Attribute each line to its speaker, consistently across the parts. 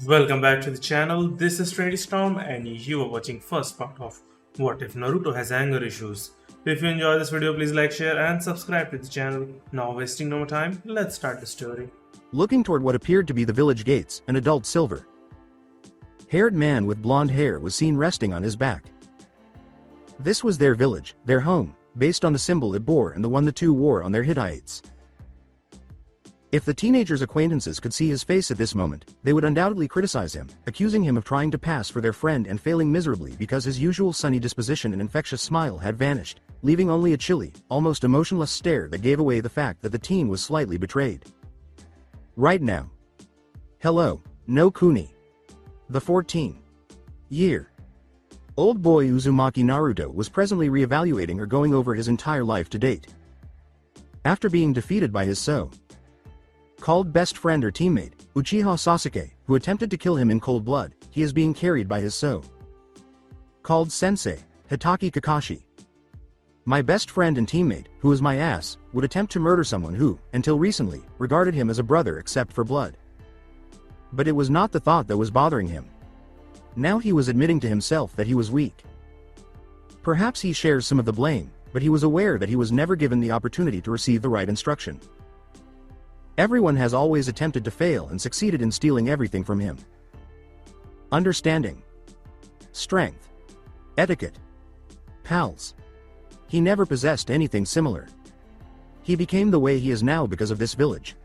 Speaker 1: Welcome back to the channel. This is Trendy Storm and you are watching first part of What If Naruto Has Anger Issues. If you enjoy this video, please like, share and subscribe to the channel. Now wasting no more time, let's start the story.
Speaker 2: Looking toward what appeared to be the village gates, an adult silver-haired man with blonde hair was seen resting on his back. This was their village, their home, based on the symbol it bore and the one the two wore on their Hittites. If the teenager's acquaintances could see his face at this moment, they would undoubtedly criticize him, accusing him of trying to pass for their friend and failing miserably because his usual sunny disposition and infectious smile had vanished, leaving only a chilly, almost emotionless stare that gave away the fact that the teen was slightly betrayed. Right now. Hello, no Kuni. The 14-year old boy Uzumaki Naruto was presently re-evaluating or going over his entire life to date. After being defeated by his so-called best friend or teammate, Uchiha Sasuke, who attempted to kill him in cold blood, he is being carried by his so-called sensei, Hitaki Kakashi. My best friend and teammate, who is my ass, would attempt to murder someone who, until recently, regarded him as a brother except for blood. But it was not the thought that was bothering him. Now he was admitting to himself that he was weak. Perhaps he shares some of the blame, but he was aware that he was never given the opportunity to receive the right instruction. Everyone has always attempted to fail and succeeded in stealing everything from him. Understanding, strength, etiquette, pals. He never possessed anything similar. He became the way he is now because of this village.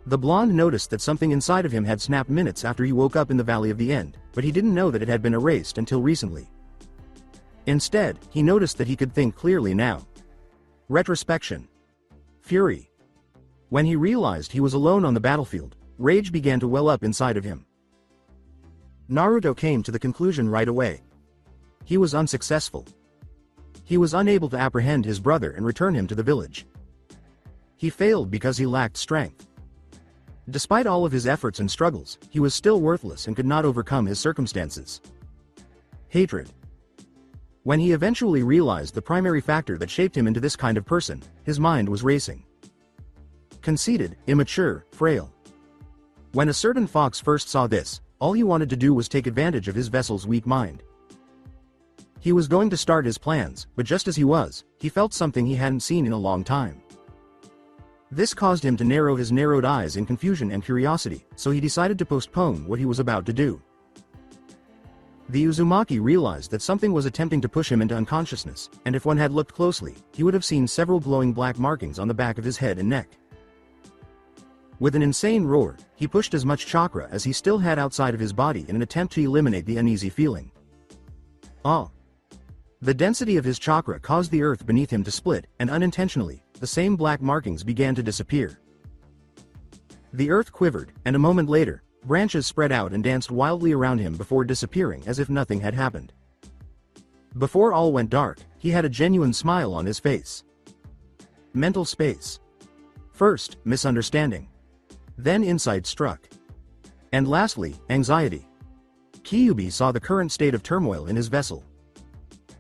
Speaker 2: The blonde noticed that something inside of him had snapped minutes after he woke up in the Valley of the End, but he didn't know that it had been erased until recently. Instead, he noticed that he could think clearly now. Retrospection. Fury. When he realized he was alone on the battlefield, rage began to well up inside of him. Naruto came to the conclusion right away. He was unsuccessful. He was unable to apprehend his brother and return him to the village. He failed because he lacked strength. Despite all of his efforts and struggles, he was still worthless and could not overcome his circumstances. Hatred. When he eventually realized the primary factor that shaped him into this kind of person, his mind was racing. Conceited, immature, frail. When a certain fox first saw this, all he wanted to do was take advantage of his vessel's weak mind. He was going to start his plans, but just as he was, he felt something he hadn't seen in a long time. This caused him to narrow his narrowed eyes in confusion and curiosity, so he decided to postpone what he was about to do. The Uzumaki realized that something was attempting to push him into unconsciousness, and if one had looked closely, he would have seen several glowing black markings on the back of his head and neck. With an insane roar, he pushed as much chakra as he still had outside of his body in an attempt to eliminate the uneasy feeling. Ah! The density of his chakra caused the earth beneath him to split, and unintentionally, the same black markings began to disappear. The earth quivered, and a moment later, branches spread out and danced wildly around him before disappearing as if nothing had happened. Before all went dark, he had a genuine smile on his face. Mental space. First, misunderstanding. Then insight struck. And lastly, anxiety. Kyuubi saw the current state of turmoil in his vessel.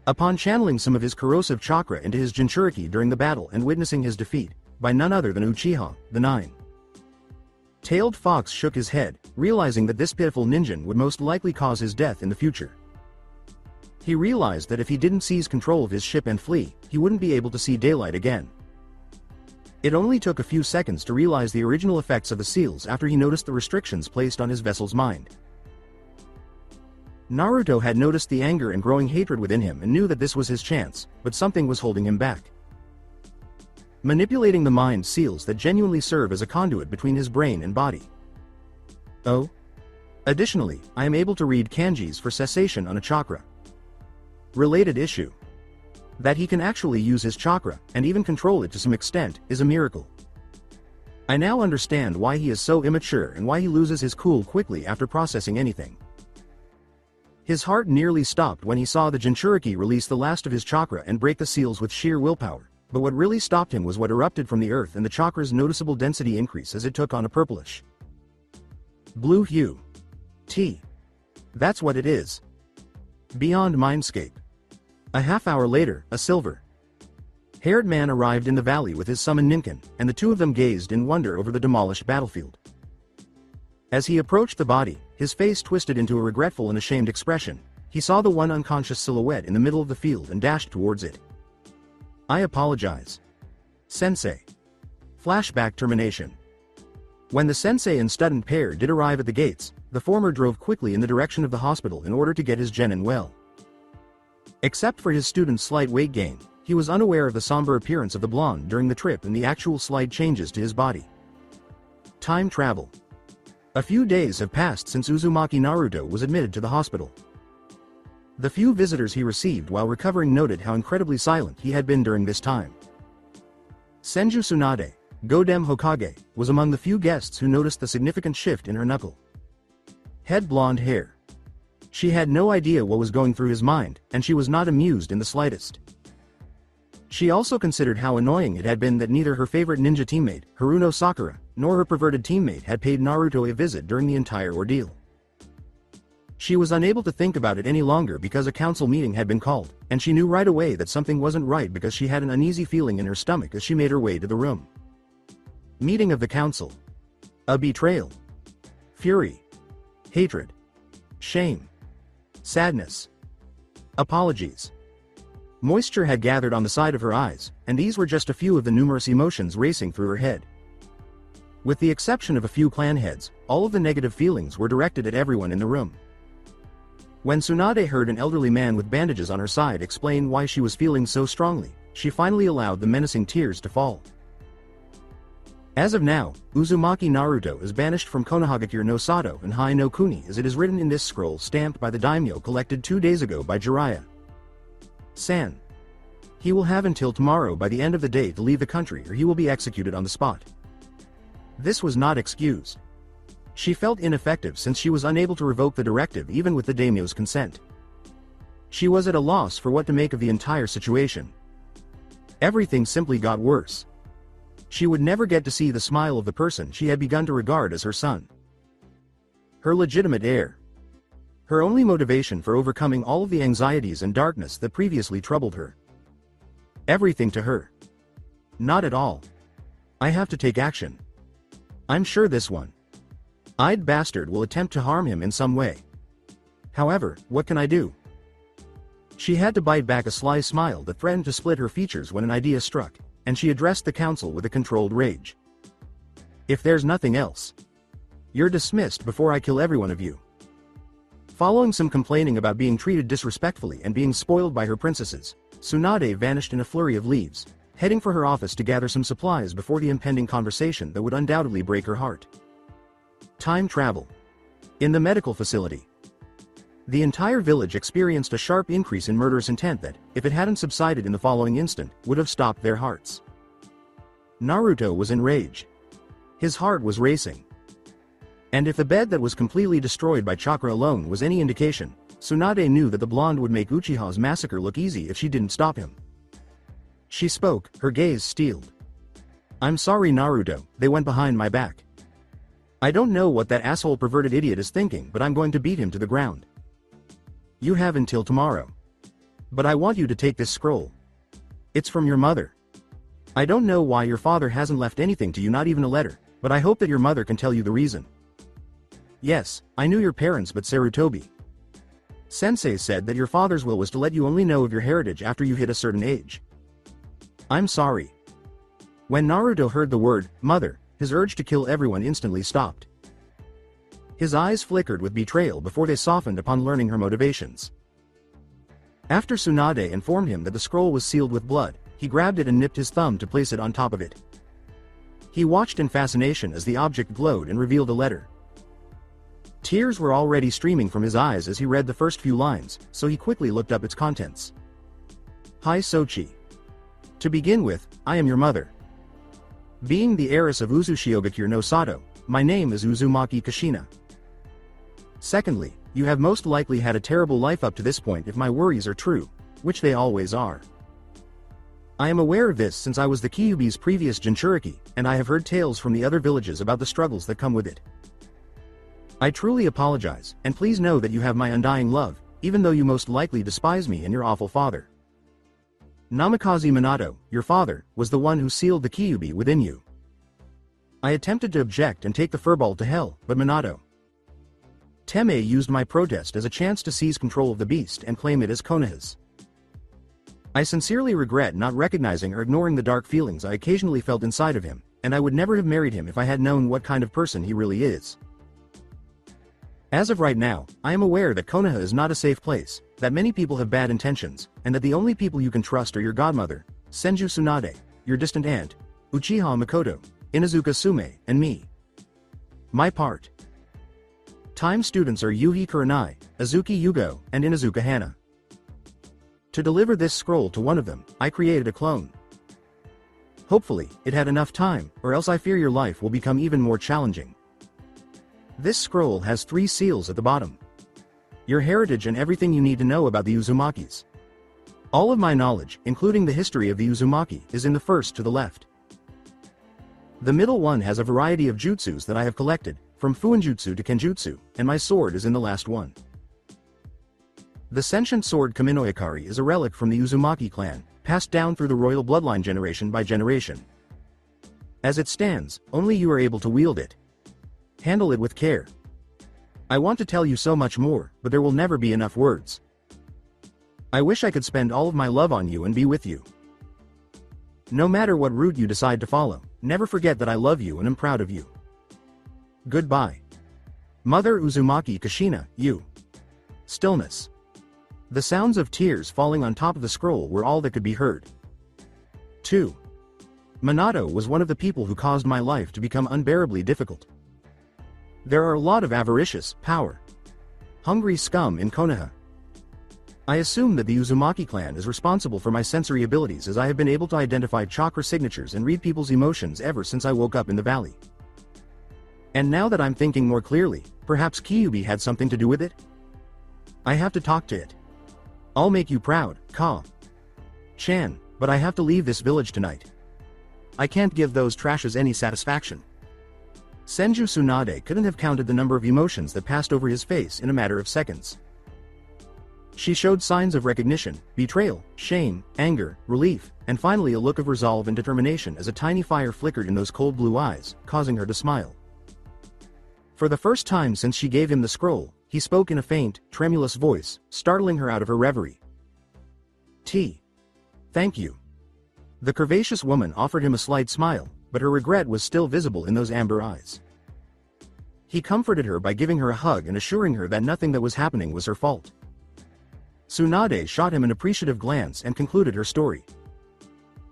Speaker 2: Upon channeling some of his corrosive chakra into his Jinchuriki during the battle and witnessing his defeat, by none other than Uchiha, the nine-tailed fox shook his head, realizing that this pitiful ninja would most likely cause his death in the future. He realized that if he didn't seize control of his ship and flee, he wouldn't be able to see daylight again. It only took a few seconds to realize the original effects of the seals after he noticed the restrictions placed on his vessel's mind. Naruto had noticed the anger and growing hatred within him and knew that this was his chance, but something was holding him back. Manipulating the mind seals that genuinely serve as a conduit between his brain and body. Oh? Additionally, I am able to read kanjis for cessation on a chakra. Related issue. That he can actually use his chakra, and even control it to some extent, is a miracle. I now understand why he is so immature and why he loses his cool quickly after processing anything. His heart nearly stopped when he saw the Jinchuriki release the last of his chakra and break the seals with sheer willpower, but what really stopped him was what erupted from the earth and the chakra's noticeable density increase as it took on a purplish blue hue. That's what it is. Beyond mindscape. A half hour later, a silver-haired man arrived in the valley with his summon Ninken, and the two of them gazed in wonder over the demolished battlefield. As he approached the body, his face twisted into a regretful and ashamed expression. He saw the one unconscious silhouette in the middle of the field and dashed towards it. "I apologize. Sensei." Flashback termination. When the sensei and student pair did arrive at the gates, the former drove quickly in the direction of the hospital in order to get his genin well. Except for his student's slight weight gain, he was unaware of the somber appearance of the blonde during the trip and the actual slight changes to his body. Time travel. A few days have passed since Uzumaki Naruto was admitted to the hospital. The few visitors he received while recovering noted how incredibly silent he had been during this time. Senju Tsunade, Godem Hokage, was among the few guests who noticed the significant shift in her knuckle. Head blonde hair. She had no idea what was going through his mind, and she was not amused in the slightest. She also considered how annoying it had been that neither her favorite ninja teammate, Haruno Sakura, nor her perverted teammate had paid Naruto a visit during the entire ordeal. She was unable to think about it any longer because a council meeting had been called, and she knew right away that something wasn't right because she had an uneasy feeling in her stomach as she made her way to the room. Meeting of the council. A betrayal. Fury. Hatred. Shame. Sadness. Apologies. Moisture had gathered on the side of her eyes, and these were just a few of the numerous emotions racing through her head. With the exception of a few clan heads, all of the negative feelings were directed at everyone in the room. When Tsunade heard an elderly man with bandages on her side explain why she was feeling so strongly, she finally allowed the menacing tears to fall. As of now, Uzumaki Naruto is banished from Konohagakure no Sato and Hai no Kuni as it is written in this scroll stamped by the daimyo collected 2 days ago by Jiraiya. San. He will have until tomorrow by the end of the day to leave the country or he will be executed on the spot. This was not excused. She felt ineffective since she was unable to revoke the directive even with the daimyo's consent. She was at a loss for what to make of the entire situation. Everything simply got worse. She would never get to see the smile of the person she had begun to regard as her son. Her legitimate heir. Her only motivation for overcoming all of the anxieties and darkness that previously troubled her. Everything to her. Not at all. I have to take action. I'm sure this one-eyed bastard will attempt to harm him in some way. However, what can I do? She had to bite back a sly smile that threatened to split her features when an idea struck, and she addressed the council with a controlled rage. If there's nothing else, you're dismissed before I kill every one of you. Following some complaining about being treated disrespectfully and being spoiled by her princesses, Tsunade vanished in a flurry of leaves, heading for her office to gather some supplies before the impending conversation that would undoubtedly break her heart. Time travel. In the medical facility. The entire village experienced a sharp increase in murderous intent that, if it hadn't subsided in the following instant, would have stopped their hearts. Naruto was enraged. His heart was racing. And if the bed that was completely destroyed by chakra alone was any indication, Tsunade knew that the blonde would make Uchiha's massacre look easy if she didn't stop him. She spoke, her gaze steeled. I'm sorry Naruto, they went behind my back. I don't know what that asshole perverted idiot is thinking but I'm going to beat him to the ground. You have until tomorrow. But I want you to take this scroll. It's from your mother. I don't know why your father hasn't left anything to you, not even a letter, but I hope that your mother can tell you the reason. Yes, I knew your parents but Tobi. Sensei said that your father's will was to let you only know of your heritage after you hit a certain age. I'm sorry. When Naruto heard the word, mother, his urge to kill everyone instantly stopped. His eyes flickered with betrayal before they softened upon learning her motivations. After Tsunade informed him that the scroll was sealed with blood, he grabbed it and nipped his thumb to place it on top of it. He watched in fascination as the object glowed and revealed a letter. Tears were already streaming from his eyes as he read the first few lines, so he quickly looked up its contents. Hi Sochi. To begin with, I am your mother. Being the heiress of Uzushio no Sato, my name is Uzumaki Kashina. Secondly, you have most likely had a terrible life up to this point if my worries are true, which they always are. I am aware of this since I was the Kyuubi's previous Jinchuriki, and I have heard tales from the other villages about the struggles that come with it. I truly apologize, and please know that you have my undying love, even though you most likely despise me and your awful father. Namikaze Minato, your father, was the one who sealed the Kyuubi within you. I attempted to object and take the furball to hell, but Minato Teme used my protest as a chance to seize control of the beast and claim it as Konoha's. I sincerely regret not recognizing or ignoring the dark feelings I occasionally felt inside of him, and I would never have married him if I had known what kind of person he really is. As of right now, I am aware that Konoha is not a safe place, that many people have bad intentions, and that the only people you can trust are your godmother, Senju Tsunade, your distant aunt, Uchiha Makoto, Inuzuka Sume, and me. My part. Time students are Yuhi Kurenai, Azuki Yugo, and Inuzuka Hana. To deliver this scroll to one of them, I created a clone. Hopefully, it had enough time, or else I fear your life will become even more challenging. This scroll has 3 seals at the bottom. Your heritage and everything you need to know about the Uzumakis. All of my knowledge, including the history of the Uzumaki, is in the first to the left. The middle one has a variety of jutsus that I have collected, from Fuinjutsu to Kenjutsu, and my sword is in the last one. The sentient sword Kaminohikari is a relic from the Uzumaki clan, passed down through the royal bloodline generation by generation. As it stands, only you are able to wield it. Handle it with care. I want to tell you so much more, but there will never be enough words. I wish I could spend all of my love on you and be with you. No matter what route you decide to follow, never forget that I love you and am proud of you. Goodbye. Mother Uzumaki Kushina, you. Stillness. The sounds of tears falling on top of the scroll were all that could be heard. 2. Minato was one of the people who caused my life to become unbearably difficult. There are a lot of avaricious, power-hungry scum in Konoha. I assume that the Uzumaki clan is responsible for my sensory abilities, as I have been able to identify chakra signatures and read people's emotions ever since I woke up in the valley. And now that I'm thinking more clearly, perhaps Kyuubi had something to do with it? I have to talk to it. I'll make you proud, Ka-chan, but I have to leave this village tonight. I can't give those trashes any satisfaction. Senju Tsunade couldn't have counted the number of emotions that passed over his face in a matter of seconds. She showed signs of recognition, betrayal, shame, anger, relief, and finally a look of resolve and determination as a tiny fire flickered in those cold blue eyes, causing her to smile. For the first time since she gave him the scroll, he spoke in a faint, tremulous voice, startling her out of her reverie. Thank you. The curvaceous woman offered him a slight smile, but her regret was still visible in those amber eyes. He comforted her by giving her a hug and assuring her that nothing that was happening was her fault. Tsunade shot him an appreciative glance and concluded her story.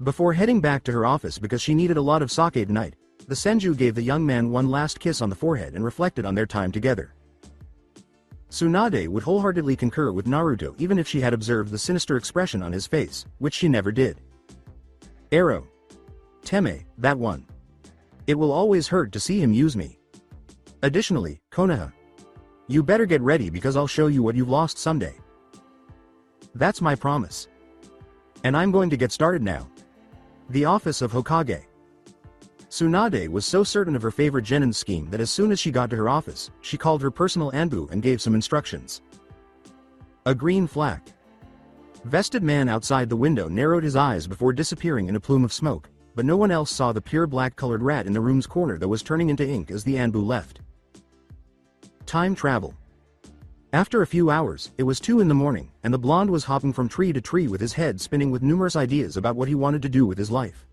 Speaker 2: Before heading back to her office because she needed a lot of sake tonight, the Senju gave the young man one last kiss on the forehead and reflected on their time together. Tsunade would wholeheartedly concur with Naruto even if she had observed the sinister expression on his face, which she never did. Arrow. Teme, that one. It will always hurt to see him use me. Additionally, Konoha. You better get ready because I'll show you what you've lost someday. That's my promise. And I'm going to get started now. The office of Hokage. Tsunade was so certain of her favorite genin scheme that as soon as she got to her office, she called her personal ambu and gave some instructions. A green flak. Vested man outside the window narrowed his eyes before disappearing in a plume of smoke, but no one else saw the pure black-colored rat in the room's corner that was turning into ink as the ambu left. Time travel. After a few hours, it was 2 in the morning, and the blonde was hopping from tree to tree with his head spinning with numerous ideas about what he wanted to do with his life.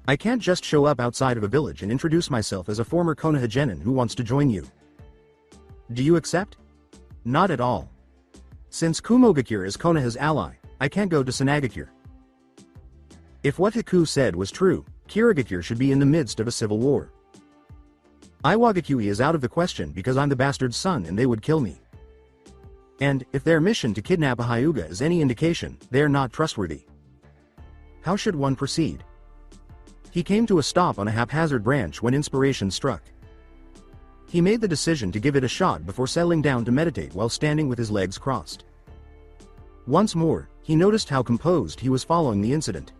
Speaker 2: I can't just show up outside of a village and introduce myself as a former Konoha genin who wants to join you. Do you accept? Not at all. Since Kumogakure is Konoha's ally, I can't go to Sanagakure. If what Hiku said was true, Kirigakure should be in the midst of a civil war. Iwagakure is out of the question because I'm the bastard's son and they would kill me. And, if their mission to kidnap a Hyuga is any indication, they are not trustworthy. How should one proceed? He came to a stop on a haphazard branch when inspiration struck. He made the decision to give it a shot before settling down to meditate while standing with his legs crossed. Once more, he noticed how composed he was following the incident.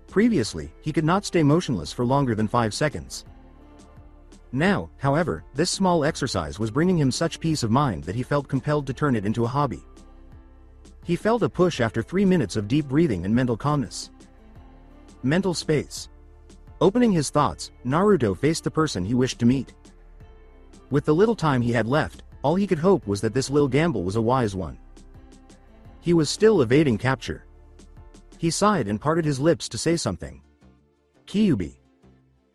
Speaker 2: Previously, he could not stay motionless for longer than 5 seconds. Now, however, this small exercise was bringing him such peace of mind that he felt compelled to turn it into a hobby. He felt a push after 3 minutes of deep breathing and mental calmness. Mental space. Opening his thoughts, Naruto faced the person he wished to meet. With the little time he had left, all he could hope was that this little gamble was a wise one. He was still evading capture. He sighed and parted his lips to say something. Kyuubi.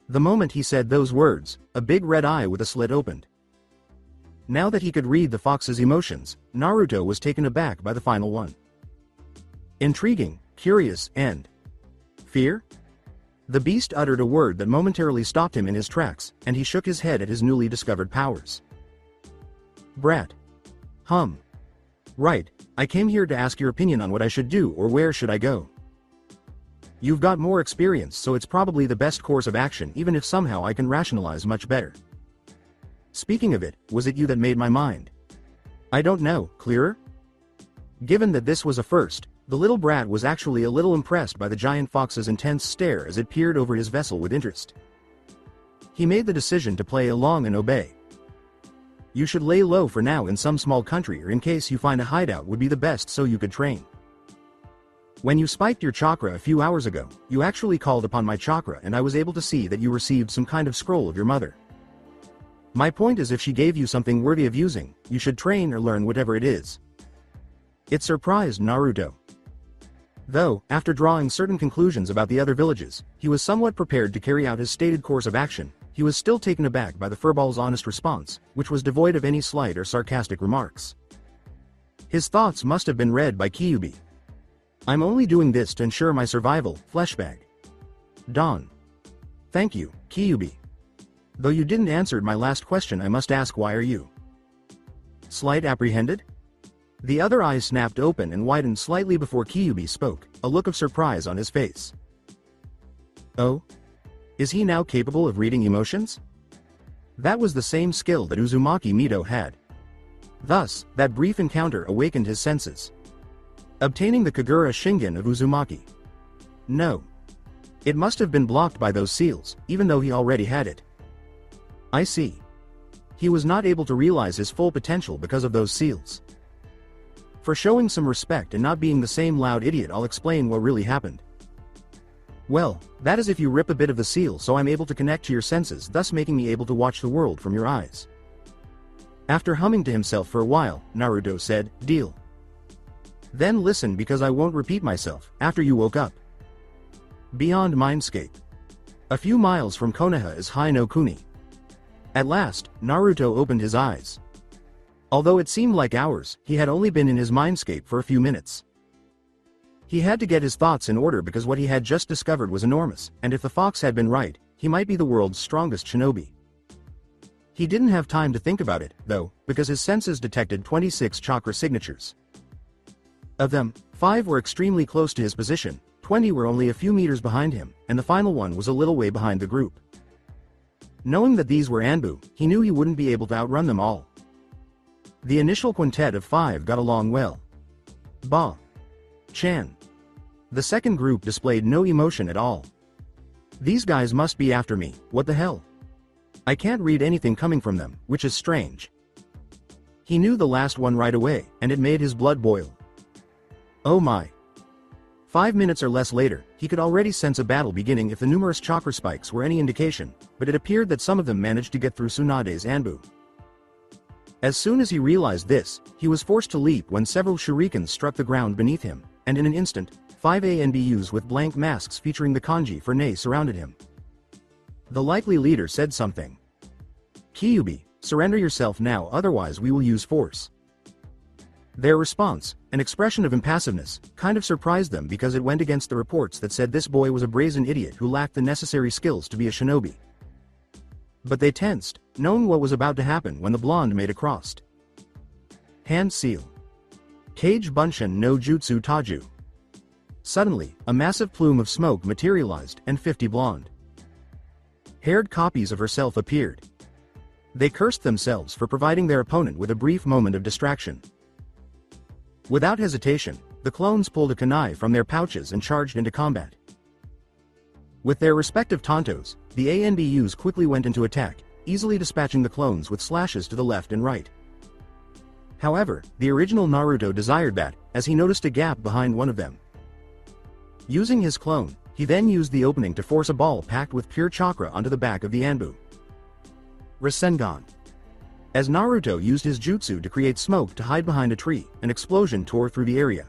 Speaker 2: The moment he said those words, a big red eye with a slit opened. Now that he could read the fox's emotions, Naruto was taken aback by the final one. Intriguing, curious, and fear? The beast uttered a word that momentarily stopped him in his tracks, and he shook his head at his newly discovered powers. Brat. Right, I came here to ask your opinion on what I should do or where should I go. You've got more experience, so it's probably the best course of action, even if somehow I can rationalize much better. Speaking of it, was it you that made my mind? I don't know, clearer? Given that this was a first, the little brat was actually a little impressed by the giant fox's intense stare as it peered over his vessel with interest. He made the decision to play along and obey. You should lay low for now in some small country, or in case you find a hideout would be the best so you could train. When you spiked your chakra a few hours ago, you actually called upon my chakra and I was able to see that you received some kind of scroll of your mother. My point is, if she gave you something worthy of using, you should train or learn whatever it is. It surprised Naruto. Though, after drawing certain conclusions about the other villages, he was somewhat prepared to carry out his stated course of action, he was still taken aback by the furball's honest response, which was devoid of any slight or sarcastic remarks. His thoughts must have been read by Kyuubi. I'm only doing this to ensure my survival, fleshbag. Dawn. Thank you, Kyuubi. Though you didn't answer my last question, I must ask, why are you slight apprehended? The other eyes snapped open and widened slightly before Kyuubi spoke, a look of surprise on his face. Oh? Is he now capable of reading emotions? That was the same skill that Uzumaki Mito had. Thus, that brief encounter awakened his senses. Obtaining the Kagura Shingen of Uzumaki. No. It must have been blocked by those seals, even though he already had it. I see. He was not able to realize his full potential because of those seals. For showing some respect and not being the same loud idiot, I'll explain what really happened. Well, that is if you rip a bit of the seal so I'm able to connect to your senses, thus making me able to watch the world from your eyes. After humming to himself for a while, Naruto said, Deal. Then listen, because I won't repeat myself. After you woke up. Beyond Mindscape. A few miles from Konoha is Hai no Kuni. At last, Naruto opened his eyes. Although it seemed like hours, he had only been in his mindscape for a few minutes. He had to get his thoughts in order because what he had just discovered was enormous, and if the fox had been right, he might be the world's strongest shinobi. He didn't have time to think about it, though, because his senses detected 26 chakra signatures. Of them, 5 were extremely close to his position, 20 were only a few meters behind him, and the final one was a little way behind the group. Knowing that these were ambu, he knew he wouldn't be able to outrun them all. The initial quintet of 5 got along well. Ba. Chan. The second group displayed no emotion at all. These guys must be after me, what the hell? I can't read anything coming from them, which is strange. He knew the last one right away, and it made his blood boil. Oh my. 5 minutes or less later, he could already sense a battle beginning if the numerous chakra spikes were any indication, but it appeared that some of them managed to get through Tsunade's ambu. As soon as he realized this, he was forced to leap when several shurikens struck the ground beneath him, and in an instant, 5 ANBUs with blank masks featuring the kanji for Nei surrounded him. The likely leader said something. Kyuubi, surrender yourself now, otherwise we will use force. Their response, an expression of impassiveness, kind of surprised them because it went against the reports that said this boy was a brazen idiot who lacked the necessary skills to be a shinobi. But they tensed, knowing what was about to happen when the blonde made a cross. Hand seal. Kage Bunshin no Jutsu Taju. Suddenly, a massive plume of smoke materialized and 50 blonde-haired copies of herself appeared. They cursed themselves for providing their opponent with a brief moment of distraction. Without hesitation, the clones pulled a kunai from their pouches and charged into combat. With their respective tantos, the ANBUs quickly went into attack, easily dispatching the clones with slashes to the left and right. However, the original Naruto desired that, as he noticed a gap behind one of them. Using his clone, He then used the opening to force a ball packed with pure chakra onto the back of the ambu. Rasengan. As Naruto used his jutsu to create smoke to hide behind a tree, an explosion tore through the area.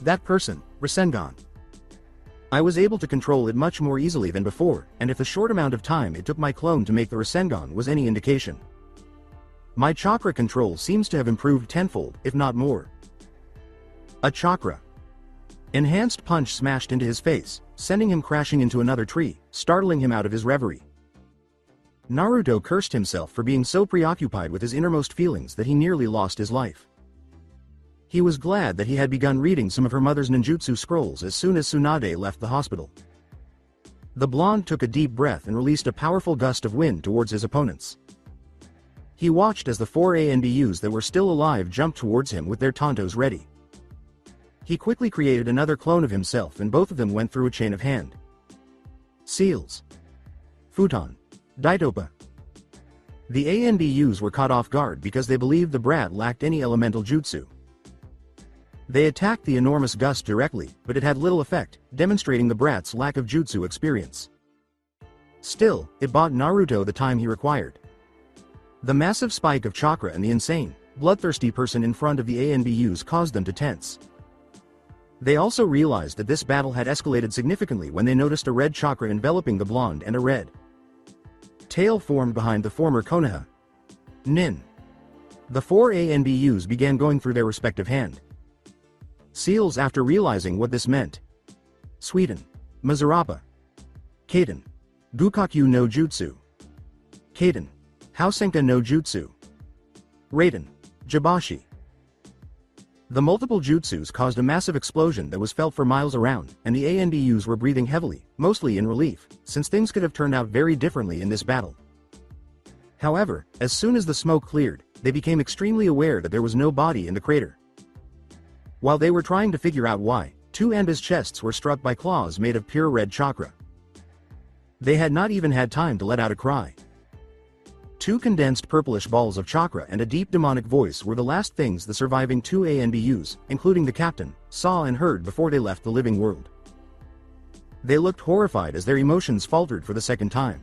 Speaker 2: That person, Rasengan. I was able to control it much more easily than before, and if the short amount of time it took my clone to make the Rasengan was any indication. My chakra control seems to have improved tenfold, if not more. A chakra. Enhanced punch smashed into his face, sending him crashing into another tree, startling him out of his reverie. Naruto cursed himself for being so preoccupied with his innermost feelings that he nearly lost his life. He was glad that he had begun reading some of her mother's ninjutsu scrolls as soon as Tsunade left the hospital. The blonde took a deep breath and released a powerful gust of wind towards his opponents. He watched as the 4 ANBUs that were still alive jumped towards him with their tantos ready. He quickly created another clone of himself and both of them went through a chain of hand. Seals. Futon. Daitopa. The ANBUs were caught off guard because they believed the brat lacked any elemental jutsu. They attacked the enormous gust directly, but it had little effect, demonstrating the brat's lack of jutsu experience. Still, it bought Naruto the time he required. The massive spike of chakra and the insane, bloodthirsty person in front of the ANBUs caused them to tense. They also realized that this battle had escalated significantly when they noticed a red chakra enveloping the blonde and a red tail formed behind the former konoha. Nin. The 4 ANBUs began going through their respective hand. Seals after realizing what this meant. Sweden. Mazurapa. Kaden. Gukakyu no Jutsu. Kaden. Hausenka no Jutsu. Raiden. Jibashi. The multiple jutsus caused a massive explosion that was felt for miles around, and the ANBUs were breathing heavily, mostly in relief, since things could have turned out very differently in this battle. However, as soon as the smoke cleared, they became extremely aware that there was no body in the crater. While they were trying to figure out why, 2 Anba's chests were struck by claws made of pure red chakra. They had not even had time to let out a cry. 2 condensed purplish balls of chakra and a deep demonic voice were the last things the surviving 2 ANBUs, including the captain, saw and heard before they left the living world. They looked horrified as their emotions faltered for the second time.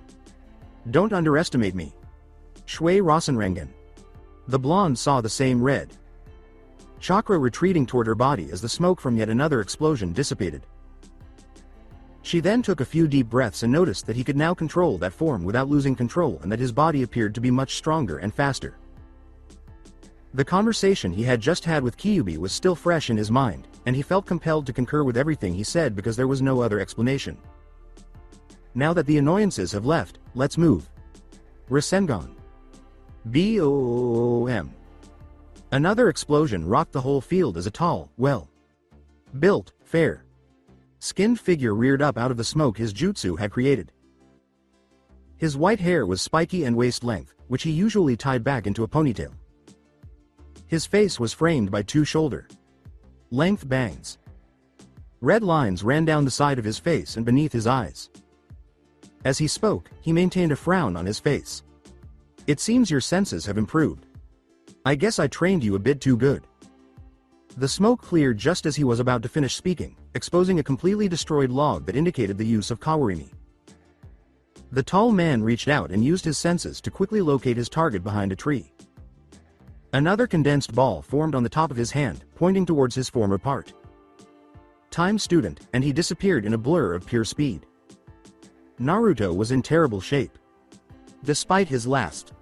Speaker 2: Don't underestimate me. Shui Rasenrengen. The blonde saw the same red chakra retreating toward her body as the smoke from yet another explosion dissipated. She then took a few deep breaths and noticed that he could now control that form without losing control and that his body appeared to be much stronger and faster. The conversation he had just had with Kyuubi was still fresh in his mind, and he felt compelled to concur with everything he said because there was no other explanation. Now that the annoyances have left, let's move. Rasengan. BOOM. Another explosion rocked the whole field as a tall, well-built, fair, skinned figure reared up out of the smoke his jutsu had created. His white hair was spiky and waist-length, which he usually tied back into a ponytail. His face was framed by 2 shoulder-length bangs. Red lines ran down the side of his face and beneath his eyes. As he spoke, he maintained a frown on his face. It seems your senses have improved. I guess I trained you a bit too good. The smoke cleared just as he was about to finish speaking, exposing a completely destroyed log that indicated the use of kawarimi. The tall man reached out and used his senses to quickly locate his target behind a tree. Another condensed ball formed on the top of his hand, pointing towards his former part. Time student, and he disappeared in a blur of pure speed. Naruto was in terrible shape. Despite his last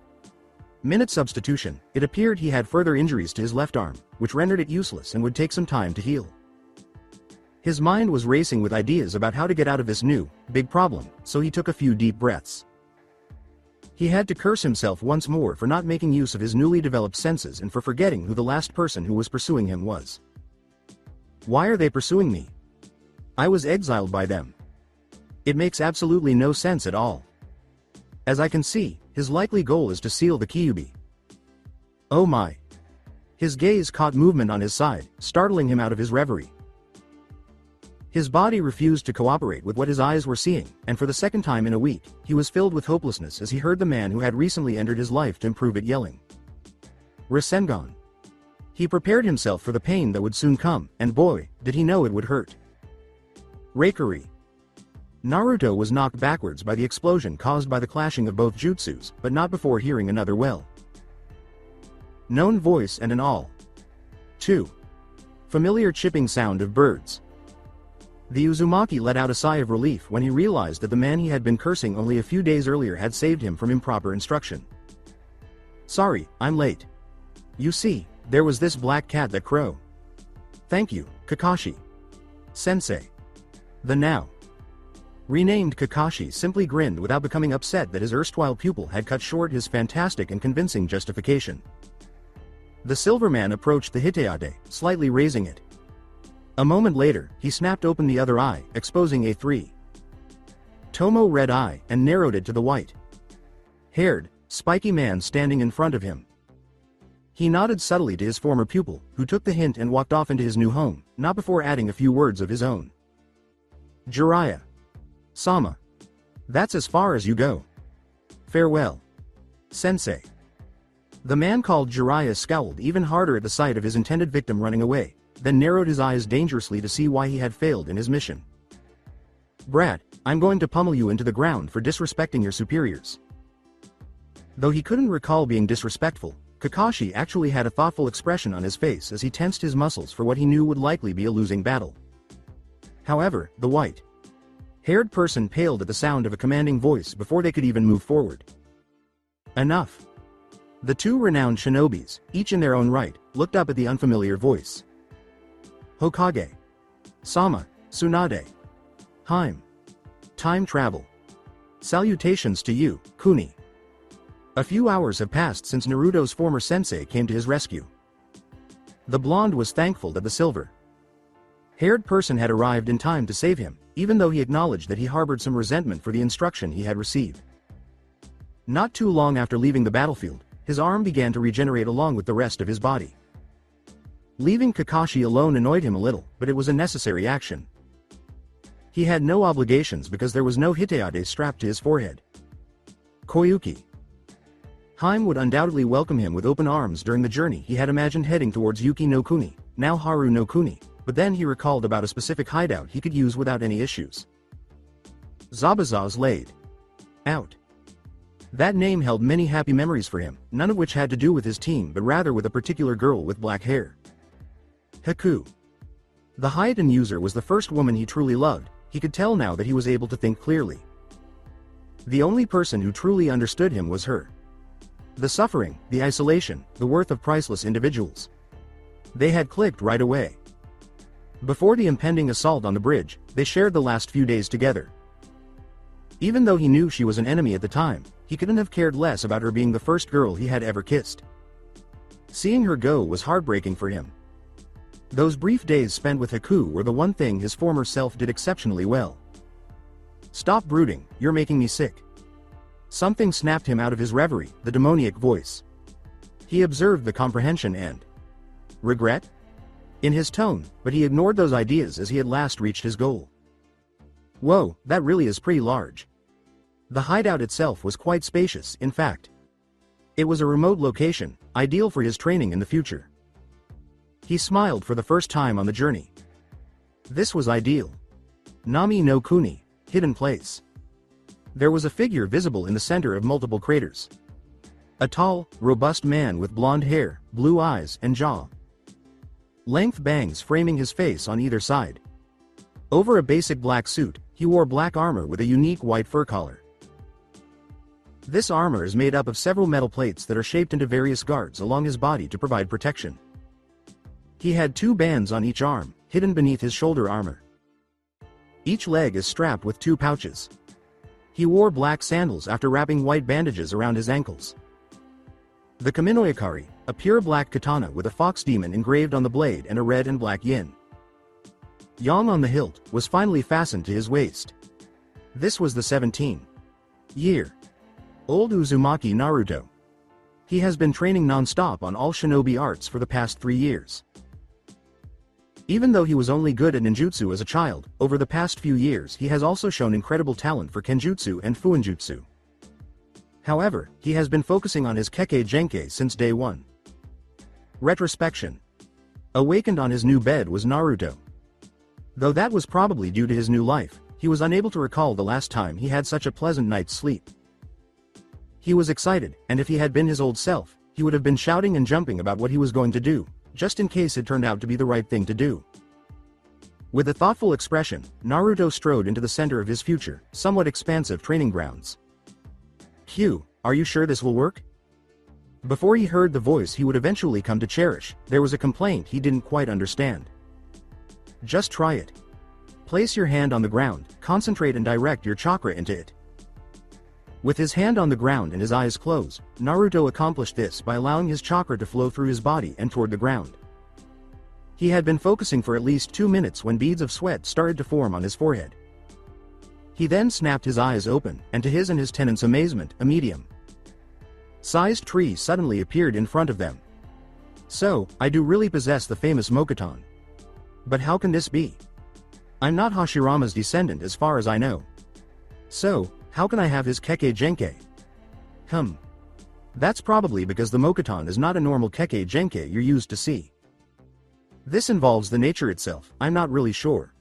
Speaker 2: minute substitution, it appeared he had further injuries to his left arm, which rendered it useless and would take some time to heal. His mind was racing with ideas about how to get out of this new, big problem, so he took a few deep breaths. He had to curse himself once more for not making use of his newly developed senses and for forgetting who the last person who was pursuing him was. Why are they pursuing me? I was exiled by them. It makes absolutely no sense at all. As I can see, his likely goal is to seal the Kyuubi. Oh my. His gaze caught movement on his side, startling him out of his reverie. His body refused to cooperate with what his eyes were seeing, and for the second time in a week, he was filled with hopelessness as he heard the man who had recently entered his life to improve it yelling. Rasengan. He prepared himself for the pain that would soon come, and boy, did he know it would hurt. Reikage. Naruto was knocked backwards by the explosion caused by the clashing of both jutsus, but not before hearing another well-known voice and an all-too familiar chipping sound of birds. The Uzumaki let out a sigh of relief when he realized that the man he had been cursing only a few days earlier had saved him from improper instruction. "Sorry, I'm late. You see, there was this black cat that crow." "Thank you, Kakashi Sensei." The now renamed Kakashi simply grinned without becoming upset that his erstwhile pupil had cut short his fantastic and convincing justification. The silver man approached the Hiteade, slightly raising it. A moment later, he snapped open the other eye, exposing a three-tomo red eye, and narrowed it to the white-haired, spiky man standing in front of him. He nodded subtly to his former pupil, who took the hint and walked off into his new home, not before adding a few words of his own. "Jiraiya Sama. That's as far as you go. Farewell, Sensei." The man called Jiraiya scowled even harder at the sight of his intended victim running away, then narrowed his eyes dangerously to see why he had failed in his mission. "Brat, I'm going to pummel you into the ground for disrespecting your superiors." Though he couldn't recall being disrespectful, Kakashi actually had a thoughtful expression on his face as he tensed his muscles for what he knew would likely be a losing battle. However, the white-haired person paled at the sound of a commanding voice before they could even move forward. "Enough." The two renowned shinobis, each in their own right, looked up at the unfamiliar voice. "Hokage Sama, Tsunade Heim. Time travel. Salutations to you, Kuni." A few hours have passed since Naruto's former sensei came to his rescue. The blonde was thankful that the silver-haired person had arrived in time to save him, even though he acknowledged that he harbored some resentment for the instruction he had received. Not too long after leaving the battlefield, his arm began to regenerate along with the rest of his body. Leaving Kakashi alone annoyed him a little, but it was a necessary action. He had no obligations because there was no Hiteade strapped to his forehead. Koyuki Heim would undoubtedly welcome him with open arms during the journey he had imagined heading towards Yuki no Kuni, now Haru no Kuni, but then he recalled about a specific hideout he could use without any issues. Zabuza's laid out. That name held many happy memories for him, none of which had to do with his team but rather with a particular girl with black hair. Haku. The Haiden user was the first woman he truly loved. He could tell now that he was able to think clearly. The only person who truly understood him was her. The suffering, the isolation, the worth of priceless individuals. They had clicked right away. Before the impending assault on the bridge, they shared the last few days together. Even though he knew she was an enemy at the time, he couldn't have cared less about her being the first girl he had ever kissed. Seeing her go was heartbreaking for him. Those brief days spent with Haku were the one thing his former self did exceptionally well. "Stop brooding, you're making me sick." Something snapped him out of his reverie, the demoniac voice. He observed the comprehension and regret in his tone, but he ignored those ideas as he had last reached his goal. Whoa, that really is pretty large. The hideout itself was quite spacious, in fact. It was a remote location, ideal for his training in the future. He smiled for the first time on the journey. This was ideal. Nami no Kuni, hidden place. There was a figure visible in the center of multiple craters. A tall, robust man with blonde hair, blue eyes, and jaw-length bangs framing his face on either side. Over a basic black suit, he wore black armor with a unique white fur collar. This armor is made up of several metal plates that are shaped into various guards along his body to provide protection. He had 2 bands on each arm, hidden beneath his shoulder armor. Each leg is strapped with 2 pouches. He wore black sandals after wrapping white bandages around his ankles. The Kaminoyakari, a pure black katana with a fox demon engraved on the blade and a red and black yin yang on the hilt, was finally fastened to his waist. This was the 17-year-old Uzumaki Naruto. He has been training non-stop on all shinobi arts for the past 3 years. Even though he was only good at ninjutsu as a child, over the past few years he has also shown incredible talent for kenjutsu and fuinjutsu. However, he has been focusing on his Kekkei Genkai since day 1. Retrospection. Awakened on his new bed was Naruto. Though that was probably due to his new life, he was unable to recall the last time he had such a pleasant night's sleep. He was excited, and if he had been his old self, he would have been shouting and jumping about what he was going to do, just in case it turned out to be the right thing to do. With a thoughtful expression, Naruto strode into the center of his future, somewhat expansive training grounds. "Q, are you sure this will work?" Before he heard the voice he would eventually come to cherish, there was a complaint he didn't quite understand. "Just try it. Place your hand on the ground, concentrate and direct your chakra into it." With his hand on the ground and his eyes closed, Naruto accomplished this by allowing his chakra to flow through his body and toward the ground. He had been focusing for at least 2 minutes when beads of sweat started to form on his forehead. He then snapped his eyes open, and to his and his tenants' amazement, a medium-sized tree suddenly appeared in front of them. "So, I do really possess the famous Mokuton. But how can this be? I'm not Hashirama's descendant as far as I know. So, how can I have his Kekkei Genkei?" That's probably because the Mokuton is not a normal Kekkei Genkei you're used to see. This involves the nature itself, I'm not really sure.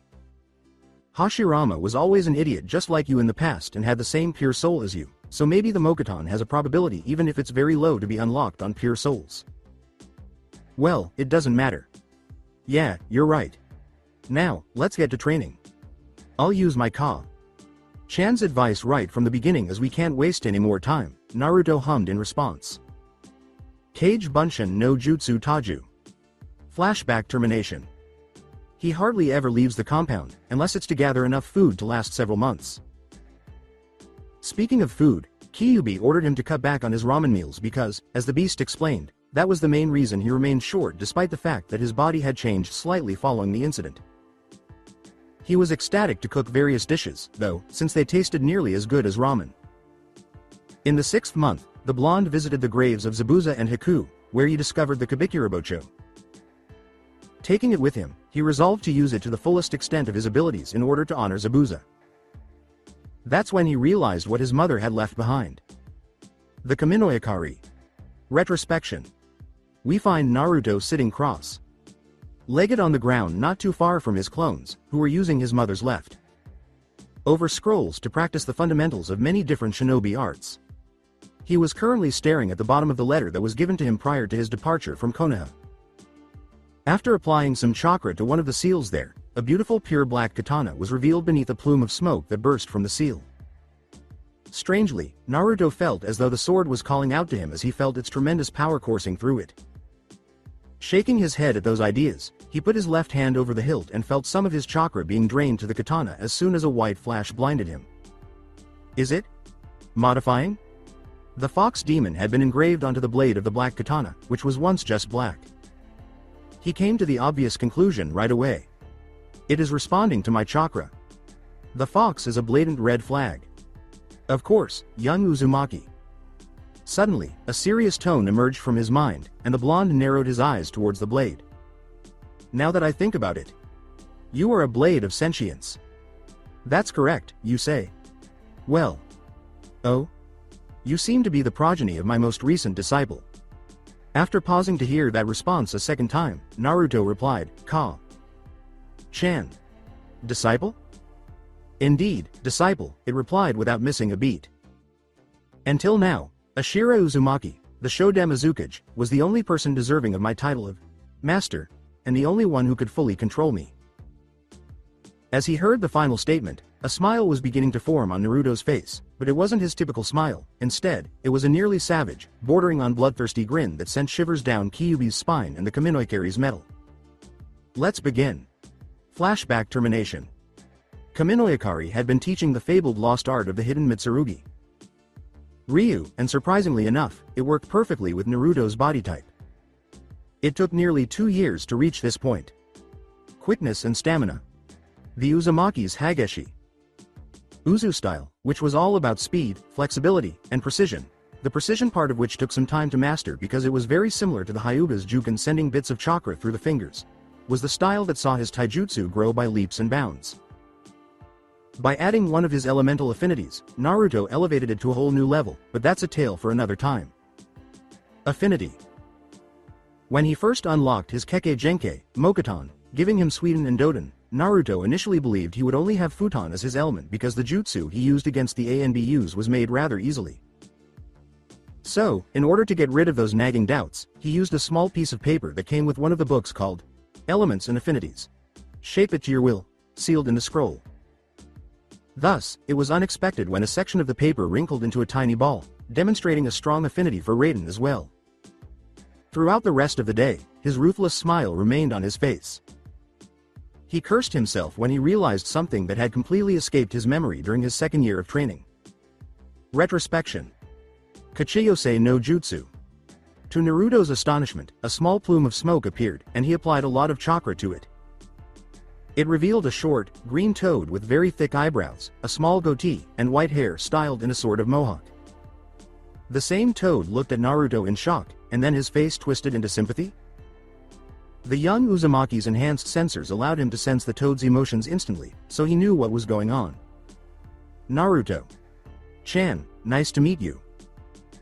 Speaker 2: Hashirama was always an idiot just like you in the past and had the same pure soul as you, so maybe the Mokuton has a probability even if it's very low to be unlocked on pure souls. Well, it doesn't matter. Yeah, you're right. Now, let's get to training. I'll use my Chan's advice right from the beginning as we can't waste any more time, Naruto hummed in response. Kage Bunshin no Jutsu Taju. Flashback termination. He hardly ever leaves the compound, unless it's to gather enough food to last several months. Speaking of food, Kyuubi ordered him to cut back on his ramen meals because, as the beast explained, that was the main reason he remained short despite the fact that his body had changed slightly following the incident. He was ecstatic to cook various dishes, though, since they tasted nearly as good as ramen. In the 6th month, the blonde visited the graves of Zabuza and Haku, where he discovered the Kabikirabocho. Taking it with him, he resolved to use it to the fullest extent of his abilities in order to honor Zabuza. That's when he realized what his mother had left behind. The Kaminoyakari. Retrospection. We find Naruto sitting cross-legged on the ground not too far from his clones, who were using his mother's left-over scrolls to practice the fundamentals of many different shinobi arts. He was currently staring at the bottom of the letter that was given to him prior to his departure from Konoha. After applying some chakra to one of the seals there, a beautiful pure black katana was revealed beneath a plume of smoke that burst from the seal. Strangely, Naruto felt as though the sword was calling out to him as he felt its tremendous power coursing through it. Shaking his head at those ideas, he put his left hand over the hilt and felt some of his chakra being drained to the katana as soon as a white flash blinded him. Is it modifying? The fox demon had been engraved onto the blade of the black katana, which was once just black. He came to the obvious conclusion right away. It is responding to my chakra. The fox is a blatant red flag. Of course, young Uzumaki. Suddenly, a serious tone emerged from his mind, and the blonde narrowed his eyes towards the blade. Now that I think about it, you are a blade of sentience. That's correct, you say. Well. Oh? You seem to be the progeny of my most recent disciple. After pausing to hear that response a second time, Naruto replied, Chan. Disciple? Indeed, disciple, it replied without missing a beat. Until now, Ashira Uzumaki, the Shodan Mizukage, was the only person deserving of my title of master, and the only one who could fully control me. As he heard the final statement, a smile was beginning to form on Naruto's face, but it wasn't his typical smile. Instead, it was a nearly savage, bordering on bloodthirsty grin that sent shivers down Kyuubi's spine and the Kaminoikari's metal. Let's begin. Flashback termination. Kaminoikari had been teaching the fabled lost art of the hidden Mitsurugi Ryu, and surprisingly enough, it worked perfectly with Naruto's body type. It took nearly 2 years to reach this point. Quickness and stamina. The Uzumaki's Hageshi Uzu style, which was all about speed, flexibility, and precision, the precision part of which took some time to master because it was very similar to the Hyuga's Juken sending bits of chakra through the fingers, was the style that saw his taijutsu grow by leaps and bounds. By adding one of his elemental affinities, Naruto elevated it to a whole new level, but that's a tale for another time. Affinity. When he first unlocked his Kekkei Genkei, Mokuton, giving him Suiden and Doden, Naruto initially believed he would only have futon as his element because the jutsu he used against the ANBUs was made rather easily. So, in order to get rid of those nagging doubts, he used a small piece of paper that came with one of the books called Elements and Affinities. Shape it to your will, sealed in the scroll. Thus, it was unexpected when a section of the paper wrinkled into a tiny ball, demonstrating a strong affinity for Raiden as well. Throughout the rest of the day, his ruthless smile remained on his face. He cursed himself when he realized something that had completely escaped his memory during his second year of training. Retrospection. Kachiyose no Jutsu. To Naruto's astonishment, a small plume of smoke appeared, and he applied a lot of chakra to it. It revealed a short, green toad with very thick eyebrows, a small goatee, and white hair styled in a sort of mohawk. The same toad looked at Naruto in shock, and then his face twisted into sympathy. The young Uzumaki's enhanced sensors allowed him to sense the toad's emotions instantly, so he knew what was going on. Naruto. Chan, nice to meet you.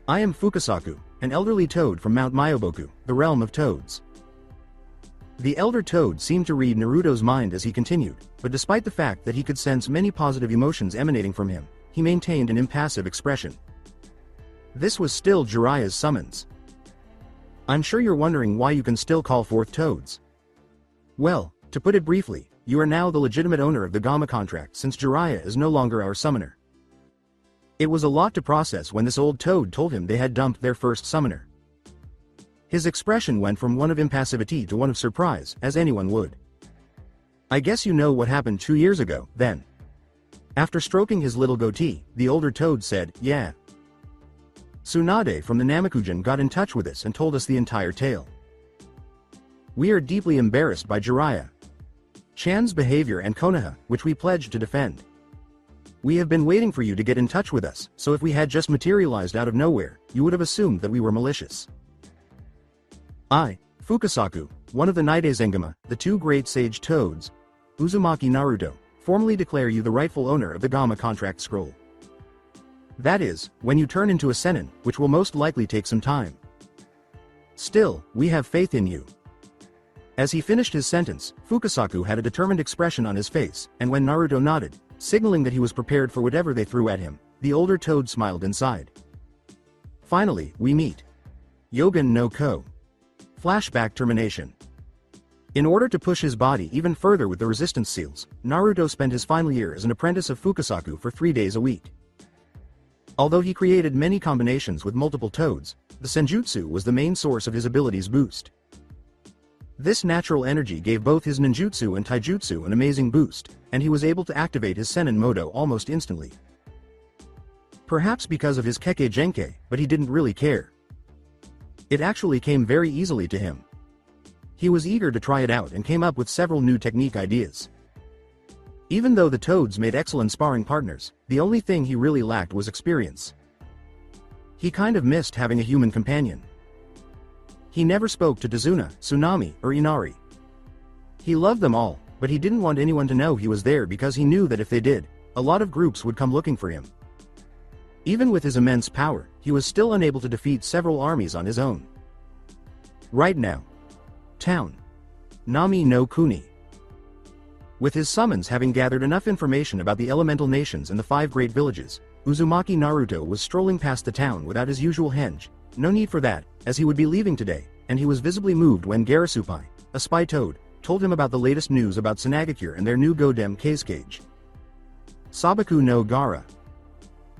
Speaker 2: I am Fukasaku, an elderly toad from Mount Myoboku, the realm of toads. The elder toad seemed to read Naruto's mind as he continued, but despite the fact that he could sense many positive emotions emanating from him, he maintained an impassive expression. This was still Jiraiya's summons. I'm sure you're wondering why you can still call forth toads. Well, to put it briefly, you are now the legitimate owner of the Gamma contract since Jiraiya is no longer our summoner. It was a lot to process when this old toad told him they had dumped their first summoner. His expression went from one of impassivity to one of surprise, as anyone would. I guess you know what happened 2 years ago, then. After stroking his little goatee, the older toad said, yeah. Tsunade from the Namakujin got in touch with us and told us the entire tale. We are deeply embarrassed by Jiraiya Chan's behavior and Konoha, which we pledged to defend. We have been waiting for you to get in touch with us, so if we had just materialized out of nowhere, you would have assumed that we were malicious. I, Fukasaku, one of the Nidezengama, the two great sage toads, Uzumaki Naruto, formally declare you the rightful owner of the Gamma contract scroll. That is, when you turn into a Sennin, which will most likely take some time. Still, we have faith in you. As he finished his sentence, Fukasaku had a determined expression on his face, and when Naruto nodded, signaling that he was prepared for whatever they threw at him, the older toad smiled inside. Finally, we meet. Yogen no Ko. Flashback termination. In order to push his body even further with the resistance seals, Naruto spent his final year as an apprentice of Fukasaku for 3 days a week. Although he created many combinations with multiple toads, the senjutsu was the main source of his abilities boost. This natural energy gave both his ninjutsu and taijutsu an amazing boost, and he was able to activate his Sennin Modo almost instantly. Perhaps because of his Kekkei Genkei, but he didn't really care. It actually came very easily to him. He was eager to try it out and came up with several new technique ideas. Even though the toads made excellent sparring partners, the only thing he really lacked was experience. He kind of missed having a human companion. He never spoke to Dazuna, Tsunami, or Inari. He loved them all, but he didn't want anyone to know he was there because he knew that if they did, a lot of groups would come looking for him. Even with his immense power, he was still unable to defeat several armies on his own. Right now. Town. Nami no Kuni. With his summons having gathered enough information about the elemental nations and the 5 great villages, Uzumaki Naruto was strolling past the town without his usual henge. No need for that, as he would be leaving today, and he was visibly moved when Garasupai, a spy toad, told him about the latest news about Sanagakure and their new Godem Cage. Sabaku no Gara.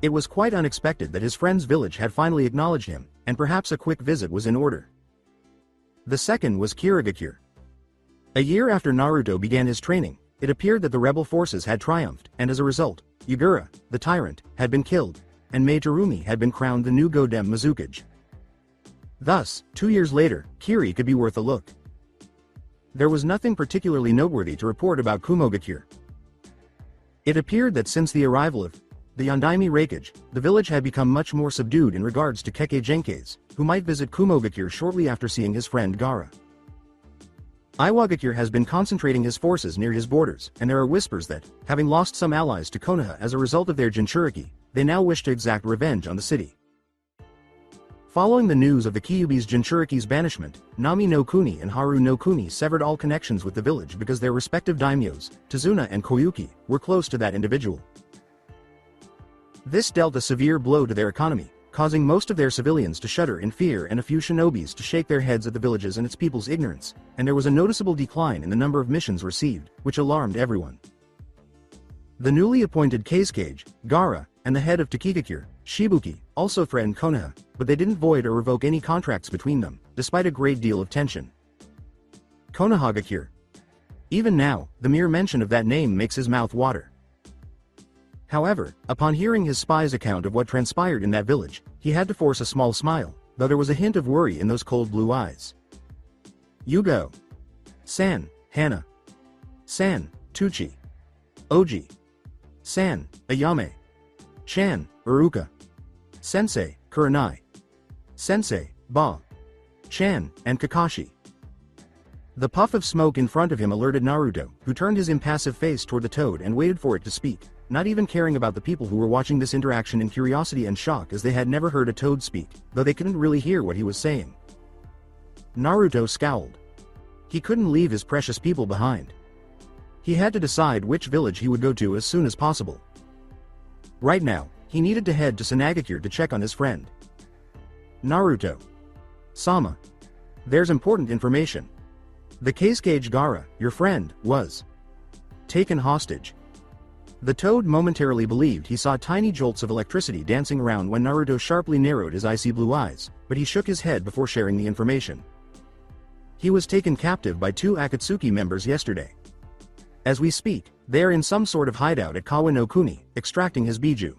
Speaker 2: It was quite unexpected that his friend's village had finally acknowledged him, and perhaps a quick visit was in order. The second was Kirigakure. A year after Naruto began his training, it appeared that the rebel forces had triumphed, and as a result, Yugura, the tyrant, had been killed, and Meitarumi had been crowned the new Godem Mizukage. Thus, 2 years later, Kiri could be worth a look. There was nothing particularly noteworthy to report about Kumogakure. It appeared that since the arrival of the Yondaime Raikage, the village had become much more subdued in regards to Kekkei Genkeis, who might visit Kumogakure shortly after seeing his friend Gaara. Iwagakure has been concentrating his forces near his borders, and there are whispers that, having lost some allies to Konoha as a result of their Jinchuriki, they now wish to exact revenge on the city. Following the news of the Kyuubi's Jinchuriki's banishment, Nami no Kuni and Haru no Kuni severed all connections with the village because their respective daimyos, Tazuna and Koyuki, were close to that individual. This dealt a severe blow to their economy, causing most of their civilians to shudder in fear and a few shinobis to shake their heads at the village's and its people's ignorance, and there was a noticeable decline in the number of missions received, which alarmed everyone. The newly appointed Kazekage, Gaara, and the head of Takikakure, Shibuki, also threatened Konoha, but they didn't void or revoke any contracts between them, despite a great deal of tension. Konohagakure. Even now, the mere mention of that name makes his mouth water. However, upon hearing his spy's account of what transpired in that village, he had to force a small smile, though there was a hint of worry in those cold blue eyes. Yugo. San, Hana. San, Tuchi. Oji. San, Ayame. Chan, Uruka. Sensei, Kurenai. Sensei, Ba. Chan, and Kakashi. The puff of smoke in front of him alerted Naruto, who turned his impassive face toward the toad and waited for it to speak, not even caring about the people who were watching this interaction in curiosity and shock as they had never heard a toad speak, though they couldn't really hear what he was saying. Naruto scowled. He couldn't leave his precious people behind. He had to decide which village he would go to as soon as possible. Right now, he needed to head to Sanagakure to check on his friend. Naruto. Sama. There's important information. The Kazekage Gaara, your friend, was taken hostage. The toad momentarily believed he saw tiny jolts of electricity dancing around when Naruto sharply narrowed his icy blue eyes, but he shook his head before sharing the information. He was taken captive by 2 Akatsuki members yesterday. As we speak, they are in some sort of hideout at Kawa no Kuni, extracting his biju.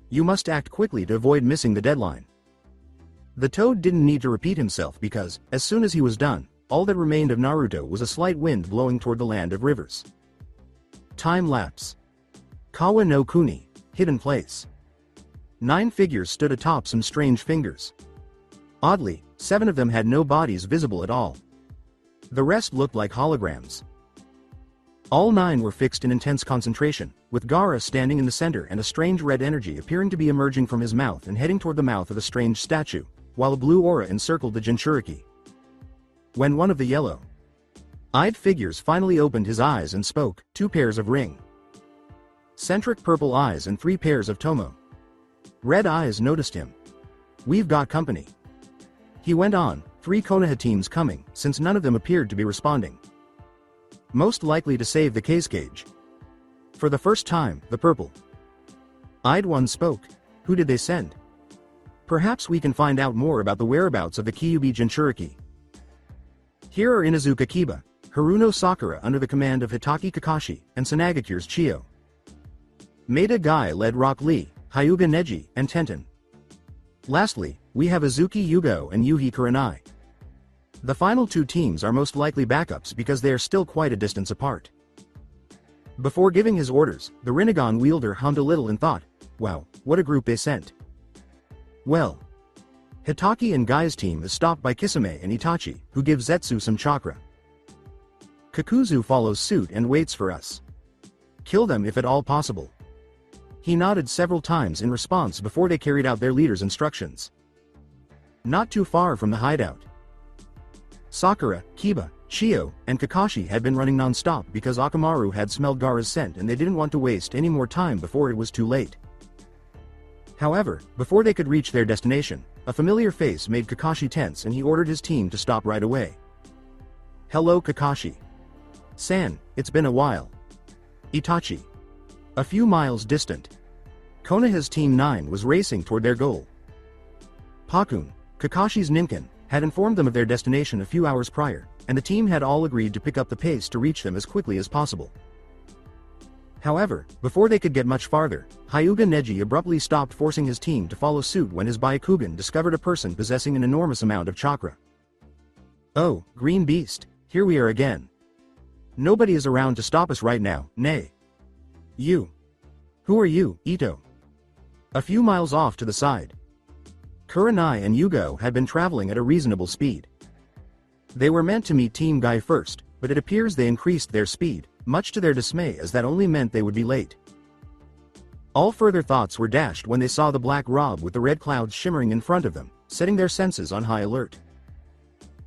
Speaker 2: You must act quickly to avoid missing the deadline. The toad didn't need to repeat himself because, as soon as he was done, all that remained of Naruto was a slight wind blowing toward the land of rivers. Time lapse. Kawa no Kuni, hidden place. 9 figures stood atop some strange fingers. Oddly, 7 of them had no bodies visible at all. The rest looked like holograms. All 9 were fixed in intense concentration, with Gaara standing in the center and a strange red energy appearing to be emerging from his mouth and heading toward the mouth of a strange statue, while a blue aura encircled the Jinchuriki. When one of the yellow-eyed figures finally opened his eyes and spoke, 2 pairs of ring-centric purple eyes and 3 pairs of tomo red eyes noticed him. We've got company. He went on, 3 Konoha teams coming, since none of them appeared to be responding. Most likely to save the Kazekage. For the first time, the purple-eyed one spoke. Who did they send? Perhaps we can find out more about the whereabouts of the Kyuubi Jinchuriki. Here are Inuzuka Kiba, Haruno Sakura under the command of Hitaki Kakashi, and Sanagakure's Chio. Maeda Gai led Rock Lee, Hyuga Neji, and Tenten. Lastly, we have Azuki Yugo and Yuhi Kurenai. The final 2 teams are most likely backups because they are still quite a distance apart. Before giving his orders, the Rinnegan wielder hummed a little and thought, wow, what a group they sent. Well, Hitaki and Gai's team is stopped by Kisame and Itachi, who give Zetsu some chakra. Kakuzu follows suit and waits for us. Kill them if at all possible. He nodded several times in response before they carried out their leader's instructions. Not too far from the hideout, Sakura, Kiba, Chio, and Kakashi had been running non-stop because Akamaru had smelled Gaara's scent and they didn't want to waste any more time before it was too late. However, before they could reach their destination, a familiar face made Kakashi tense and he ordered his team to stop right away. Hello Kakashi. San, it's been a while. Itachi. A few miles distant, Konoha's Team 9 was racing toward their goal. Pakun, Kakashi's Ninken, had informed them of their destination a few hours prior, and the team had all agreed to pick up the pace to reach them as quickly as possible. However, before they could get much farther, Hyuga Neji abruptly stopped forcing his team to follow suit when his Byakugan discovered a person possessing an enormous amount of chakra. Oh, Green Beast, here we are again. Nobody is around to stop us right now, nay. You. Who are you, Ito? A few miles off to the side, Kurenai and Yugo had been traveling at a reasonable speed. They were meant to meet Team Gai first, but it appears they increased their speed, much to their dismay as that only meant they would be late. All further thoughts were dashed when they saw the black rob with the red clouds shimmering in front of them, setting their senses on high alert.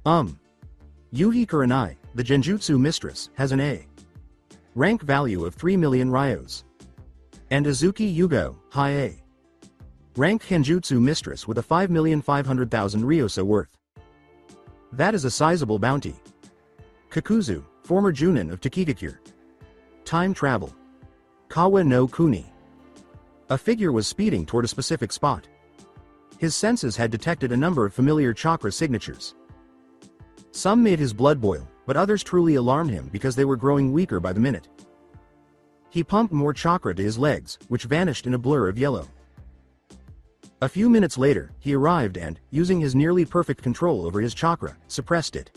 Speaker 2: Yuhi Kurenai, the Genjutsu mistress, has an A. rank value of 3 million ryos. And Azuki Yugo, high A. rank Genjutsu mistress with a 5,500,000 ryoso worth. That is a sizable bounty. Kakuzu, former Junin of Takigakure. Time travel. Kawa no Kuni. A figure was speeding toward a specific spot. His senses had detected a number of familiar chakra signatures. Some made his blood boil, but others truly alarmed him because they were growing weaker by the minute. He pumped more chakra to his legs, which vanished in a blur of yellow. A few minutes later, he arrived and, using his nearly perfect control over his chakra, suppressed it.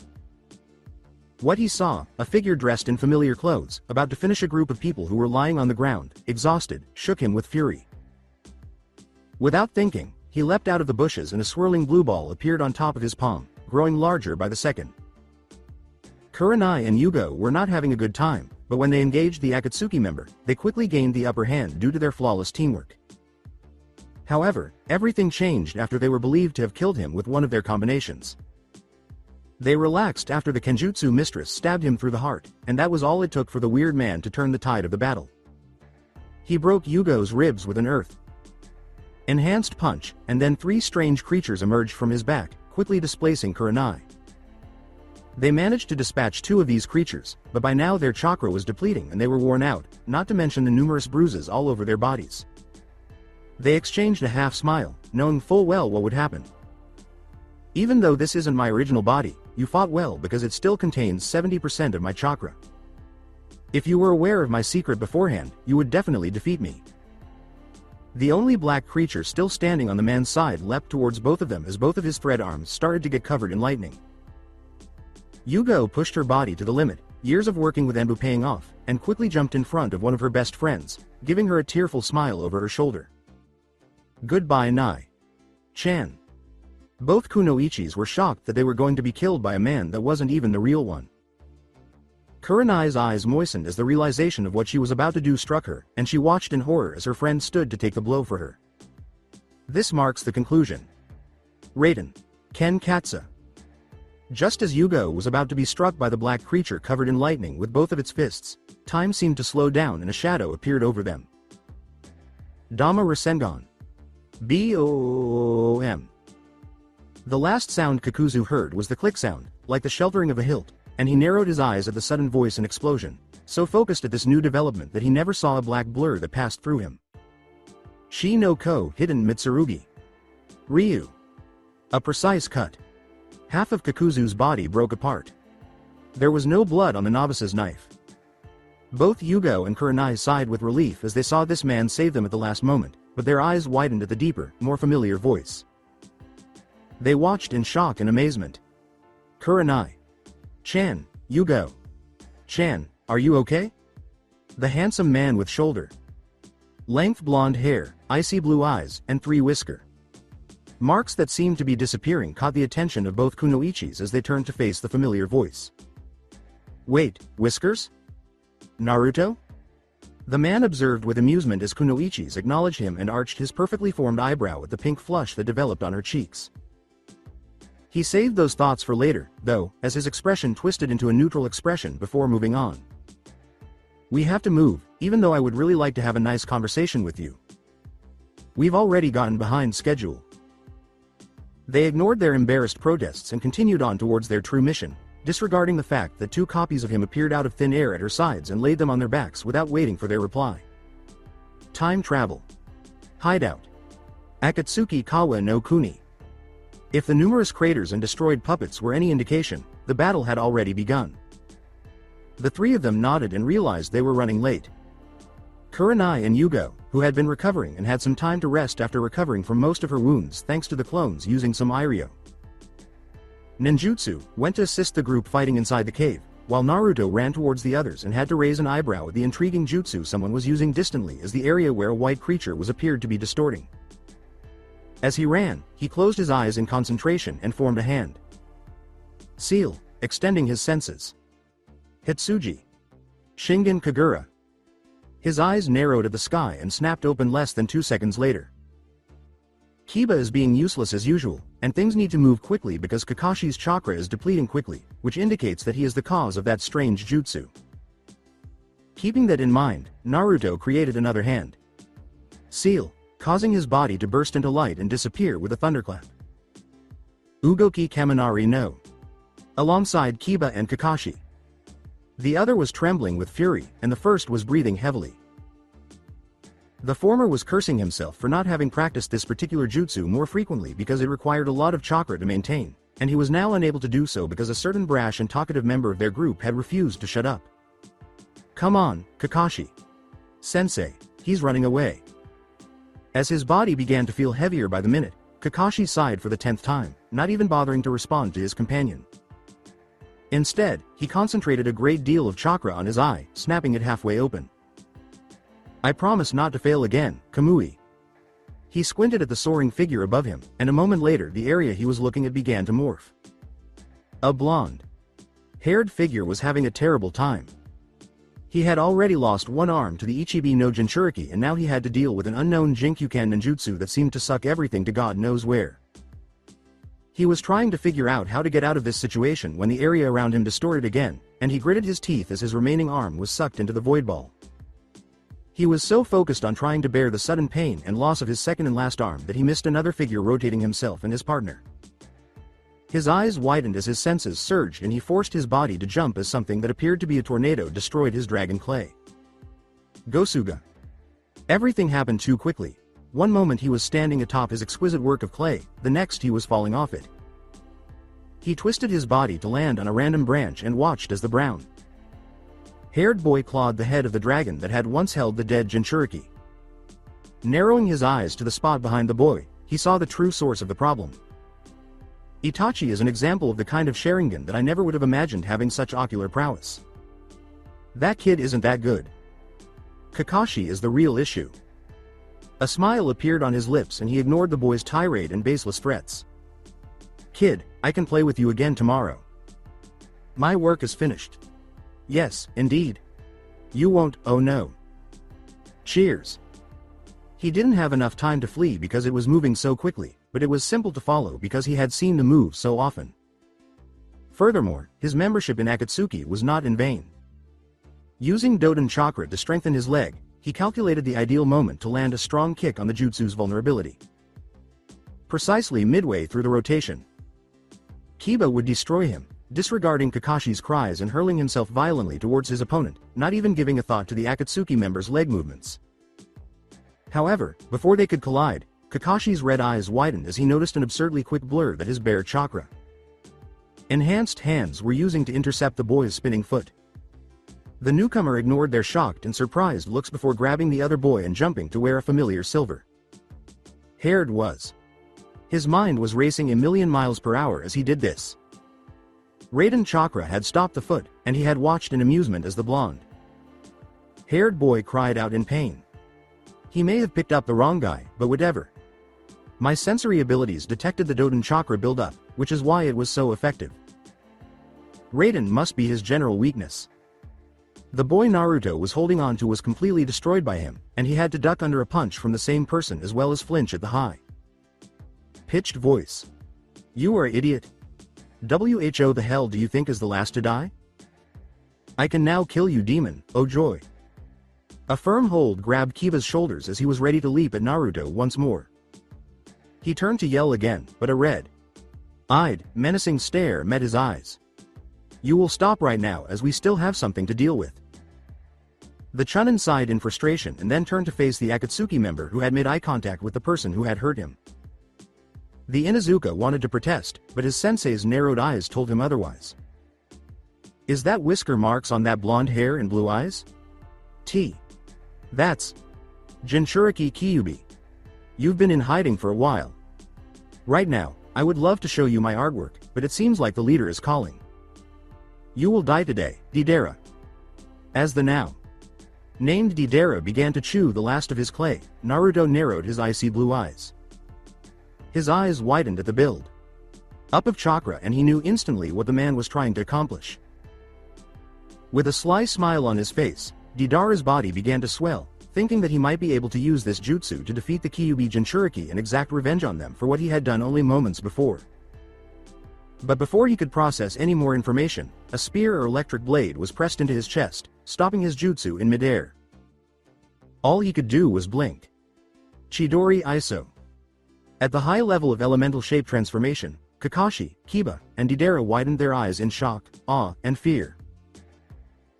Speaker 2: What he saw, a figure dressed in familiar clothes, about to finish a group of people who were lying on the ground, exhausted, shook him with fury. Without thinking, he leapt out of the bushes and a swirling blue ball appeared on top of his palm, growing larger by the second. Kurenai and Yugo were not having a good time, but when they engaged the Akatsuki member, they quickly gained the upper hand due to their flawless teamwork. However, everything changed after they were believed to have killed him with one of their combinations. They relaxed after the Kenjutsu mistress stabbed him through the heart, and that was all it took for the weird man to turn the tide of the battle. He broke Yugo's ribs with an earth-enhanced punch, and then 3 strange creatures emerged from his back, quickly displacing Kurenai. They managed to dispatch 2 of these creatures, but by now their chakra was depleting and they were worn out, not to mention the numerous bruises all over their bodies. They exchanged a half-smile, knowing full well what would happen. Even though this isn't my original body, you fought well because it still contains 70% of my chakra. If you were aware of my secret beforehand, you would definitely defeat me. The only black creature still standing on the man's side leapt towards both of them as both of his thread arms started to get covered in lightning. Yugo pushed her body to the limit, years of working with ambu paying off, and quickly jumped in front of one of her best friends, giving her a tearful smile over her shoulder. Goodbye Nai-chan. Both kunoichis were shocked that they were going to be killed by a man that wasn't even the real one. Kurenai's eyes moistened as the realization of what she was about to do struck her, and she watched in horror as her friend stood to take the blow for her. This marks the conclusion. Raiden. Ken Katsu. Just as Yugo was about to be struck by the black creature covered in lightning with both of its fists, time seemed to slow down and a shadow appeared over them. Dama Rasengan. BOOM. The last sound Kakuzu heard was the click sound, like the sheltering of a hilt, and he narrowed his eyes at the sudden voice and explosion, so focused at this new development that he never saw a black blur that passed through him. Shi no Ko hidden Mitsurugi. Ryu. A precise cut. Half of Kakuzu's body broke apart. There was no blood on the novice's knife. Both Yugo and Kurenai sighed with relief as they saw this man save them at the last moment, but their eyes widened at the deeper, more familiar voice. They watched in shock and amazement. Kurenai. Chan, Yugo. Chan, are you okay? The handsome man with shoulder length blonde hair, icy blue eyes, and 3 whisker marks that seemed to be disappearing caught the attention of both kunoichis as they turned to face the familiar voice. Wait, whiskers? Naruto? The man observed with amusement as kunoichis acknowledged him and arched his perfectly formed eyebrow at the pink flush that developed on her cheeks. He saved those thoughts for later, though, as his expression twisted into a neutral expression before moving on. We have to move, even though I would really like to have a nice conversation with you. We've already gotten behind schedule. They ignored their embarrassed protests and continued on towards their true mission, disregarding the fact that 2 copies of him appeared out of thin air at her sides and laid them on their backs without waiting for their reply. Time travel. Hideout. Akatsuki Kawa no Kuni. If the numerous craters and destroyed puppets were any indication, the battle had already begun. The 3 of them nodded and realized they were running late. Kurenai and Yugo, who had been recovering and had some time to rest after recovering from most of her wounds thanks to the clones using some Iryo ninjutsu, went to assist the group fighting inside the cave, while Naruto ran towards the others and had to raise an eyebrow at the intriguing jutsu someone was using distantly as the area where a white creature was appeared to be distorting. As he ran, he closed his eyes in concentration and formed a hand seal, extending his senses. Hitsuji. Shingen Kagura. His eyes narrowed at the sky and snapped open less than 2 seconds later. Kiba is being useless as usual, and things need to move quickly because Kakashi's chakra is depleting quickly, which indicates that he is the cause of that strange jutsu. Keeping that in mind, Naruto created another hand seal, causing his body to burst into light and disappear with a thunderclap. Ugoki Kaminari no. Alongside Kiba and Kakashi. The other was trembling with fury, and the first was breathing heavily. The former was cursing himself for not having practiced this particular jutsu more frequently because it required a lot of chakra to maintain, and he was now unable to do so because a certain brash and talkative member of their group had refused to shut up. Come on, Kakashi. Sensei, he's running away. As his body began to feel heavier by the minute, Kakashi sighed for the 10th time, not even bothering to respond to his companion. Instead, he concentrated a great deal of chakra on his eye, snapping it halfway open. I promise not to fail again, Kamui. He squinted at the soaring figure above him, and a moment later the area he was looking at began to morph. A blonde-haired figure was having a terrible time. He had already lost one arm to the Ichibi no Jinchuriki, and now he had to deal with an unknown Jinkyuken ninjutsu that seemed to suck everything to God knows where. He was trying to figure out how to get out of this situation when the area around him distorted again, and he gritted his teeth as his remaining arm was sucked into the void ball. He was so focused on trying to bear the sudden pain and loss of his second and last arm that he missed another figure rotating himself and his partner. His eyes widened as his senses surged, and he forced his body to jump as something that appeared to be a tornado destroyed his dragon clay. Gosuga. Everything happened too quickly. One moment he was standing atop his exquisite work of clay, the next he was falling off it. He twisted his body to land on a random branch and watched as the brown-haired boy clawed the head of the dragon that had once held the dead Jinchuriki. Narrowing his eyes to the spot behind the boy, he saw the true source of the problem. Itachi is an example of the kind of Sharingan that I never would have imagined having such ocular prowess. That kid isn't that good. Kakashi is the real issue. A smile appeared on his lips and he ignored the boy's tirade and baseless threats. Kid, I can play with you again tomorrow. My work is finished. Yes, indeed. You won't, oh no. Cheers. He didn't have enough time to flee because it was moving so quickly, but it was simple to follow because he had seen the move so often. Furthermore, his membership in Akatsuki was not in vain. Using Doden Chakra to strengthen his leg, he calculated the ideal moment to land a strong kick on the jutsu's vulnerability. Precisely midway through the rotation, Kiba would destroy him, disregarding Kakashi's cries and hurling himself violently towards his opponent, not even giving a thought to the Akatsuki member's leg movements. However, before they could collide, Kakashi's red eyes widened as he noticed an absurdly quick blur that his bare chakra enhanced hands were using to intercept the boy's spinning foot. The newcomer ignored their shocked and surprised looks before grabbing the other boy and jumping to where a familiar silver-haired was. His mind was racing a million miles per hour as he did this. Raiden Chakra had stopped the foot, and he had watched in amusement as the blonde-haired boy cried out in pain. He may have picked up the wrong guy, but whatever. My sensory abilities detected the Doden Chakra build-up, which is why it was so effective. Raiden must be his general weakness. The boy Naruto was holding on to was completely destroyed by him, and he had to duck under a punch from the same person as well as flinch at the high-pitched voice. You are an idiot. Who the hell do you think is the last to die? I can now kill you, demon, oh joy. A firm hold grabbed Kiba's shoulders as he was ready to leap at Naruto once more. He turned to yell again, but a red-eyed, menacing stare met his eyes. You will stop right now as we still have something to deal with. The Chunin sighed in frustration and then turned to face the Akatsuki member who had made eye contact with the person who had hurt him. The Inuzuka wanted to protest, but his sensei's narrowed eyes told him otherwise. Is that whisker marks on that blonde hair and blue eyes? That's Jinchuriki Kyuubi. You've been in hiding for a while. Right now, I would love to show you my artwork, but it seems like the leader is calling. You will die today, Deidara. As the now-named Deidara began to chew the last of his clay, Naruto narrowed his icy blue eyes. His eyes widened at the build-up of chakra, and he knew instantly what the man was trying to accomplish. With a sly smile on his face, Deidara's body began to swell, thinking that he might be able to use this jutsu to defeat the Kyuubi Jinchuriki and exact revenge on them for what he had done only moments before. But before he could process any more information, a spear or electric blade was pressed into his chest, stopping his jutsu in midair. All he could do was blink. Chidori Iso. At the high level of elemental shape transformation, Kakashi, Kiba, and Deidara widened their eyes in shock, awe, and fear.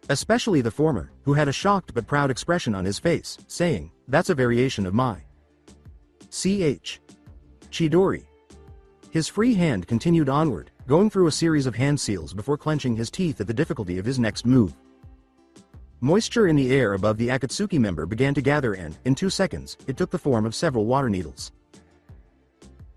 Speaker 2: Especially the former, who had a shocked but proud expression on his face, saying, "That's a variation of my Ch. Chidori." His free hand continued onward, going through a series of hand seals before clenching his teeth at the difficulty of his next move. Moisture in the air above the Akatsuki member began to gather and, in 2 seconds, it took the form of several water needles.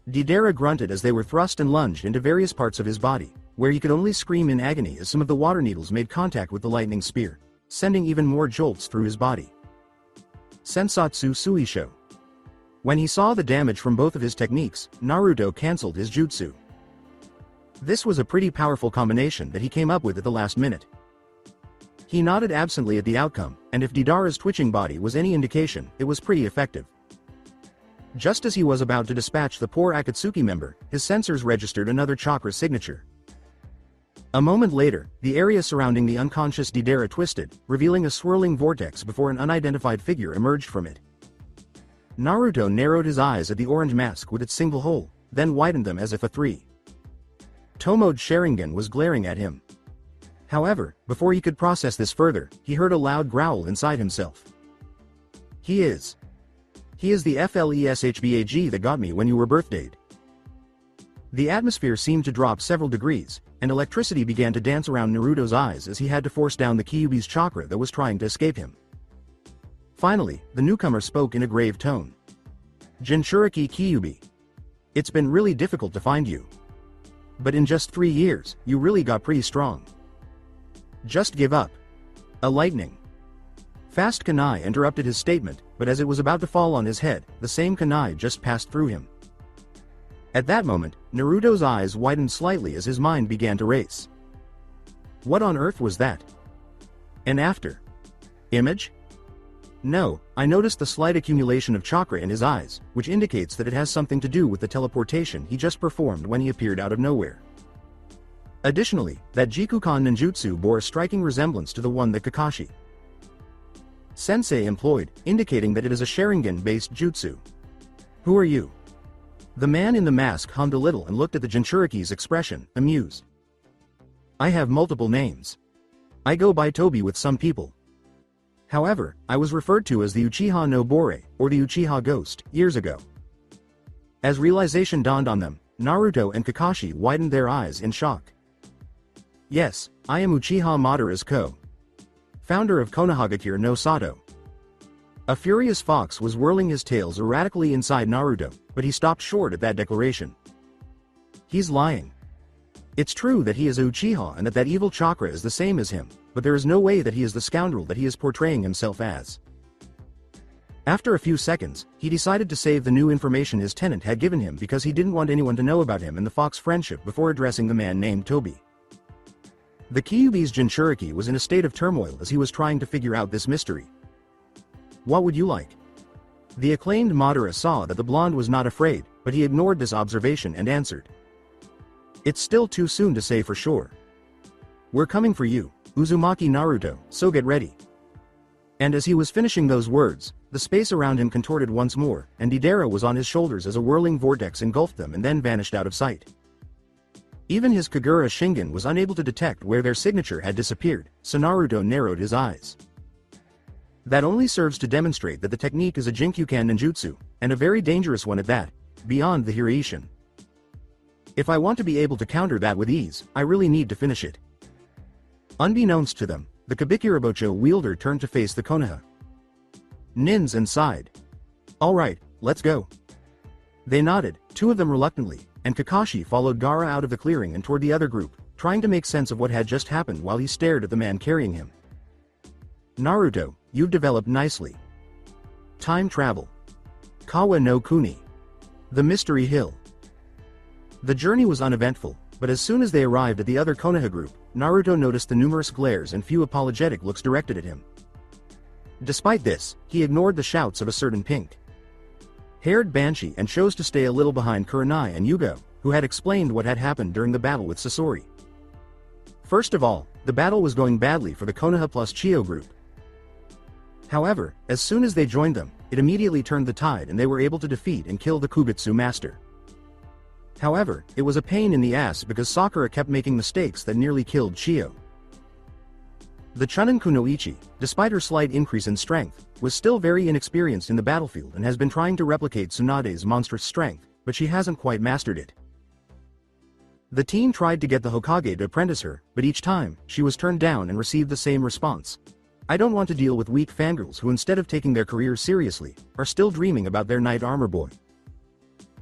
Speaker 2: Deidara grunted as they were thrust and lunged into various parts of his body, where he could only scream in agony as some of the water needles made contact with the lightning spear, sending even more jolts through his body. Sensatsu Suisho. When he saw the damage from both of his techniques, Naruto cancelled his jutsu. This was a pretty powerful combination that he came up with at the last minute. He nodded absently at the outcome, and if Deidara's twitching body was any indication, it was pretty effective. Just as he was about to dispatch the poor Akatsuki member, his sensors registered another chakra signature. A moment later, the area surrounding the unconscious Deidara twisted, revealing a swirling vortex before an unidentified figure emerged from it. Naruto narrowed his eyes at the orange mask with its single hole, then widened them as if a 3. Tomoed Sharingan was glaring at him. However, before he could process this further, he heard a loud growl inside himself. He is the FLESHBAG that got me when you were birthdayed. The atmosphere seemed to drop several degrees, and electricity began to dance around Naruto's eyes as he had to force down the Kyuubi's chakra that was trying to escape him. Finally, the newcomer spoke in a grave tone. "Jinchuriki Kyuubi. It's been really difficult to find you. But in just 3 years, you really got pretty strong. Just give up." A lightning fast kunai interrupted his statement, but as it was about to fall on his head, the same kunai just passed through him. At that moment, Naruto's eyes widened slightly as his mind began to race. What on earth was that? An after image? No, I noticed the slight accumulation of chakra in his eyes, which indicates that it has something to do with the teleportation he just performed when he appeared out of nowhere. Additionally, that Jikukan ninjutsu bore a striking resemblance to the one that Kakashi Sensei employed, indicating that it is a Sharingan-based jutsu. "Who are you?" The man in the mask hummed a little and looked at the Jinchuriki's expression, amused. "I have multiple names. I go by Tobi with some people. However, I was referred to as the Uchiha no Bore, or the Uchiha Ghost, years ago." As realization dawned on them, Naruto and Kakashi widened their eyes in shock. "Yes, I am Uchiha Madara's founder of Konohagakure no Sato." A furious fox was whirling his tails erratically inside Naruto, but he stopped short at that declaration. He's lying. It's true that he is a Uchiha and that evil chakra is the same as him, but there is no way that he is the scoundrel that he is portraying himself as. After a few seconds, he decided to save the new information his tenant had given him because he didn't want anyone to know about him and the fox friendship before addressing the man named Tobi. The Kyuubi's Jinchuriki was in a state of turmoil as he was trying to figure out this mystery. "What would you like?" The acclaimed Madara saw that the blonde was not afraid, but he ignored this observation and answered. "It's still too soon to say for sure. We're coming for you, Uzumaki Naruto, so get ready." And as he was finishing those words, the space around him contorted once more, and Deidara was on his shoulders as a whirling vortex engulfed them and then vanished out of sight. Even his Kagura Shingen was unable to detect where their signature had disappeared, so Naruto narrowed his eyes. That only serves to demonstrate that the technique is a Jinkyukan ninjutsu, and a very dangerous one at that, beyond the Hiraishin. If I want to be able to counter that with ease, I really need to finish it. Unbeknownst to them, the Kabikirabocho wielder turned to face the konoha. Nins and sighed. "Alright, let's go." They nodded, two of them reluctantly, and Kakashi followed Gaara out of the clearing and toward the other group, trying to make sense of what had just happened while he stared at the man carrying him. "Naruto, you've developed nicely. Time travel. Kawa no Kuni. The Mystery Hill." The journey was uneventful, but as soon as they arrived at the other Konoha group, Naruto noticed the numerous glares and few apologetic looks directed at him. Despite this, he ignored the shouts of a certain pink-haired banshee and chose to stay a little behind Kurenai and Yugo, who had explained what had happened during the battle with Sasori. First of all, the battle was going badly for the Konoha plus Chiyo group. However, as soon as they joined them, it immediately turned the tide and they were able to defeat and kill the Kubitsu master. However, it was a pain in the ass because Sakura kept making mistakes that nearly killed Chiyo. The Chunin Kunoichi, despite her slight increase in strength, was still very inexperienced in the battlefield and has been trying to replicate Tsunade's monstrous strength, but she hasn't quite mastered it. The teen tried to get the Hokage to apprentice her, but each time, she was turned down and received the same response. I don't want to deal with weak fangirls who instead of taking their careers seriously, are still dreaming about their knight armor boy.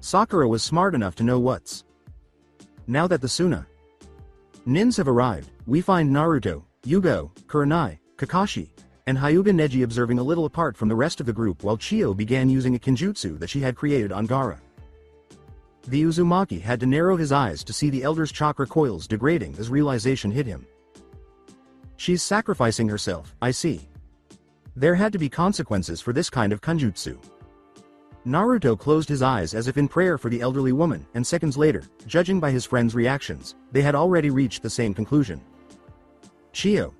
Speaker 2: Sakura was smart enough to know what's. Now that the Suna Nins have arrived, we find Naruto, Yugo, Kurenai, Kakashi, and Hyuga Neji observing a little apart from the rest of the group while Chiyo began using a Kinjutsu that she had created on Gaara. The Uzumaki had to narrow his eyes to see the Elder's chakra coils degrading as realization hit him. She's sacrificing herself, I see. There had to be consequences for this kind of Kinjutsu. Naruto closed his eyes as if in prayer for the elderly woman, and seconds later, judging by his friend's reactions, they had already reached the same conclusion. Chiyo.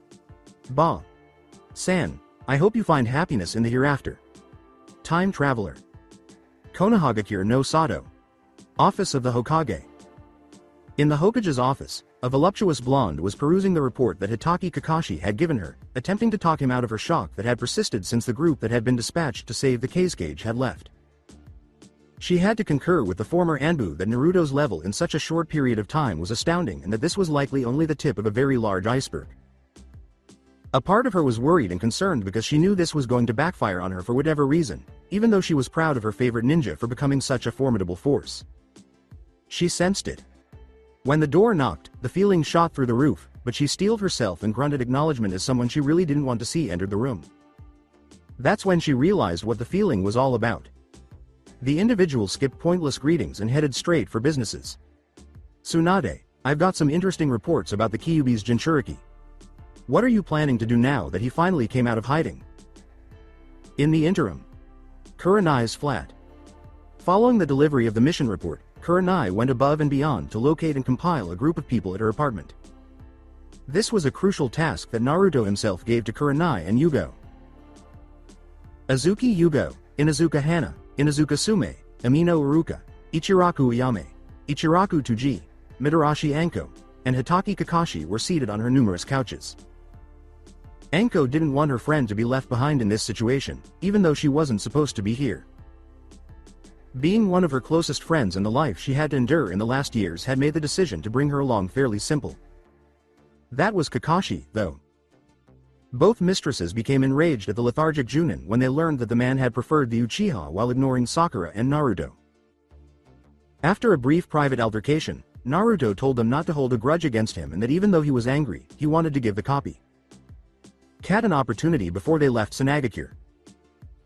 Speaker 2: San, I hope you find happiness in the hereafter. Time Traveler. Konohagakure no Sato. Office of the Hokage. In the Hokage's office, a voluptuous blonde was perusing the report that Hitaki Kakashi had given her, attempting to talk him out of her shock that had persisted since the group that had been dispatched to save the Kazekage had left. She had to concur with the former Anbu that Naruto's level in such a short period of time was astounding and that this was likely only the tip of a very large iceberg. A part of her was worried and concerned because she knew this was going to backfire on her for whatever reason, even though she was proud of her favorite ninja for becoming such a formidable force. She sensed it. When the door knocked, the feeling shot through the roof, but she steeled herself and grunted acknowledgement as someone she really didn't want to see entered the room. That's when she realized what the feeling was all about. The individual skipped pointless greetings and headed straight for businesses. Tsunade, I've got some interesting reports about the Kyuubi's Jinchuriki. What are you planning to do now that he finally came out of hiding? In the interim, Kurenai's flat. Following the delivery of the mission report, Kurenai went above and beyond to locate and compile a group of people at her apartment. This was a crucial task that Naruto himself gave to Kurenai and Yugo. Azuki Yugo, Inazuka Hana, Inazuka Sume, Amino Uruka, Ichiraku Ayame, Ichiraku Tuji, Mitarashi Anko, and Hitaki Kakashi were seated on her numerous couches. Anko didn't want her friend to be left behind in this situation, even though she wasn't supposed to be here. Being one of her closest friends and the life she had to endure in the last years had made the decision to bring her along fairly simple. That was Kakashi, though. Both mistresses became enraged at the lethargic Junin when they learned that the man had preferred the Uchiha while ignoring Sakura and Naruto. After a brief private altercation, Naruto told them not to hold a grudge against him and that even though he was angry, he wanted to give the copy cat an opportunity before they left Sanagakure.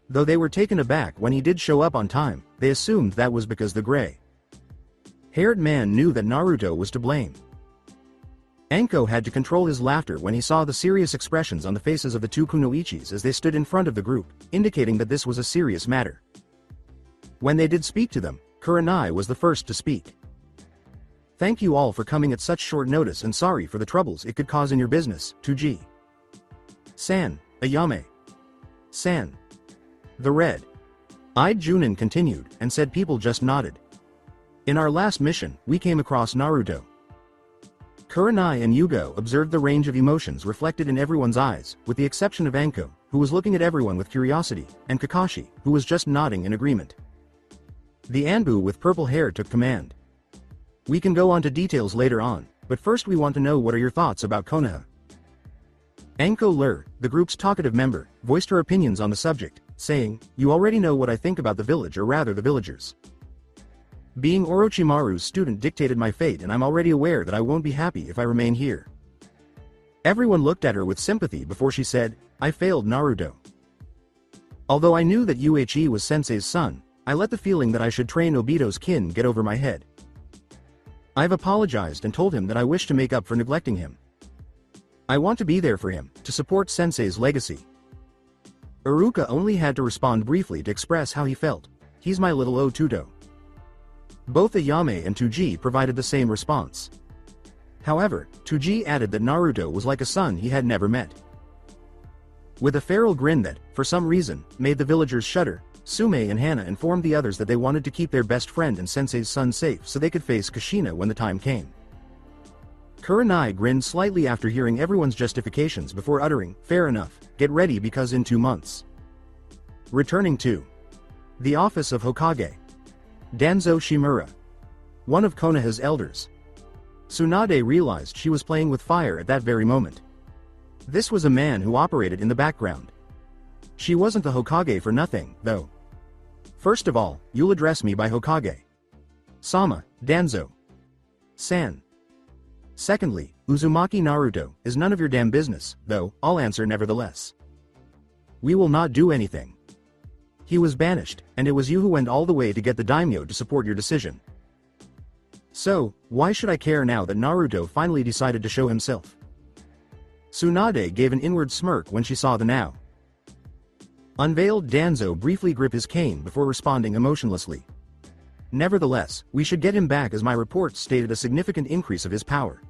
Speaker 2: Though they were taken aback when he did show up on time, they assumed that was because the gray-haired man knew that Naruto was to blame. Anko had to control his laughter when he saw the serious expressions on the faces of the two kunoichis as they stood in front of the group, indicating that this was a serious matter. When they did speak to them, Kurenai was the first to speak. Thank you all for coming at such short notice and sorry for the troubles it could cause in your business, Tuji. San, Ayame. San. The red-eyed Junin continued and said people just nodded. In our last mission, we came across Naruto. Kurenai and Yugo observed the range of emotions reflected in everyone's eyes, with the exception of Anko, who was looking at everyone with curiosity, and Kakashi, who was just nodding in agreement. The Anbu with purple hair took command. We can go on to details later on, but first we want to know what are your thoughts about Konoha. Anko Lur, the group's talkative member, voiced her opinions on the subject, saying, you already know what I think about the village or rather the villagers. Being Orochimaru's student dictated my fate and I'm already aware that I won't be happy if I remain here. Everyone looked at her with sympathy before she said, I failed Naruto. Although I knew that Uhe was Sensei's son, I let the feeling that I should train Obito's kin get over my head. I've apologized and told him that I wish to make up for neglecting him. I want to be there for him, to support Sensei's legacy. Iruka only had to respond briefly to express how he felt. "He's my little Otuto." Both Ayame and Tuji provided the same response. However, Tuji added that Naruto was like a son he had never met. With a feral grin that, for some reason, made the villagers shudder, Sume and Hana informed the others that they wanted to keep their best friend and sensei's son safe so they could face Kushina when the time came. Kurenai grinned slightly after hearing everyone's justifications before uttering, "Fair enough, get ready because in 2 months." Returning to the office of Hokage. Danzo Shimura, one of Konoha's elders. Tsunade realized she was playing with fire at that very moment. This was a man who operated in the background. She wasn't the Hokage for nothing, though. "First of all, you'll address me by Hokage Sama, Danzo San. Secondly, Uzumaki Naruto is none of your damn business, though I'll answer nevertheless. We will not do anything. He was banished, and it was you who went all the way to get the daimyo to support your decision. So, why should I care now that Naruto finally decided to show himself?" Tsunade gave an inward smirk when she saw the now unveiled Danzo briefly grip his cane before responding emotionlessly. "Nevertheless, we should get him back as my reports stated a significant increase of his power.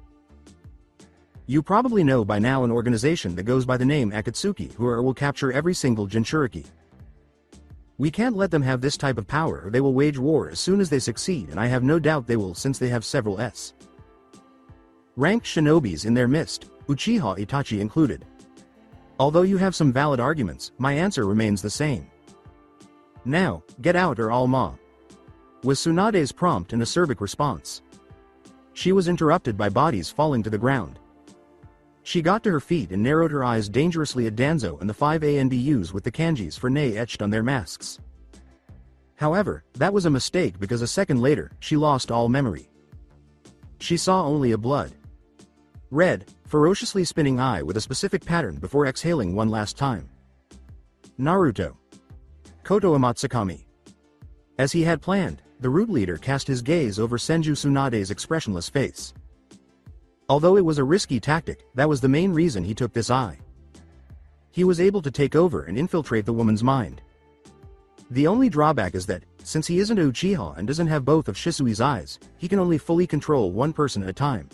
Speaker 2: You probably know by now an organization that goes by the name Akatsuki who will capture every single Jinchuriki. We can't let them have this type of power or they will wage war as soon as they succeed, and I have no doubt they will since they have several S-ranked shinobis in their midst, Uchiha Itachi included. Although you have some valid arguments, my answer remains the same. Now, get out or I'll ma," was Tsunade's prompt and acerbic response. She was interrupted by bodies falling to the ground. She got to her feet and narrowed her eyes dangerously at Danzo and the 5 ANDUs with the kanjis for Nei etched on their masks. However, that was a mistake because a second later, she lost all memory. She saw only a blood-red, ferociously spinning eye with a specific pattern before exhaling one last time. "Naruto. Koto Amatsukami." As he had planned, the root leader cast his gaze over Senju Tsunade's expressionless face. Although it was a risky tactic, that was the main reason he took this eye. He was able to take over and infiltrate the woman's mind. The only drawback is that, since he isn't a Uchiha and doesn't have both of Shisui's eyes, he can only fully control one person at a time.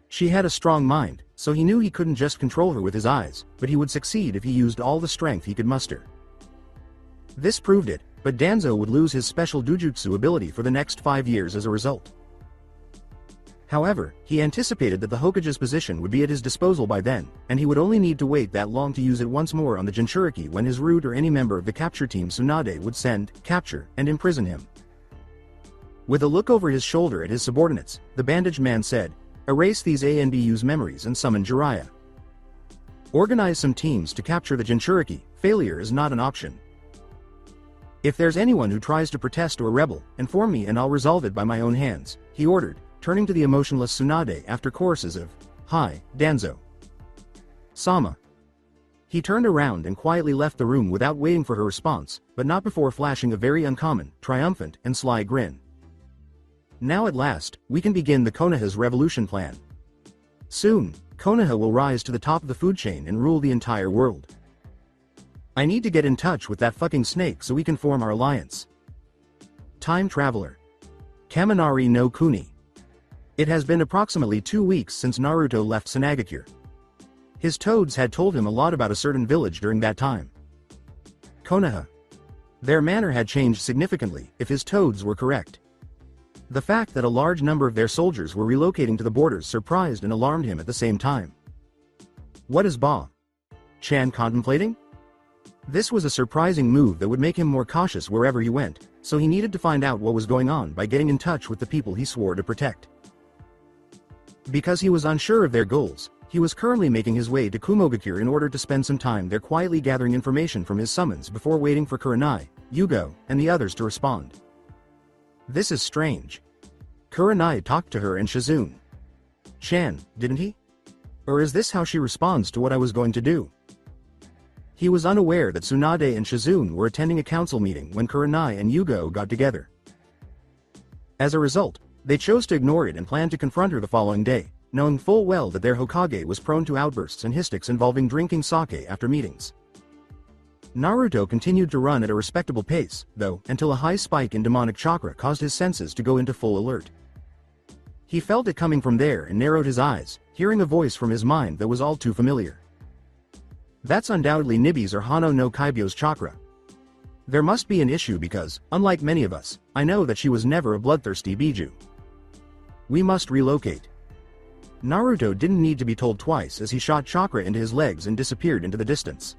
Speaker 2: She had a strong mind, so he knew he couldn't just control her with his eyes, but he would succeed if he used all the strength he could muster. This proved it, but Danzo would lose his special dujutsu ability for the next 5 years as a result. However, he anticipated that the Hokage's position would be at his disposal by then, and he would only need to wait that long to use it once more on the Jinchuriki when his root or any member of the capture team Tsunade would send, capture, and imprison him. With a look over his shoulder at his subordinates, the bandaged man said, "Erase these ANDU's memories and summon Jiraiya. Organize some teams to capture the Jinchuriki, failure is not an option. If there's anyone who tries to protest or rebel, inform me and I'll resolve it by my own hands," he ordered, turning to the emotionless Tsunade after choruses of, "Hi, Danzo. Sama." He turned around and quietly left the room without waiting for her response, but not before flashing a very uncommon, triumphant, and sly grin. "Now at last, we can begin the Konoha's revolution plan. Soon, Konoha will rise to the top of the food chain and rule the entire world. I need to get in touch with that fucking snake so we can form our alliance." Time Traveler. Kaminari no Kuni. It has been approximately 2 weeks since Naruto left Sanagakure. His toads had told him a lot about a certain village during that time. Konoha. Their manner had changed significantly, if his toads were correct. The fact that a large number of their soldiers were relocating to the borders surprised and alarmed him at the same time. What is Ba-chan contemplating? This was a surprising move that would make him more cautious wherever he went, so he needed to find out what was going on by getting in touch with the people he swore to protect. Because he was unsure of their goals, he was currently making his way to Kumogakure in order to spend some time there quietly gathering information from his summons before waiting for Kurenai, Yugo, and the others to respond. This is strange. Kurenai talked to her and Shizune-chan, didn't he? Or is this how she responds to what I was going to do? He was unaware that Tsunade and Shizune were attending a council meeting when Kurenai and Yugo got together. As a result, they chose to ignore it and planned to confront her the following day, knowing full well that their Hokage was prone to outbursts and histics involving drinking sake after meetings. Naruto continued to run at a respectable pace, though, until a high spike in demonic chakra caused his senses to go into full alert. He felt it coming from there and narrowed his eyes, hearing a voice from his mind that was all too familiar. That's undoubtedly Nibi's or Hano no Kaibyo's chakra. There must be an issue because, unlike many of us, I know that she was never a bloodthirsty Biju. We must relocate. Naruto didn't need to be told twice as he shot chakra into his legs and disappeared into the distance.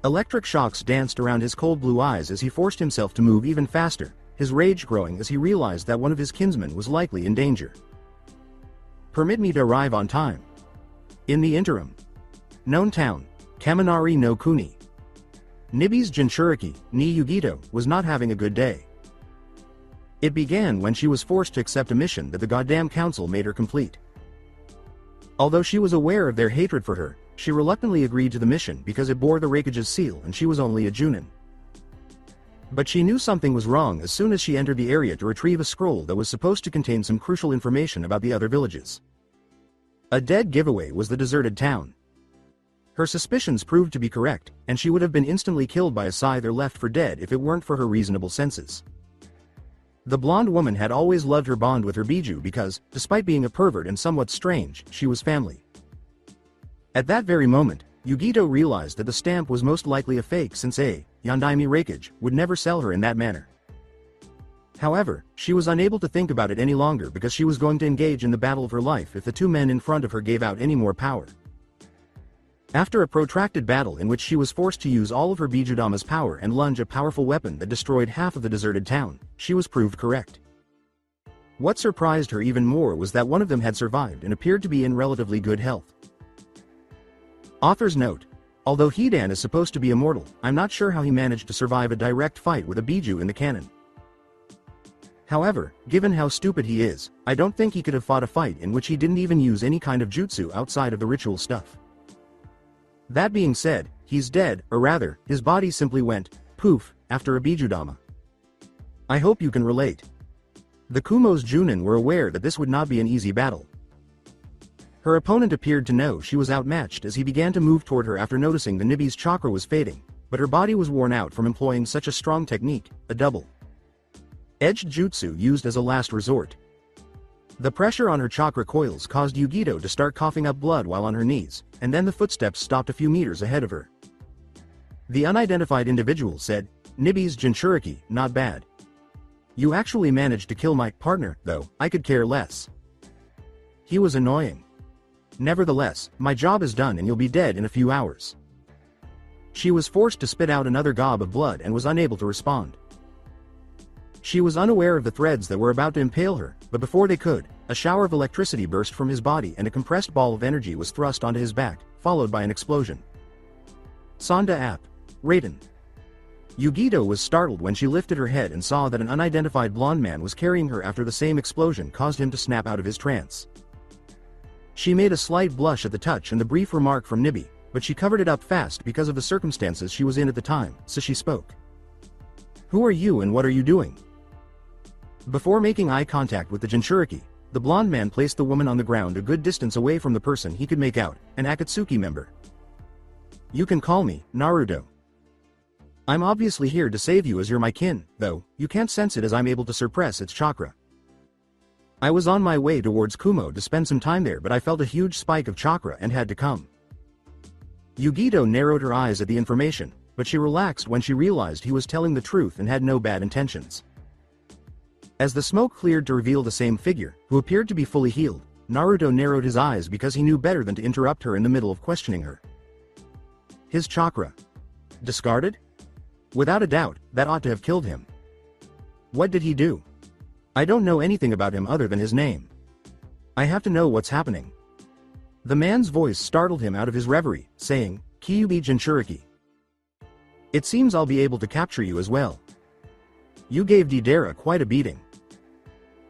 Speaker 2: Electric shocks danced around his cold blue eyes as he forced himself to move even faster, his rage growing as he realized that one of his kinsmen was likely in danger. Permit me to arrive on time. In the interim. Known town, Kaminari no Kuni. Nibi's Jinchuriki, ni Yugito, was not having a good day. It began when she was forced to accept a mission that the goddamn council made her complete. Although she was aware of their hatred for her, she reluctantly agreed to the mission because it bore the Raikage's seal and she was only a Junin. But she knew something was wrong as soon as she entered the area to retrieve a scroll that was supposed to contain some crucial information about the other villages. A dead giveaway was the deserted town. Her suspicions proved to be correct, and she would have been instantly killed by a scythe or left for dead if it weren't for her reasonable senses. The blonde woman had always loved her bond with her Biju because, despite being a pervert and somewhat strange, she was family. At that very moment, Yugito realized that the stamp was most likely a fake since Yondaime Raikage would never sell her in that manner. However, she was unable to think about it any longer because she was going to engage in the battle of her life if the two men in front of her gave out any more power. After a protracted battle in which she was forced to use all of her Bijudama's power and lunge a powerful weapon that destroyed half of the deserted town, she was proved correct. What surprised her even more was that one of them had survived and appeared to be in relatively good health. Author's note: although Hidan is supposed to be immortal, I'm not sure how he managed to survive a direct fight with a Biju in the canon. However, given how stupid he is, I don't think he could have fought a fight in which he didn't even use any kind of jutsu outside of the ritual stuff. That being said, he's dead, or rather, his body simply went poof after a Bijudama. I hope you can relate. The Kumo's Junin were aware that this would not be an easy battle. Her opponent appeared to know she was outmatched as he began to move toward her after noticing the Nibi's chakra was fading, but her body was worn out from employing such a strong technique, a double-edged jutsu used as a last resort. The pressure on her chakra coils caused Yugito to start coughing up blood while on her knees, and then the footsteps stopped a few meters ahead of her. The unidentified individual said, "Nibi's Jinchuriki, not bad. You actually managed to kill my partner, though, I could care less." He was annoying. Nevertheless, my job is done and you'll be dead in a few hours. She was forced to spit out another gob of blood and was unable to respond. She was unaware of the threads that were about to impale her, but before they could, a shower of electricity burst from his body and a compressed ball of energy was thrust onto his back, followed by an explosion. Sonda App. Raiden. Yugito was startled when she lifted her head and saw that an unidentified blonde man was carrying her after the same explosion caused him to snap out of his trance. She made a slight blush at the touch and the brief remark from Nibi, but she covered it up fast because of the circumstances she was in at the time, so she spoke. "Who are you and what are you doing?" Before making eye contact with the Jinchuriki, the blonde man placed the woman on the ground a good distance away from the person he could make out, an Akatsuki member. "You can call me Naruto. I'm obviously here to save you as you're my kin, though you can't sense it as I'm able to suppress its chakra. I was on my way towards Kumo to spend some time there but I felt a huge spike of chakra and had to come." Yugito narrowed her eyes at the information, but she relaxed when she realized he was telling the truth and had no bad intentions. As the smoke cleared to reveal the same figure, who appeared to be fully healed, Naruto narrowed his eyes because he knew better than to interrupt her in the middle of questioning her. His chakra. Discarded? Without a doubt, that ought to have killed him. What did he do? I don't know anything about him other than his name. I have to know what's happening. The man's voice startled him out of his reverie, saying, "Kyubi Jinchuriki. It seems I'll be able to capture you as well. You gave Deidara quite a beating."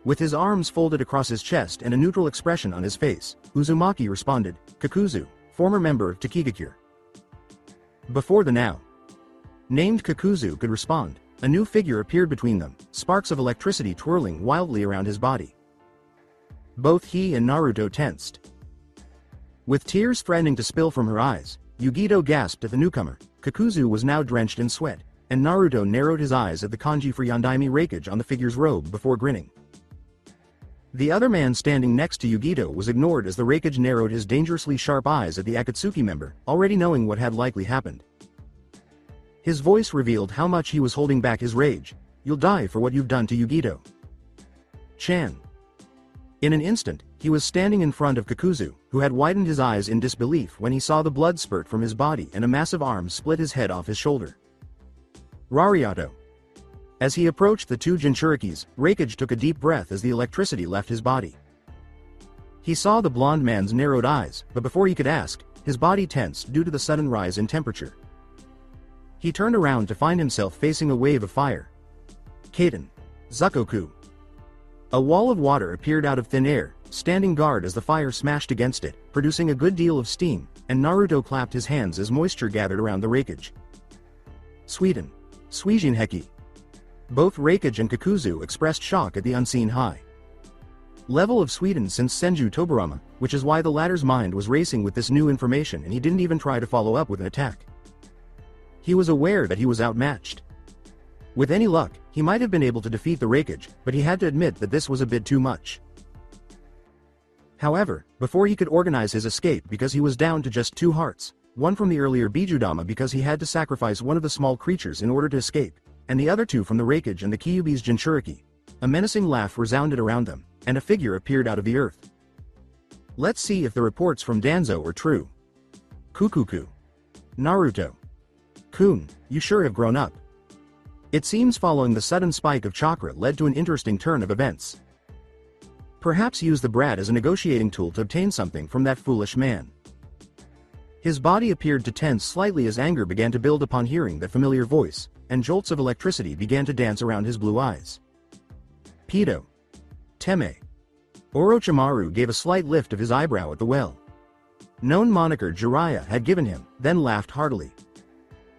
Speaker 2: With his arms folded across his chest and a neutral expression on his face, Uzumaki responded, "Kakuzu, former member of Takigakure." Before the now named Kakuzu could respond, a new figure appeared between them, sparks of electricity twirling wildly around his body. Both he and Naruto tensed. With tears threatening to spill from her eyes, Yugito gasped at the newcomer. Kakuzu was now drenched in sweat, and Naruto narrowed his eyes at the kanji for Yondaime Raikage on the figure's robe before grinning. The other man standing next to Yugito was ignored as the Raikage narrowed his dangerously sharp eyes at the Akatsuki member, already knowing what had likely happened. His voice revealed how much he was holding back his rage. "You'll die for what you've done to Yugito." Chan. In an instant, he was standing in front of Kakuzu, who had widened his eyes in disbelief when he saw the blood spurt from his body and a massive arm split his head off his shoulder. Rariato. As he approached the two Jinchurikis, Raikage took a deep breath as the electricity left his body. He saw the blond man's narrowed eyes, but before he could ask, his body tensed due to the sudden rise in temperature. He turned around to find himself facing a wave of fire. Kaiten. Zukoku. A wall of water appeared out of thin air, standing guard as the fire smashed against it, producing a good deal of steam, and Naruto clapped his hands as moisture gathered around the Raikage. Sweden. Suijin Heki. Both Raikage and Kakuzu expressed shock at the unseen high level of Sweden since Senju Tobirama, which is why the latter's mind was racing with this new information and he didn't even try to follow up with an attack. He was aware that he was outmatched. With any luck, he might have been able to defeat the Raikage, but he had to admit that this was a bit too much. However, before he could organize his escape because he was down to just 2 hearts, one from the earlier Bijudama because he had to sacrifice one of the small creatures in order to escape, and the other 2 from the Raikage and the Kyuubi's Jinchuriki. A menacing laugh resounded around them, and a figure appeared out of the earth. Let's see if the reports from Danzo are true. Kukuku. Naruto. Kun, you sure have grown up. It seems following the sudden spike of chakra led to an interesting turn of events. Perhaps use the brat as a negotiating tool to obtain something from that foolish man. His body appeared to tense slightly as anger began to build upon hearing that familiar voice, and jolts of electricity began to dance around his blue eyes. Pedo. Teme. Orochimaru gave a slight lift of his eyebrow at the well known moniker Jiraiya had given him, then laughed heartily.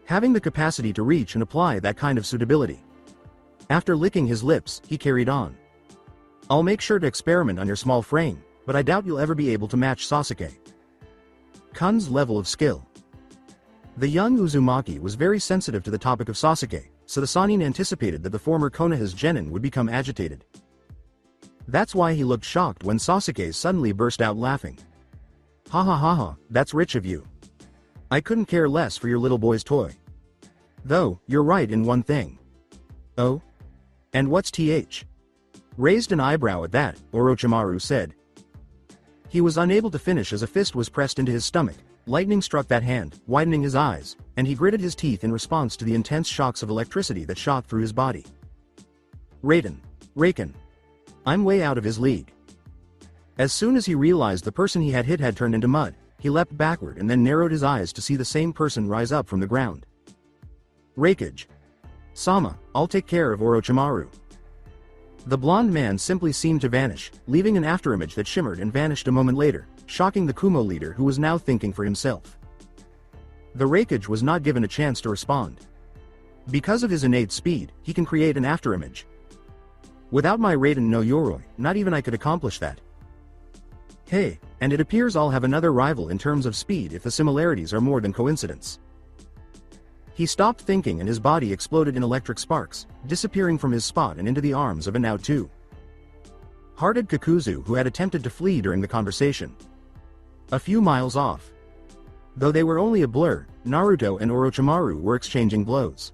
Speaker 2: Having the capacity to reach and apply that kind of suitability. After licking his lips, he carried on. I'll make sure to experiment on your small frame, but I doubt you'll ever be able to match Sasuke. Kun's level of skill. The young Uzumaki was very sensitive to the topic of Sasuke, so the Sannin anticipated that the former Konoha's genin would become agitated. That's why he looked shocked when Sasuke suddenly burst out laughing. Ha ha ha ha, that's rich of you. I couldn't care less for your little boy's toy. Though, you're right in one thing. Oh? And what's th? Raised an eyebrow at that, Orochimaru said. He was unable to finish as a fist was pressed into his stomach, lightning struck that hand, widening his eyes, and he gritted his teeth in response to the intense shocks of electricity that shot through his body. Raken. I'm way out of his league. As soon as he realized the person he had hit had turned into mud, he leapt backward and then narrowed his eyes to see the same person rise up from the ground. Raikage. Sama, I'll take care of Orochimaru. The blond man simply seemed to vanish, leaving an afterimage that shimmered and vanished a moment later, shocking the Kumo leader who was now thinking for himself. The Raikage was not given a chance to respond. Because of his innate speed, he can create an afterimage. Without my Raiden no Yoroi, not even I could accomplish that. Hey, and it appears I'll have another rival in terms of speed if the similarities are more than coincidence. He stopped thinking and his body exploded in electric sparks, disappearing from his spot and into the arms of a now two-hearted Kakuzu who had attempted to flee during the conversation. A few miles off. Though they were only a blur, Naruto and Orochimaru were exchanging blows.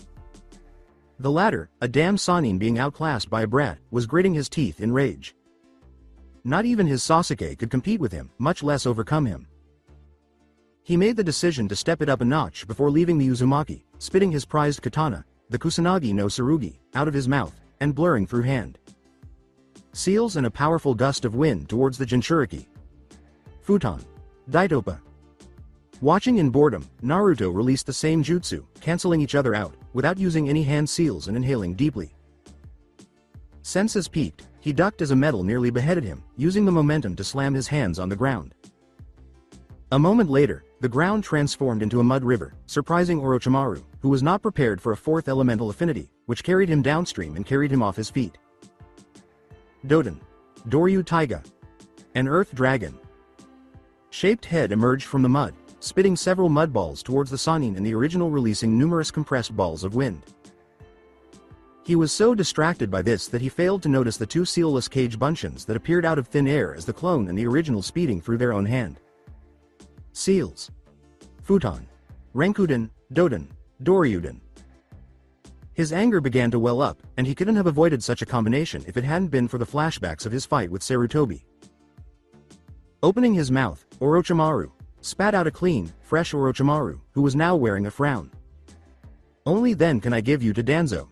Speaker 2: The latter, a damn Sannin being outclassed by a brat, was gritting his teeth in rage. Not even his Sasuke could compete with him, much less overcome him. He made the decision to step it up a notch before leaving the Uzumaki, spitting his prized katana, the Kusanagi no Tsurugi, out of his mouth, and blurring through hand seals and a powerful gust of wind towards the Jinchuriki. Futon. Daitopa. Watching in boredom, Naruto released the same jutsu, canceling each other out, without using any hand seals and inhaling deeply. Senses peaked, he ducked as a metal nearly beheaded him, using the momentum to slam his hands on the ground. A moment later, the ground transformed into a mud river, surprising Orochimaru, who was not prepared for a fourth elemental affinity, which carried him downstream and carried him off his feet. Doden. Doryu Taiga. An earth dragon. Shaped head emerged from the mud, spitting several mud balls towards the Sannin and the original, releasing numerous compressed balls of wind. He was so distracted by this that he failed to notice the two sealless cage buncheons that appeared out of thin air as the clone and the original speeding through their own hand. Seals. Futon. Renkuden, Doden, Doryuden. His anger began to well up, and he couldn't have avoided such a combination if it hadn't been for the flashbacks of his fight with Tobi. Opening his mouth, Orochimaru spat out a clean, fresh Orochimaru, who was now wearing a frown. Only then can I give you to Danzo.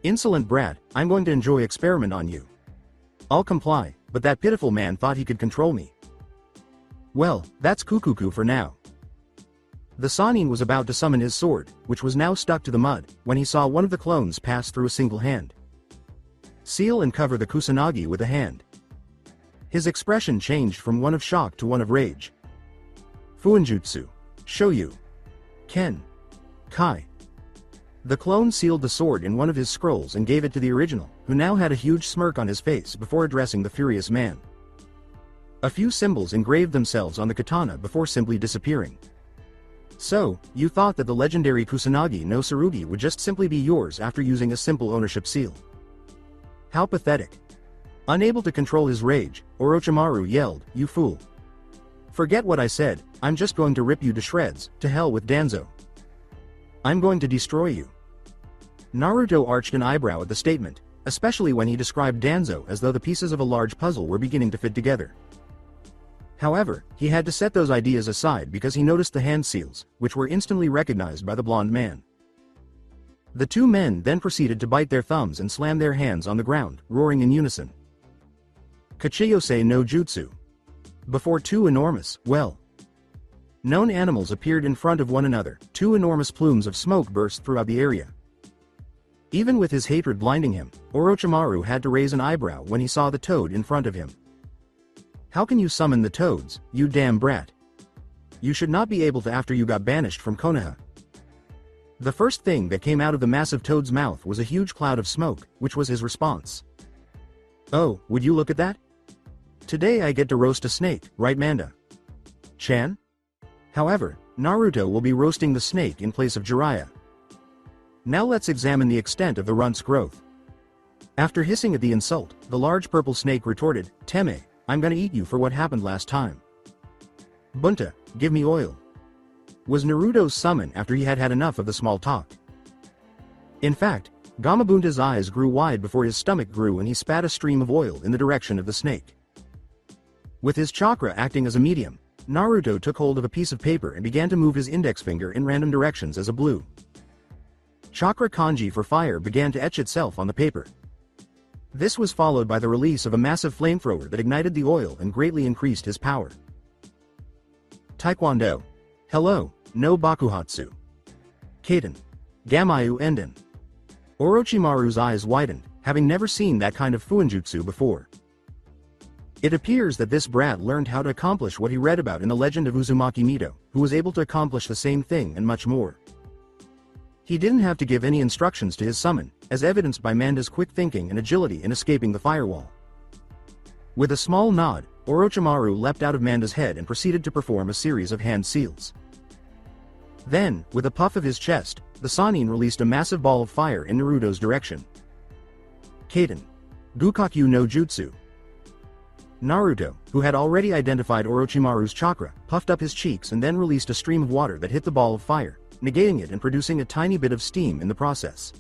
Speaker 2: Insolent brat, I'm going to enjoy experiment on you. I'll comply, but that pitiful man thought he could control me. Well, that's cuckoo for now. The Sannin was about to summon his sword, which was now stuck to the mud, when he saw one of the clones pass through a single hand. Seal and cover the Kusanagi with a hand. His expression changed from one of shock to one of rage. Fuinjutsu. Shoyu. Ken. Kai. The clone sealed the sword in one of his scrolls and gave it to the original, who now had a huge smirk on his face before addressing the furious man. A few symbols engraved themselves on the katana before simply disappearing. So, you thought that the legendary Kusanagi no Tsurugi would just simply be yours after using a simple ownership seal. How pathetic. Unable to control his rage, Orochimaru yelled, "You fool. Forget what I said, I'm just going to rip you to shreds, to hell with Danzo. I'm going to destroy you." Naruto arched an eyebrow at the statement, especially when he described Danzo as though the pieces of a large puzzle were beginning to fit together. However, he had to set those ideas aside because he noticed the hand seals, which were instantly recognized by the blonde man. The two men then proceeded to bite their thumbs and slam their hands on the ground, roaring in unison. Kachiyose no Jutsu. Before two enormous, known animals appeared in front of one another, two enormous plumes of smoke burst throughout the area. Even with his hatred blinding him, Orochimaru had to raise an eyebrow when he saw the toad in front of him. How can you summon the toads, you damn brat? You should not be able to after you got banished from Konoha. The first thing that came out of the massive toad's mouth was a huge cloud of smoke, which was his response. Oh, would you look at that? Today I get to roast a snake, right Manda? Chan? However, Naruto will be roasting the snake in place of Jiraiya. Now let's examine the extent of the runt's growth. After hissing at the insult, the large purple snake retorted, "Teme, I'm gonna eat you for what happened last time. Bunta, give me oil." Was Naruto's summon after he had had enough of the small talk. In fact, Gamabunta's eyes grew wide before his stomach grew and he spat a stream of oil in the direction of the snake. With his chakra acting as a medium, Naruto took hold of a piece of paper and began to move his index finger in random directions as a blue chakra kanji for fire began to etch itself on the paper. This was followed by the release of a massive flamethrower that ignited the oil and greatly increased his power. Taekwondo. Hello, no Bakuhatsu. Kaden. Gamayu Enden. Orochimaru's eyes widened, having never seen that kind of Fuinjutsu before. It appears that this brat learned how to accomplish what he read about in the legend of Uzumaki Naruto, who was able to accomplish the same thing and much more. He didn't have to give any instructions to his summon, as evidenced by Manda's quick thinking and agility in escaping the firewall. With a small nod, Orochimaru leapt out of Manda's head and proceeded to perform a series of hand seals. Then, with a puff of his chest, the Sannin released a massive ball of fire in Naruto's direction. Kaden. Gukakyu no Jutsu. Naruto, who had already identified Orochimaru's chakra, puffed up his cheeks and then released a stream of water that hit the ball of fire, negating it and producing a tiny bit of steam in the process.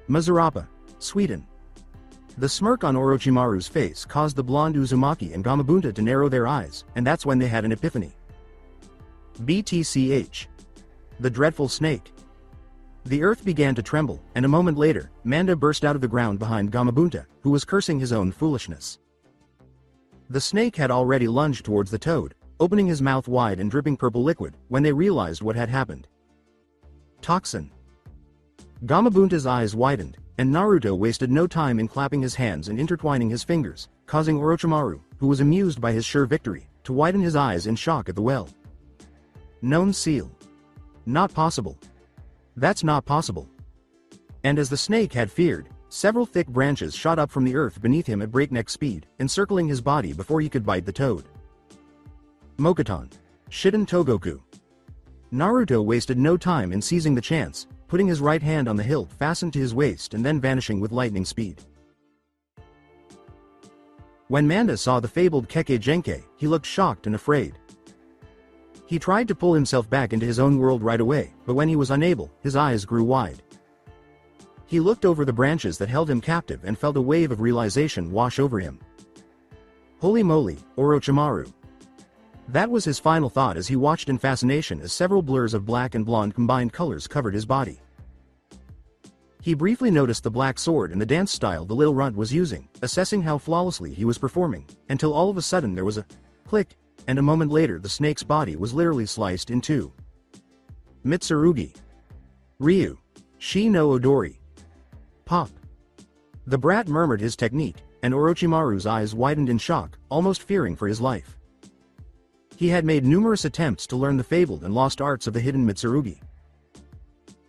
Speaker 2: Mazurapa, Sweden. The smirk on Orochimaru's face caused the blonde Uzumaki and Gamabunta to narrow their eyes, and that's when they had an epiphany. BTCH. The dreadful snake. The earth began to tremble, and a moment later, Manda burst out of the ground behind Gamabunta, who was cursing his own foolishness. The snake had already lunged towards the toad, opening his mouth wide and dripping purple liquid, when they realized what had happened. Toxin. Gamabunta's eyes widened, and Naruto wasted no time in clapping his hands and intertwining his fingers, causing Orochimaru, who was amused by his sure victory, to widen his eyes in shock at the well. Known seal. Not possible. That's not possible. And as the snake had feared, several thick branches shot up from the earth beneath him at breakneck speed, encircling his body before he could bite the toad. Mokuton. Shiden Togoku. Naruto wasted no time in seizing the chance, putting his right hand on the hilt fastened to his waist and then vanishing with lightning speed. When Manda saw the fabled Kekkei Genkai, he looked shocked and afraid. He tried to pull himself back into his own world right away, but when he was unable, his eyes grew wide. He looked over the branches that held him captive and felt a wave of realization wash over him. Holy moly, Orochimaru. That was his final thought as he watched in fascination as several blurs of black and blonde combined colors covered his body. He briefly noticed the black sword and the dance style the little runt was using, assessing how flawlessly he was performing, until all of a sudden there was a click, and a moment later the snake's body was literally sliced in two. Mitsurugi. Ryu. Shi no Odori. Pop. The brat murmured his technique, and Orochimaru's eyes widened in shock, almost fearing for his life. He had made numerous attempts to learn the fabled and lost arts of the hidden Mitsurugi.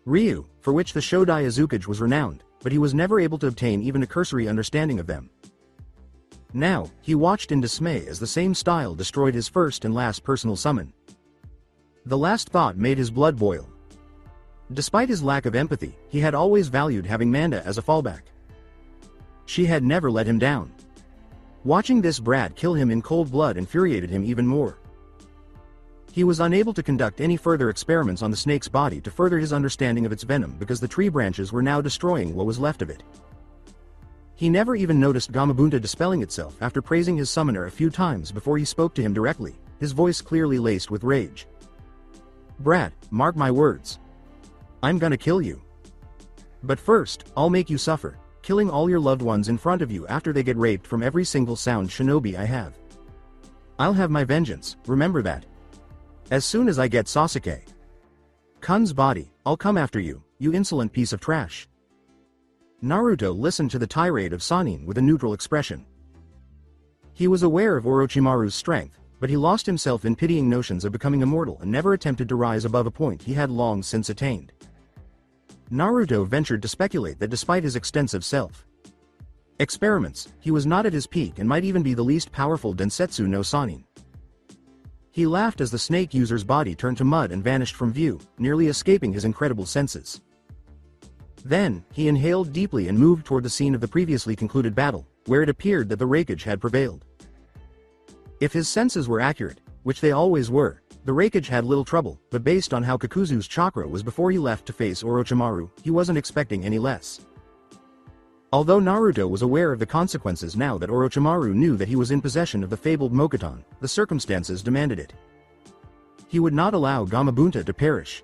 Speaker 2: Ryu, for which the Shodai Azukage was renowned, but he was never able to obtain even a cursory understanding of them. Now, he watched in dismay as the same style destroyed his first and last personal summon. The last thought made his blood boil. Despite his lack of empathy, he had always valued having Manda as a fallback. She had never let him down. Watching this brat kill him in cold blood infuriated him even more. He was unable to conduct any further experiments on the snake's body to further his understanding of its venom because the tree branches were now destroying what was left of it. He never even noticed Gamabunta dispelling itself after praising his summoner a few times before he spoke to him directly, his voice clearly laced with rage. Brat, mark my words. I'm gonna kill you. But first, I'll make you suffer, killing all your loved ones in front of you after they get raped from every single sound shinobi I have. I'll have my vengeance, remember that. As soon as I get Sasuke-kun's body, I'll come after you, you insolent piece of trash. Naruto listened to the tirade of Sannin with a neutral expression. He was aware of Orochimaru's strength, but he lost himself in pitying notions of becoming immortal and never attempted to rise above a point he had long since attained. Naruto ventured to speculate that despite his extensive self-experiments, he was not at his peak and might even be the least powerful Densetsu no Sannin. He laughed as the snake user's body turned to mud and vanished from view, nearly escaping his incredible senses. Then, he inhaled deeply and moved toward the scene of the previously concluded battle, where it appeared that the Raikage had prevailed. If his senses were accurate, which they always were, the Raikage had little trouble, but based on how Kakuzu's chakra was before he left to face Orochimaru, he wasn't expecting any less. Although Naruto was aware of the consequences now that Orochimaru knew that he was in possession of the fabled Mokuton, the circumstances demanded it. He would not allow Gamabunta to perish.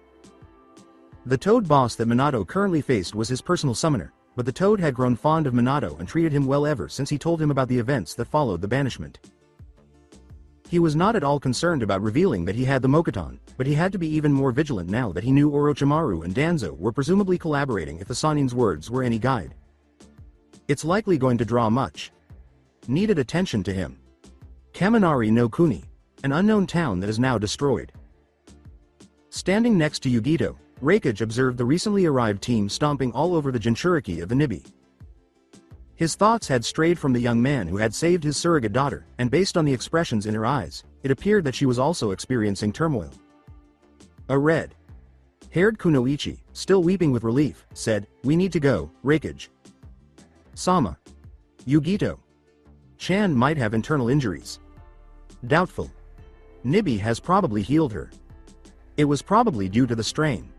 Speaker 2: The Toad boss that Minato currently faced was his personal summoner, but the Toad had grown fond of Minato and treated him well ever since he told him about the events that followed the banishment. He was not at all concerned about revealing that he had the Mokuton, but he had to be even more vigilant now that he knew Orochimaru and Danzo were presumably collaborating if the Sannin's words were any guide. It's likely going to draw much needed attention to him. Kaminari no Kuni, an unknown town that is now destroyed. Standing next to Yugito, Raikage observed the recently arrived team stomping all over the Jinchuriki of the Nibi. His thoughts had strayed from the young man who had saved his surrogate daughter, and based on the expressions in her eyes, it appeared that she was also experiencing turmoil. A red-haired Kunoichi, still weeping with relief, said, "We need to go, Raikage. Sama. Yugito-chan might have internal injuries. Doubtful. Nibi has probably healed her. It was probably due to the strain,"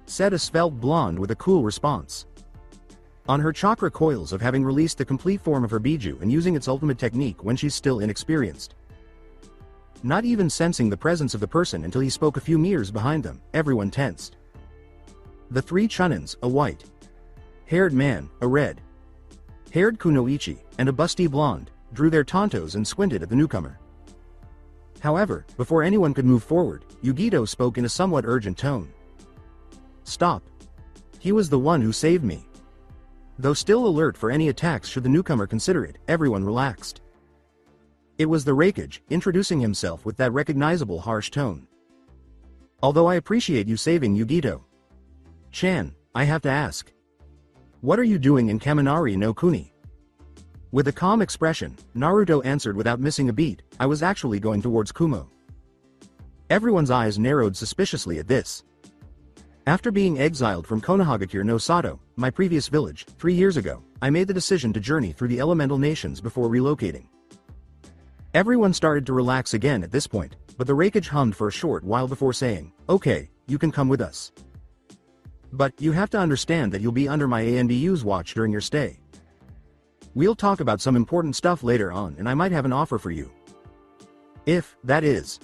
Speaker 2: said a svelte blonde with a cool response. On her chakra coils of having released the complete form of her Biju and using its ultimate technique when she's still inexperienced. Not even sensing the presence of the person until he spoke a few meters behind them, everyone tensed. The three Chunins, a white-haired man, a red-haired Kunoichi, and a busty blonde, drew their tontos and squinted at the newcomer. However, before anyone could move forward, Yugito spoke in a somewhat urgent tone. "Stop. He was the one who saved me." Though still alert for any attacks should the newcomer consider it, everyone relaxed. It was the Raikage, introducing himself with that recognizable harsh tone. "Although I appreciate you saving Yugito-chan, I have to ask. What are you doing in Kaminari no Kuni?" With a calm expression, Naruto answered without missing a beat, "I was actually going towards Kumo." Everyone's eyes narrowed suspiciously at this. After being exiled from Konoha no Sato, my previous village, 3 years ago, I made the decision to journey through the elemental nations before relocating. Everyone started to relax again at this point, but the Raikage hummed for a short while before saying, "Okay, you can come with us. But you have to understand that you'll be under my ANBU's watch during your stay. We'll talk about some important stuff later on and I might have an offer for you. If, that is."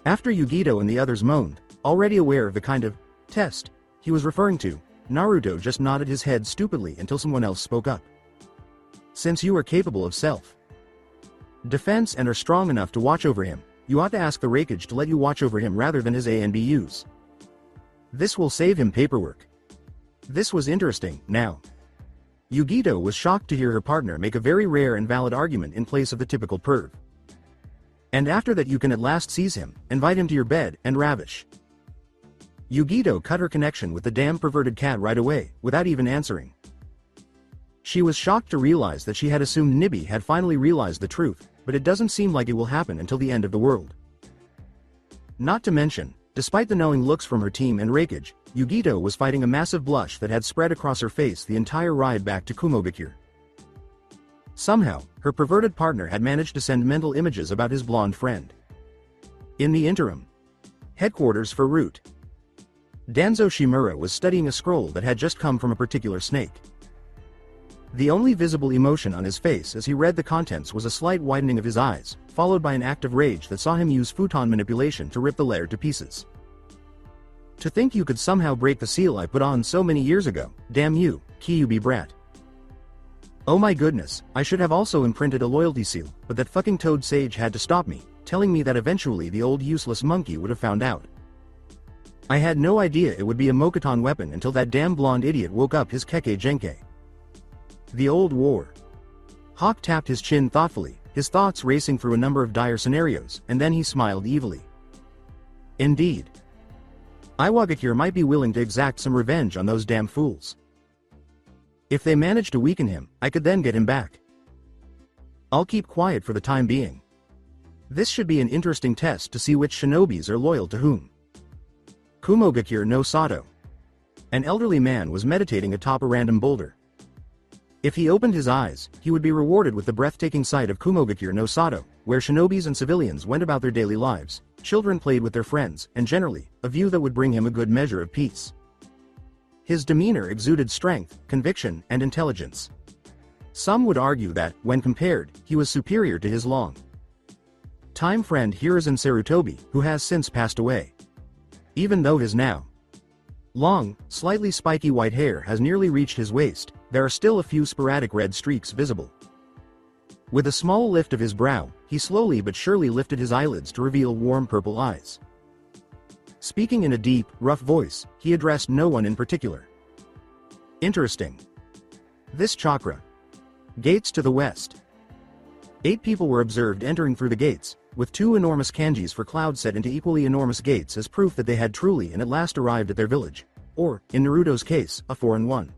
Speaker 2: After Yugito and the others moaned, already aware of the kind of test he was referring to, Naruto just nodded his head stupidly until someone else spoke up. "Since you are capable of self-defense and are strong enough to watch over him, you ought to ask the Raikage to let you watch over him rather than his ANBUs. This will save him paperwork." This was interesting. Now, Yugito was shocked to hear her partner make a very rare and valid argument in place of the typical perv. "And after that you can at last seize him, invite him to your bed, and ravish." Yugito cut her connection with the damn perverted cat right away, without even answering. She was shocked to realize that she had assumed Nibby had finally realized the truth, but it doesn't seem like it will happen until the end of the world. Not to mention, despite the knowing looks from her team and Raikage, Yugito was fighting a massive blush that had spread across her face the entire ride back to Kumogakure. Somehow, her perverted partner had managed to send mental images about his blonde friend. In the interim, headquarters for Root. Danzo Shimura was studying a scroll that had just come from a particular snake. The only visible emotion on his face as he read the contents was a slight widening of his eyes, followed by an act of rage that saw him use futon manipulation to rip the lair to pieces. "To think you could somehow break the seal I put on so many years ago, damn you, Kyuubi brat. Oh my goodness, I should have also imprinted a loyalty seal, but that fucking toad sage had to stop me, telling me that eventually the old useless monkey would have found out. I had no idea it would be a Mokuton weapon until that damn blonde idiot woke up his Kekkei Genkei. The old war." Hawk tapped his chin thoughtfully, his thoughts racing through a number of dire scenarios, and then he smiled evilly. "Indeed. Iwagakure might be willing to exact some revenge on those damn fools. If they manage to weaken him, I could then get him back. I'll keep quiet for the time being. This should be an interesting test to see which shinobis are loyal to whom." Kumogakure no Sato. An elderly man was meditating atop a random boulder. If he opened his eyes, he would be rewarded with the breathtaking sight of Kumogakure no Sato, where shinobis and civilians went about their daily lives, children played with their friends, and generally, a view that would bring him a good measure of peace. His demeanor exuded strength, conviction, and intelligence. Some would argue that, when compared, he was superior to his long-time friend Hiruzen Sarutobi, who has since passed away. Even though his now long, slightly spiky white hair has nearly reached his waist, there are still a few sporadic red streaks visible. With a small lift of his brow, he slowly but surely lifted his eyelids to reveal warm purple eyes. Speaking in a deep, rough voice, he addressed no one in particular. "Interesting. This chakra. Gates to the west." 8 people were observed entering through the gates, with 2 enormous kanjis for clouds set into equally enormous gates as proof that they had truly and at last arrived at their village, or, in Naruto's case, a foreign one.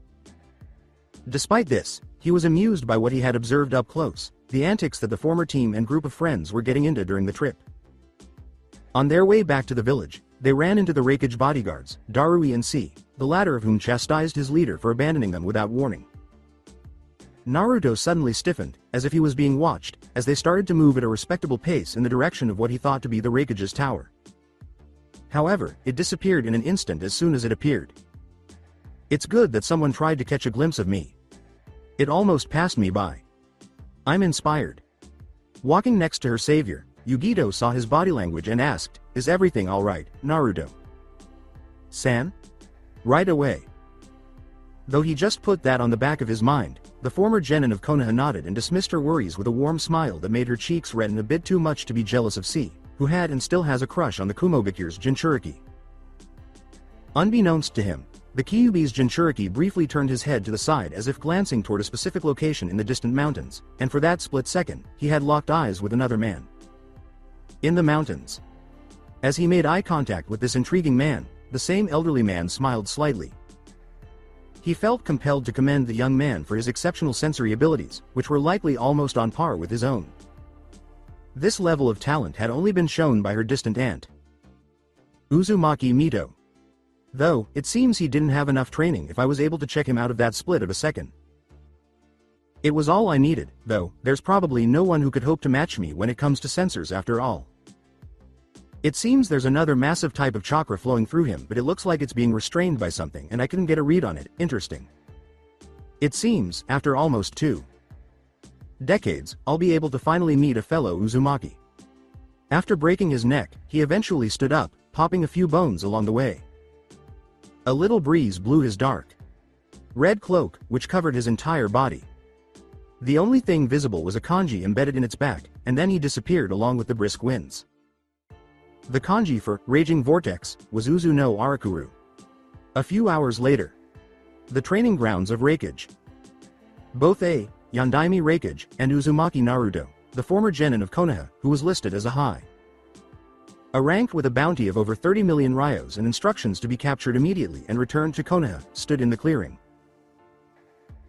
Speaker 2: Despite this, he was amused by what he had observed up close, the antics that the former team and group of friends were getting into during the trip. On their way back to the village, they ran into the Raikage bodyguards, Darui and C, the latter of whom chastised his leader for abandoning them without warning. Naruto suddenly stiffened, as if he was being watched, as they started to move at a respectable pace in the direction of what he thought to be the Raikage's tower. However, it disappeared in an instant as soon as it appeared. "It's good that someone tried to catch a glimpse of me. It almost passed me by. I'm inspired." Walking next to her savior, Yugito saw his body language and asked, "Is everything alright, Naruto?" "San?" "Right away." Though he just put that on the back of his mind, the former genin of Konoha nodded and dismissed her worries with a warm smile that made her cheeks redden a bit too much to be jealous of C, who had and still has a crush on the Kumogakure's Jinchuriki. Unbeknownst to him, the Kyuubi's Jinchuriki briefly turned his head to the side as if glancing toward a specific location in the distant mountains, and for that split second, he had locked eyes with another man. In the mountains. As he made eye contact with this intriguing man, the same elderly man smiled slightly. He felt compelled to commend the young man for his exceptional sensory abilities, which were likely almost on par with his own. This level of talent had only been shown by her distant aunt, Uzumaki Mito. Though, it seems he didn't have enough training if I was able to check him out of that split of a second. It was all I needed, though, there's probably no one who could hope to match me when it comes to sensors after all. It seems there's another massive type of chakra flowing through him, but it looks like it's being restrained by something and I couldn't get a read on it. Interesting. It seems, after almost 2 decades, I'll be able to finally meet a fellow Uzumaki. After breaking his neck, he eventually stood up, popping a few bones along the way. A little breeze blew his dark red cloak, which covered his entire body. The only thing visible was a kanji embedded in its back, and then he disappeared along with the brisk winds. The kanji for Raging Vortex was Uzu no Arakuru. A few hours later, the training grounds of Raikage. Both Yandaime Raikage and Uzumaki Naruto, the former genin of Konoha, who was listed as a high rank with a bounty of over 30 million ryos and instructions to be captured immediately and returned to Konoha, stood in the clearing.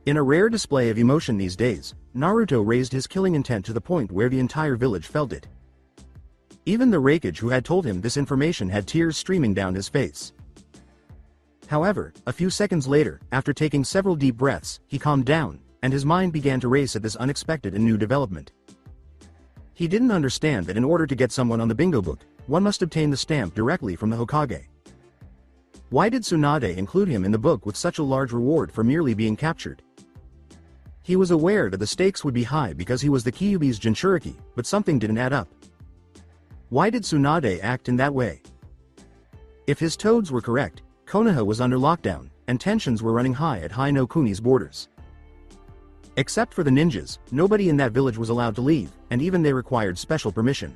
Speaker 2: In a rare display of emotion these days, Naruto raised his killing intent to the point where the entire village felt it. Even the Raikage who had told him this information had tears streaming down his face. However, a few seconds later, after taking several deep breaths, he calmed down, and his mind began to race at this unexpected and new development. He didn't understand that in order to get someone on the bingo book, one must obtain the stamp directly from the Hokage. Why did Tsunade include him in the book with such a large reward for merely being captured? He was aware that the stakes would be high because he was the Kyuubi's Jinchuriki, but something didn't add up. Why did Tsunade act in that way? If his toads were correct, Konoha was under lockdown, and tensions were running high at Hai no Kuni's borders. Except for the ninjas, nobody in that village was allowed to leave, and even they required special permission.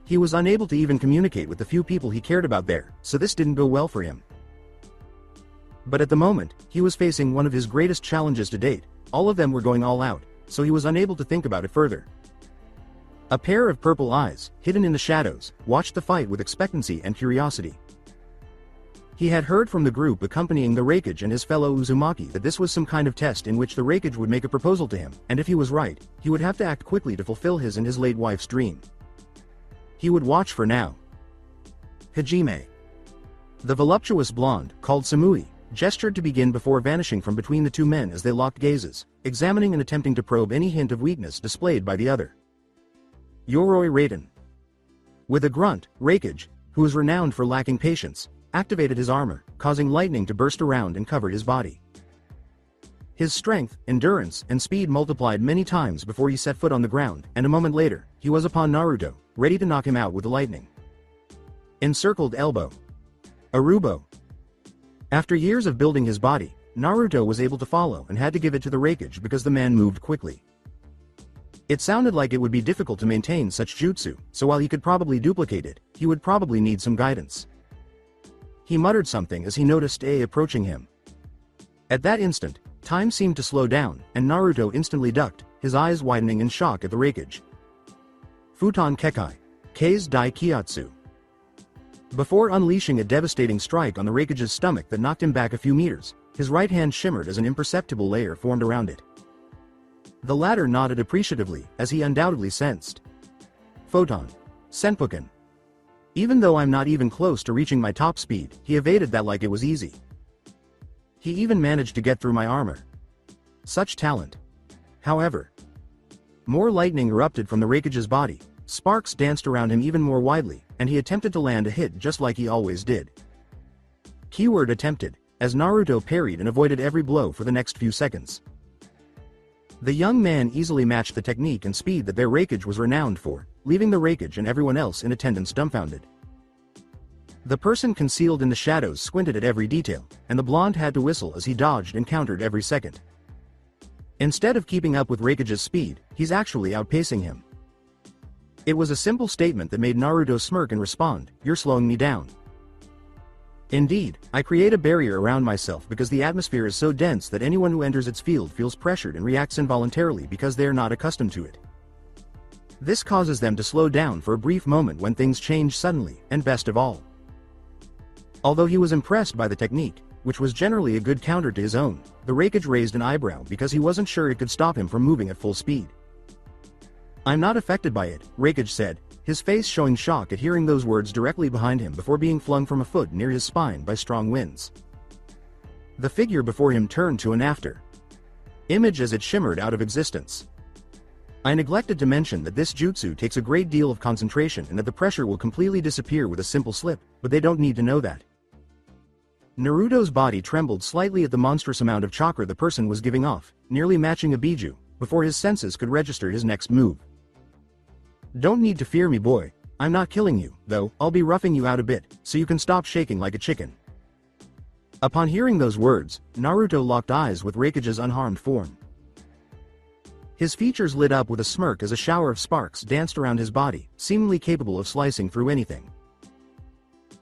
Speaker 2: He was unable to even communicate with the few people he cared about there, so this didn't go well for him. But at the moment, he was facing one of his greatest challenges to date. All of them were going all out, so he was unable to think about it further. A pair of purple eyes, hidden in the shadows, watched the fight with expectancy and curiosity. He had heard from the group accompanying the Raikage and his fellow Uzumaki that this was some kind of test in which the Raikage would make a proposal to him, and if he was right, he would have to act quickly to fulfill his and his late wife's dream. He would watch for now. Hajime. The voluptuous blonde, called Samui, gestured to begin before vanishing from between the two men as they locked gazes, examining and attempting to probe any hint of weakness displayed by the other. Yoroi Raiden. With a grunt, Raikage, who was renowned for lacking patience, activated his armor, causing lightning to burst around and cover his body. His strength, endurance, and speed multiplied many times before he set foot on the ground, and a moment later, he was upon Naruto, ready to knock him out with the lightning. Encircled elbow. Arubo. After years of building his body, Naruto was able to follow and had to give it to the Raikage because the man moved quickly. It sounded like it would be difficult to maintain such jutsu, so while he could probably duplicate it, he would probably need some guidance. He muttered something as he noticed approaching him. At that instant, time seemed to slow down, and Naruto instantly ducked, his eyes widening in shock at the Raikage. Futon Kekai. Kei's Dai Kyatsu. Before unleashing a devastating strike on the Raikage's stomach that knocked him back a few meters, his right hand shimmered as an imperceptible layer formed around it. The latter nodded appreciatively, as he undoubtedly sensed. Photon. Senpuken. Even though I'm not even close to reaching my top speed, he evaded that like it was easy. He even managed to get through my armor. Such talent. However, more lightning erupted from the Raikage's body, sparks danced around him even more widely, and he attempted to land a hit just like he always did. Keyword attempted, as Naruto parried and avoided every blow for the next few seconds. The young man easily matched the technique and speed that their Raikage was renowned for, leaving the Raikage and everyone else in attendance dumbfounded. The person concealed in the shadows squinted at every detail, and the blonde had to whistle as he dodged and countered every second. Instead of keeping up with Raikage's speed, he's actually outpacing him. It was a simple statement that made Naruto smirk and respond, "You're slowing me down." Indeed, I create a barrier around myself because the atmosphere is so dense that anyone who enters its field feels pressured and reacts involuntarily because they are not accustomed to it. This causes them to slow down for a brief moment when things change suddenly, and best of all. Although he was impressed by the technique, which was generally a good counter to his own, the Raikage raised an eyebrow because he wasn't sure it could stop him from moving at full speed. "I'm not affected by it," Raikage said, his face showing shock at hearing those words directly behind him before being flung from a foot near his spine by strong winds. The figure before him turned to an after image as it shimmered out of existence. I neglected to mention that this jutsu takes a great deal of concentration and that the pressure will completely disappear with a simple slip, but they don't need to know that. Naruto's body trembled slightly at the monstrous amount of chakra the person was giving off, nearly matching a biju, before his senses could register his next move. Don't need to fear me, boy. I'm not killing you, though. I'll be roughing you out a bit, so you can stop shaking like a chicken. Upon hearing those words, Naruto locked eyes with Raikage's unharmed form. His features lit up with a smirk as a shower of sparks danced around his body, seemingly capable of slicing through anything.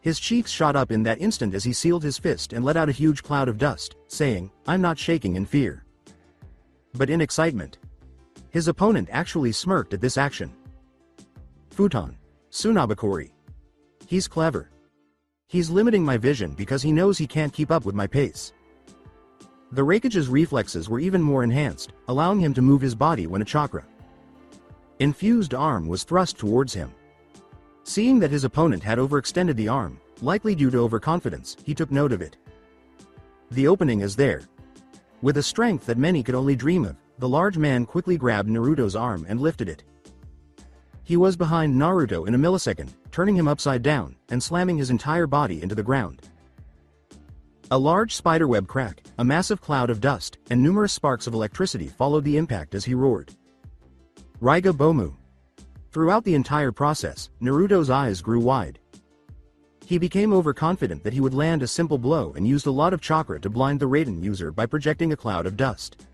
Speaker 2: His cheeks shot up in that instant as he sealed his fist and let out a huge cloud of dust, saying, "I'm not shaking in fear." But in excitement. His opponent actually smirked at this action. Futon. Tsunabakori. He's clever. He's limiting my vision because he knows he can't keep up with my pace. The Raikage's reflexes were even more enhanced, allowing him to move his body when a chakra infused arm was thrust towards him. Seeing that his opponent had overextended the arm, likely due to overconfidence, he took note of it. The opening is there. With a strength that many could only dream of, the large man quickly grabbed Naruto's arm and lifted it. He was behind Naruto in a millisecond, turning him upside down, and slamming his entire body into the ground. A large spiderweb crack, a massive cloud of dust, and numerous sparks of electricity followed the impact as he roared. Raiga Bomu. Throughout the entire process, Naruto's eyes grew wide. He became overconfident that he would land a simple blow and used a lot of chakra to blind the Raiden user by projecting a cloud of dust.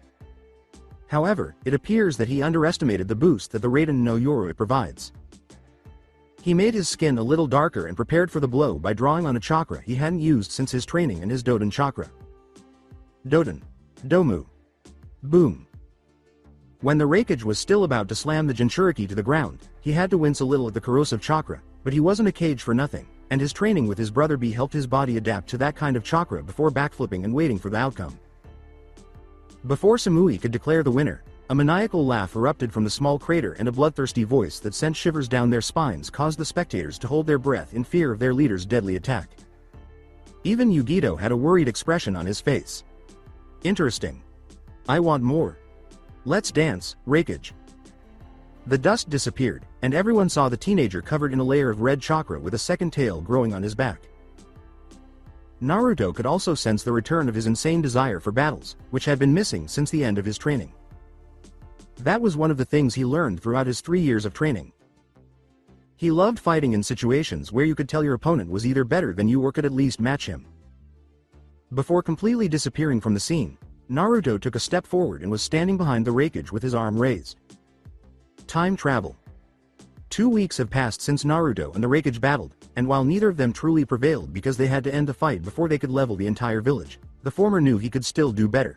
Speaker 2: However, it appears that he underestimated the boost that the Raiden no Yoroi provides. He made his skin a little darker and prepared for the blow by drawing on a chakra he hadn't used since his training in his Doden chakra. Doden. Domu. Boom. When the Raikage was still about to slam the Jinchuriki to the ground, he had to wince a little at the corrosive chakra, but he wasn't a cage for nothing, and his training with his brother B helped his body adapt to that kind of chakra before backflipping and waiting for the outcome. Before Samui could declare the winner, a maniacal laugh erupted from the small crater and a bloodthirsty voice that sent shivers down their spines caused the spectators to hold their breath in fear of their leader's deadly attack. Even Yugito had a worried expression on his face. Interesting. I want more. Let's dance, Raikage. The dust disappeared, and everyone saw the teenager covered in a layer of red chakra with a second tail growing on his back. Naruto could also sense the return of his insane desire for battles, which had been missing since the end of his training. That was one of the things he learned throughout his 3 years of training. He loved fighting in situations where you could tell your opponent was either better than you or could at least match him. Before completely disappearing from the scene, Naruto took a step forward and was standing behind the Raikage with his arm raised. Time travel. 2 weeks have passed since Naruto and the Raikage battled, and while neither of them truly prevailed because they had to end the fight before they could level the entire village, the former knew he could still do better.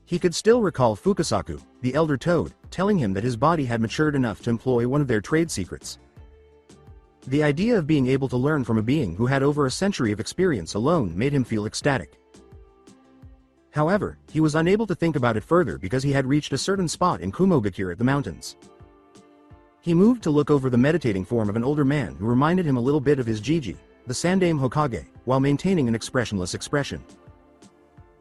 Speaker 2: He could still recall Fukasaku, the elder toad, telling him that his body had matured enough to employ one of their trade secrets. The idea of being able to learn from a being who had over a century of experience alone made him feel ecstatic. However, he was unable to think about it further because he had reached a certain spot in Kumogakure at the mountains. He moved to look over the meditating form of an older man who reminded him a little bit of his Jiji, the Sandaime Hokage, while maintaining an expressionless expression.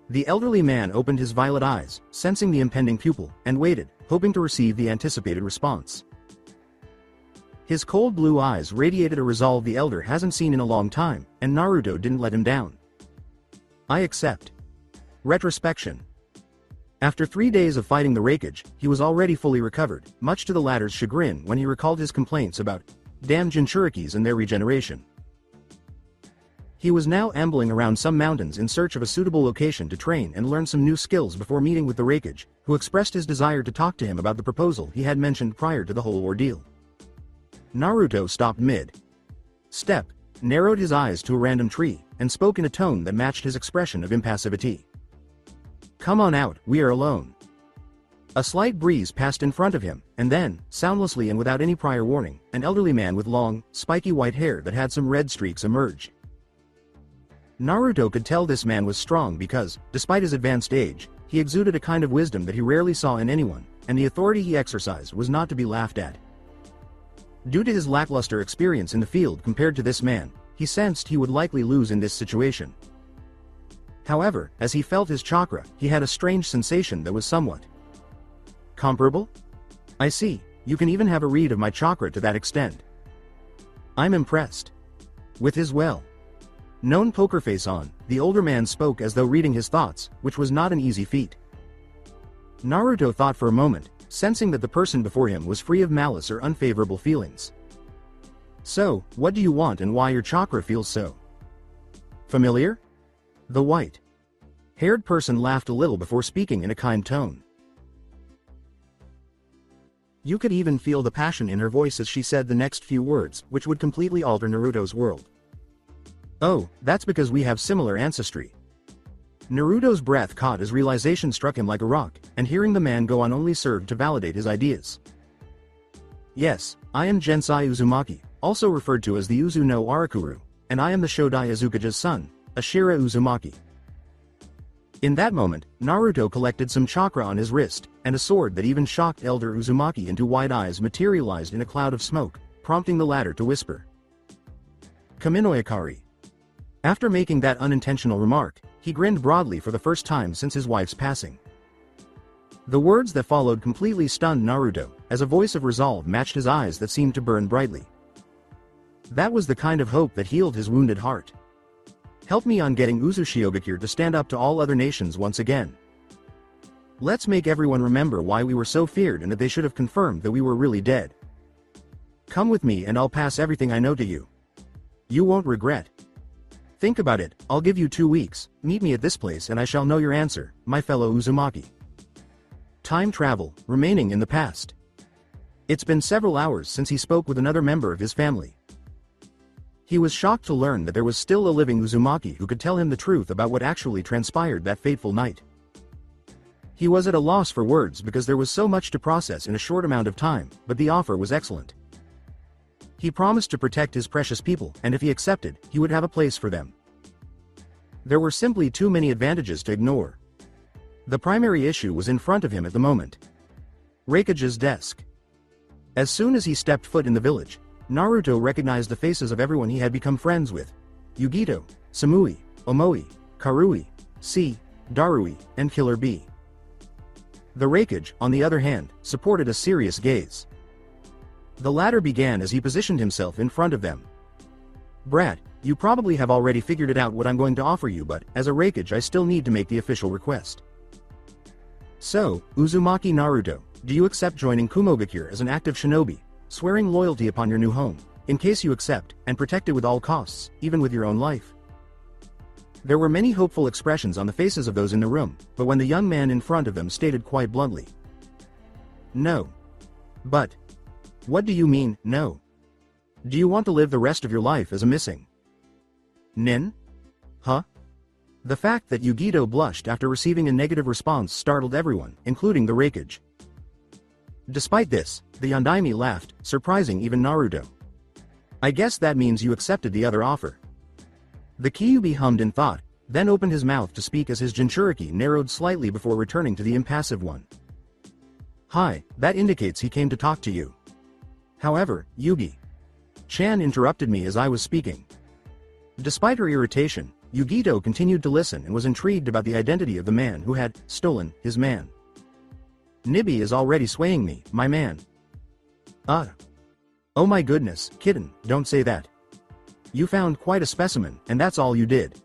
Speaker 2: The elderly man opened his violet eyes, sensing the impending pupil, and waited, hoping to receive the anticipated response. His cold blue eyes radiated a resolve the elder hasn't seen in a long time, and Naruto didn't let him down. I accept. Retrospection. After 3 days of fighting the Raikage, he was already fully recovered, much to the latter's chagrin when he recalled his complaints about damn Jinchurikis and their regeneration. He was now ambling around some mountains in search of a suitable location to train and learn some new skills before meeting with the Raikage, who expressed his desire to talk to him about the proposal he had mentioned prior to the whole ordeal. Naruto stopped mid-step, narrowed his eyes to a random tree, and spoke in a tone that matched his expression of impassivity. Come on out, we are alone. A slight breeze passed in front of him, and then, soundlessly and without any prior warning, an elderly man with long, spiky white hair that had some red streaks emerged. Naruto could tell this man was strong because, despite his advanced age, he exuded a kind of wisdom that he rarely saw in anyone, and the authority he exercised was not to be laughed at. Due to his lackluster experience in the field compared to this man, he sensed he would likely lose in this situation. However, as he felt his chakra, he had a strange sensation that was somewhat comparable? I see, you can even have a read of my chakra to that extent. I'm impressed. With his well-known poker face on, the older man spoke as though reading his thoughts, which was not an easy feat. Naruto thought for a moment, sensing that the person before him was free of malice or unfavorable feelings. So, what do you want and why your chakra feels so familiar? The white-haired person laughed a little before speaking in a kind tone. You could even feel the passion in her voice as she said the next few words, which would completely alter Naruto's world. Oh, that's because we have similar ancestry. Naruto's breath caught as realization struck him like a rock, and hearing the man go on only served to validate his ideas. Yes, I am Gensai Uzumaki, also referred to as the Uzu no Arakuru, and I am the Shodai Azukage's son, Ashira Uzumaki. In that moment, Naruto collected some chakra on his wrist, and a sword that even shocked Elder Uzumaki into wide eyes materialized in a cloud of smoke, prompting the latter to whisper, Kaminoyakari. After making that unintentional remark, he grinned broadly for the first time since his wife's passing. The words that followed completely stunned Naruto, as a voice of resolve matched his eyes that seemed to burn brightly. That was the kind of hope that healed his wounded heart. Help me on getting Uzushio to stand up to all other nations once again. Let's make everyone remember why we were so feared and that they should have confirmed that we were really dead. Come with me and I'll pass everything I know to you. You won't regret. Think about it, I'll give you 2 weeks, meet me at this place and I shall know your answer, my fellow Uzumaki. Time travel, remaining in the past. It's been several hours since he spoke with another member of his family. He was shocked to learn that there was still a living Uzumaki who could tell him the truth about what actually transpired that fateful night. He was at a loss for words because there was so much to process in a short amount of time, but the offer was excellent. He promised to protect his precious people, and if he accepted, he would have a place for them. There were simply too many advantages to ignore. The primary issue was in front of him at the moment. Raikage's desk. As soon as he stepped foot in the village, Naruto recognized the faces of everyone he had become friends with. Yugito, Samui, Omoi, Karui, C, Darui, and Killer B. The Raikage, on the other hand, supported a serious gaze. The latter began as he positioned himself in front of them. Brat, you probably have already figured it out what I'm going to offer you, but, as a Raikage I still need to make the official request. So, Uzumaki Naruto, do you accept joining Kumogakure as an active shinobi, swearing loyalty upon your new home, in case you accept, and protect it with all costs, even with your own life? There were many hopeful expressions on the faces of those in the room, but when the young man in front of them stated quite bluntly, No. But. What do you mean, no? Do you want to live the rest of your life as a missing nin? Huh? The fact that Yugito blushed after receiving a negative response startled everyone, including the Raikage. Despite this, the Yondaime laughed, surprising even Naruto. I guess that means you accepted the other offer. The Kyuubi hummed in thought, then opened his mouth to speak as his Jinchuriki narrowed slightly before returning to the impassive one. Hi, that indicates he came to talk to you. However, Yugi-chan interrupted me as I was speaking. Despite her irritation, Yugito continued to listen and was intrigued about the identity of the man who had stolen his man. Nibi is already swaying me, my man. Oh my goodness, kitten, don't say that. You found quite a specimen, and that's all you did.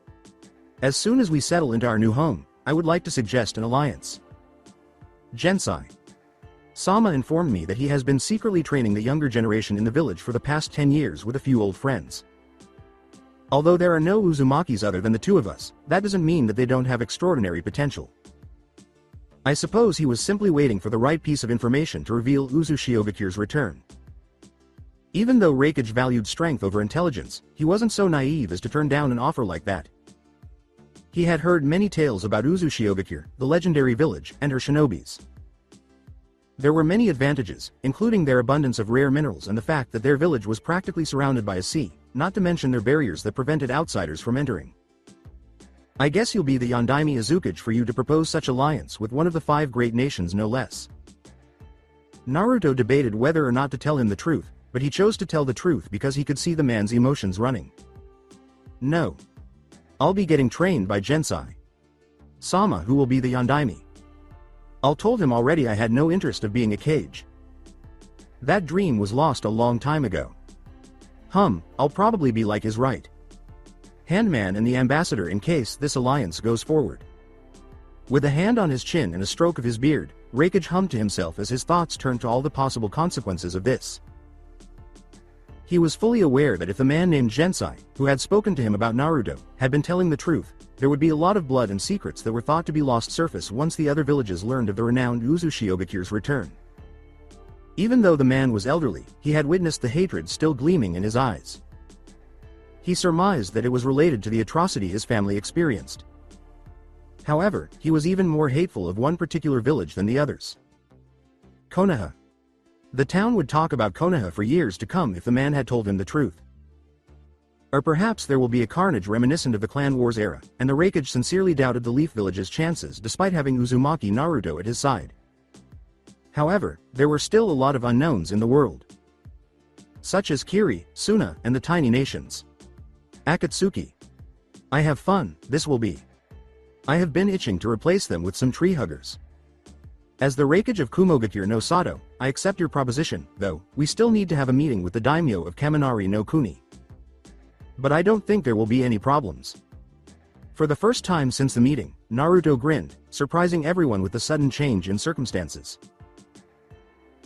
Speaker 2: As soon as we settle into our new home, I would like to suggest an alliance. Gensai Sama informed me that he has been secretly training the younger generation in the village for the past 10 years with a few old friends. Although there are no Uzumakis other than the two of us, that doesn't mean that they don't have extraordinary potential. I suppose he was simply waiting for the right piece of information to reveal Uzushiogakure's return. Even though Raikage valued strength over intelligence, he wasn't so naive as to turn down an offer like that. He had heard many tales about Uzushio, the legendary village, and her shinobis. There were many advantages, including their abundance of rare minerals and the fact that their village was practically surrounded by a sea, not to mention their barriers that prevented outsiders from entering. I guess you'll be the Yondaime Azukage for you to propose such alliance with one of the 5 great nations no less. Naruto debated whether or not to tell him the truth, but he chose to tell the truth because he could see the man's emotions running. No. I'll be getting trained by Gensai Sama, who will be the Yondaime. I'll told him already I had no interest of being a Kage. That dream was lost a long time ago. I'll probably be like his right handman and the ambassador in case this alliance goes forward. With a hand on his chin and a stroke of his beard, Raikage hummed to himself as his thoughts turned to all the possible consequences of this. He was fully aware that if the man named Gensai, who had spoken to him about Naruto, had been telling the truth, there would be a lot of blood and secrets that were thought to be lost surface once the other villages learned of the renowned Uzushio return. Even though the man was elderly, he had witnessed the hatred still gleaming in his eyes. He surmised that it was related to the atrocity his family experienced. However, he was even more hateful of one particular village than the others. Konoha. The town would talk about Konoha for years to come if the man had told him the truth. Or perhaps there will be a carnage reminiscent of the Clan Wars era, and the Raikage sincerely doubted the Leaf Village's chances despite having Uzumaki Naruto at his side. However, there were still a lot of unknowns in the world, such as Kiri, Suna, and the tiny nations. Akatsuki. I have fun, this will be. I have been itching to replace them with some tree huggers. As the Raikage of Kumogakure no Sato, I accept your proposition, though, we still need to have a meeting with the daimyo of Kaminari no Kuni. But I don't think there will be any problems. For the first time since the meeting, Naruto grinned, surprising everyone with the sudden change in circumstances.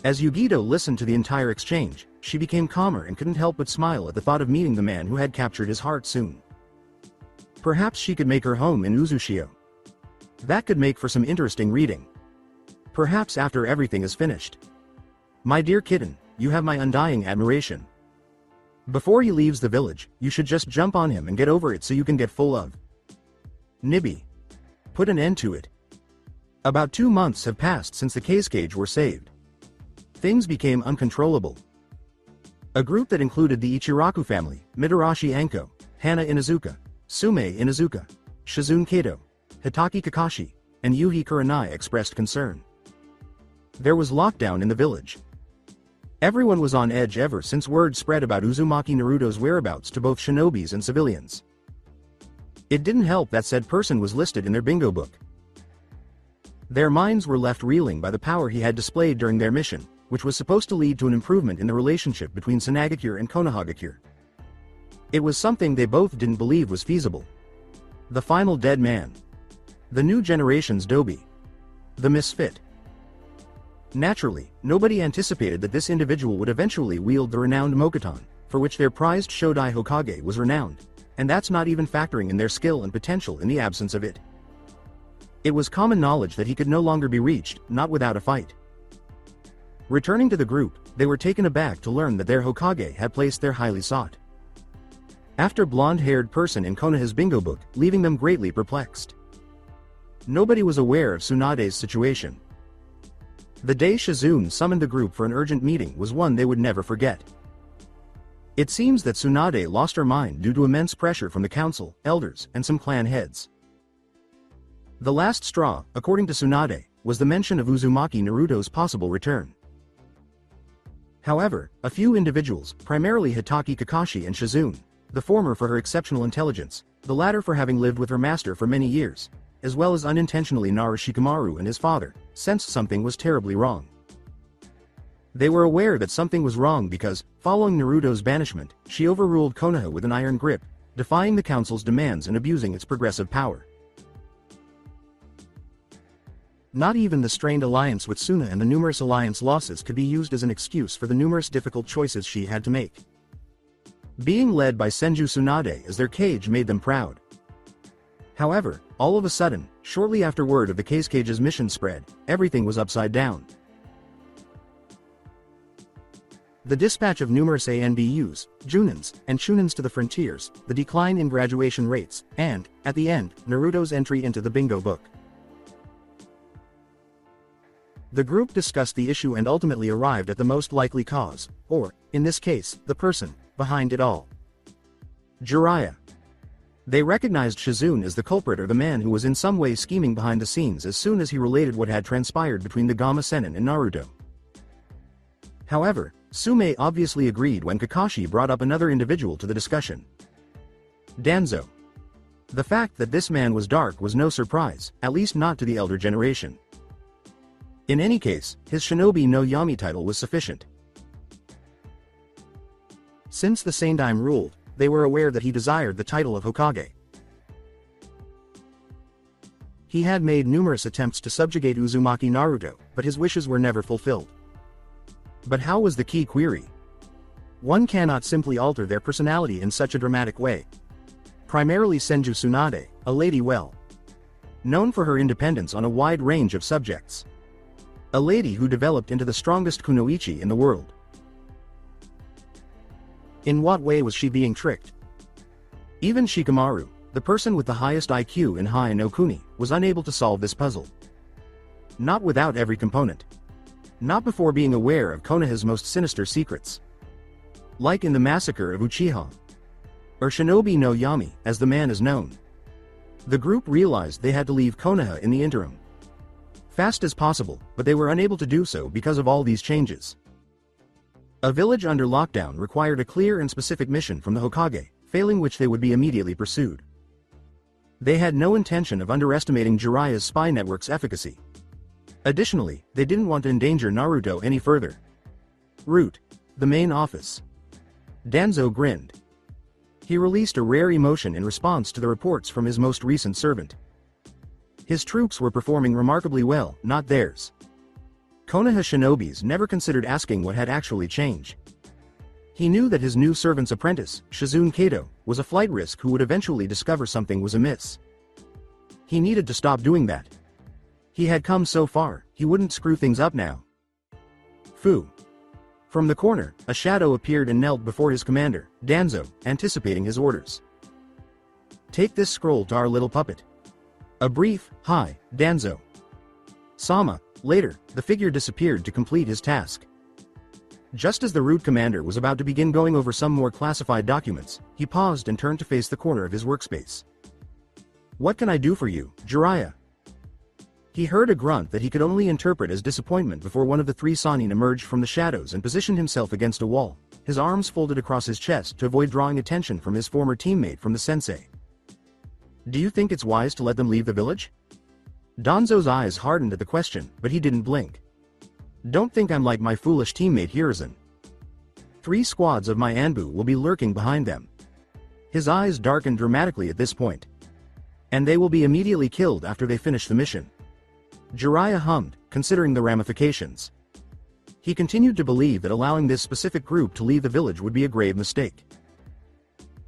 Speaker 2: As Yugito listened to the entire exchange, she became calmer and couldn't help but smile at the thought of meeting the man who had captured his heart soon. Perhaps she could make her home in Uzushio. That could make for some interesting reading. Perhaps after everything is finished. My dear kitten, you have my undying admiration. Before he leaves the village, you should just jump on him and get over it so you can get full of Nibby. Put an end to it. About 2 months have passed since the Kage were saved. Things became uncontrollable. A group that included the Ichiraku family, Mitarashi Anko, Hana Inuzuka, Sume Inuzuka, Shizune Kato, Hitaki Kakashi, and Yuhi Kurenai expressed concern. There was lockdown in the village. Everyone was on edge ever since word spread about Uzumaki Naruto's whereabouts to both shinobis and civilians. It didn't help that said person was listed in their bingo book. Their minds were left reeling by the power he had displayed during their mission, which was supposed to lead to an improvement in the relationship between Sunagakure and Konohagakure. It was something they both didn't believe was feasible. The final dead man. The new generation's Tobi. The misfit. Naturally, nobody anticipated that this individual would eventually wield the renowned Mokuton, for which their prized Shodai Hokage was renowned, and that's not even factoring in their skill and potential in the absence of it. It was common knowledge that he could no longer be reached, not without a fight. Returning to the group, they were taken aback to learn that their Hokage had placed their highly sought after blonde-haired person in Konoha's bingo book, leaving them greatly perplexed. Nobody was aware of Tsunade's situation. The day Shizune summoned the group for an urgent meeting was one they would never forget. It seems that Tsunade lost her mind due to immense pressure from the council, elders, and some clan heads. The last straw, according to Tsunade, was the mention of Uzumaki Naruto's possible return. However, a few individuals, primarily Hitaki Kakashi and Shizune, the former for her exceptional intelligence, the latter for having lived with her master for many years, as well as unintentionally Shikamaru and his father, sensed something was terribly wrong. They were aware that something was wrong because, following Naruto's banishment, she overruled Konoha with an iron grip, defying the council's demands and abusing its progressive power. Not even the strained alliance with Suna and the numerous alliance losses could be used as an excuse for the numerous difficult choices she had to make. Being led by Senju Tsunade as their Kage made them proud. However, all of a sudden, shortly after word of the Kage's mission spread, everything was upside down. The dispatch of numerous ANBUs, Junins, and Chunins to the frontiers, the decline in graduation rates, and, at the end, Naruto's entry into the bingo book. The group discussed the issue and ultimately arrived at the most likely cause, or, in this case, the person behind it all. Jiraiya. They recognized Shizune as the culprit or the man who was in some way scheming behind the scenes as soon as he related what had transpired between the Gama Sennin and Naruto. However, Sume obviously agreed when Kakashi brought up another individual to the discussion. Danzo. The fact that this man was dark was no surprise, at least not to the elder generation. In any case, his shinobi no Yami title was sufficient. Since the Sendaime ruled, they were aware that he desired the title of Hokage. He had made numerous attempts to subjugate Uzumaki Naruto, but his wishes were never fulfilled. But how was the key query? One cannot simply alter their personality in such a dramatic way. Primarily Senju Tsunade, a lady well known for her independence on a wide range of subjects. A lady who developed into the strongest kunoichi in the world. In what way was she being tricked? Even Shikamaru, the person with the highest IQ in Hai no Kuni, was unable to solve this puzzle. Not without every component. Not before being aware of Konoha's most sinister secrets. Like in the massacre of Uchiha. Or Shinobi no Yami, as the man is known. The group realized they had to leave Konoha in the interim. Fast as possible, but they were unable to do so because of all these changes. A village under lockdown required a clear and specific mission from the Hokage, failing which they would be immediately pursued. They had no intention of underestimating Jiraiya's spy network's efficacy. Additionally, they didn't want to endanger Naruto any further. Route. The main office. Danzo grinned. He released a rare emotion in response to the reports from his most recent servant. His troops were performing remarkably well, not theirs. Konoha shinobis never considered asking what had actually changed. He knew that his new servant's apprentice, Shizune Kato, was a flight risk who would eventually discover something was amiss. He needed to stop doing that. He had come so far, he wouldn't screw things up now. Fu. From the corner, a shadow appeared and knelt before his commander, Danzo, anticipating his orders. Take this scroll to our little puppet. A brief, "Hi, Danzo." Sama. Later, the figure disappeared to complete his task. Just as the route commander was about to begin going over some more classified documents, he paused and turned to face the corner of his workspace. "What can I do for you, Jiraiya?" He heard a grunt that he could only interpret as disappointment before one of the three Sannin emerged from the shadows and positioned himself against a wall, his arms folded across his chest to avoid drawing attention from his former teammate from the sensei. "Do you think it's wise to let them leave the village?" Danzo's eyes hardened at the question, but he didn't blink. "Don't think I'm like my foolish teammate Hiruzen. 3 squads of my ambu will be lurking behind them." His eyes darkened dramatically at this point. "And they will be immediately killed after they finish the mission." Jiraiya hummed, considering the ramifications. He continued to believe that allowing this specific group to leave the village would be a grave mistake.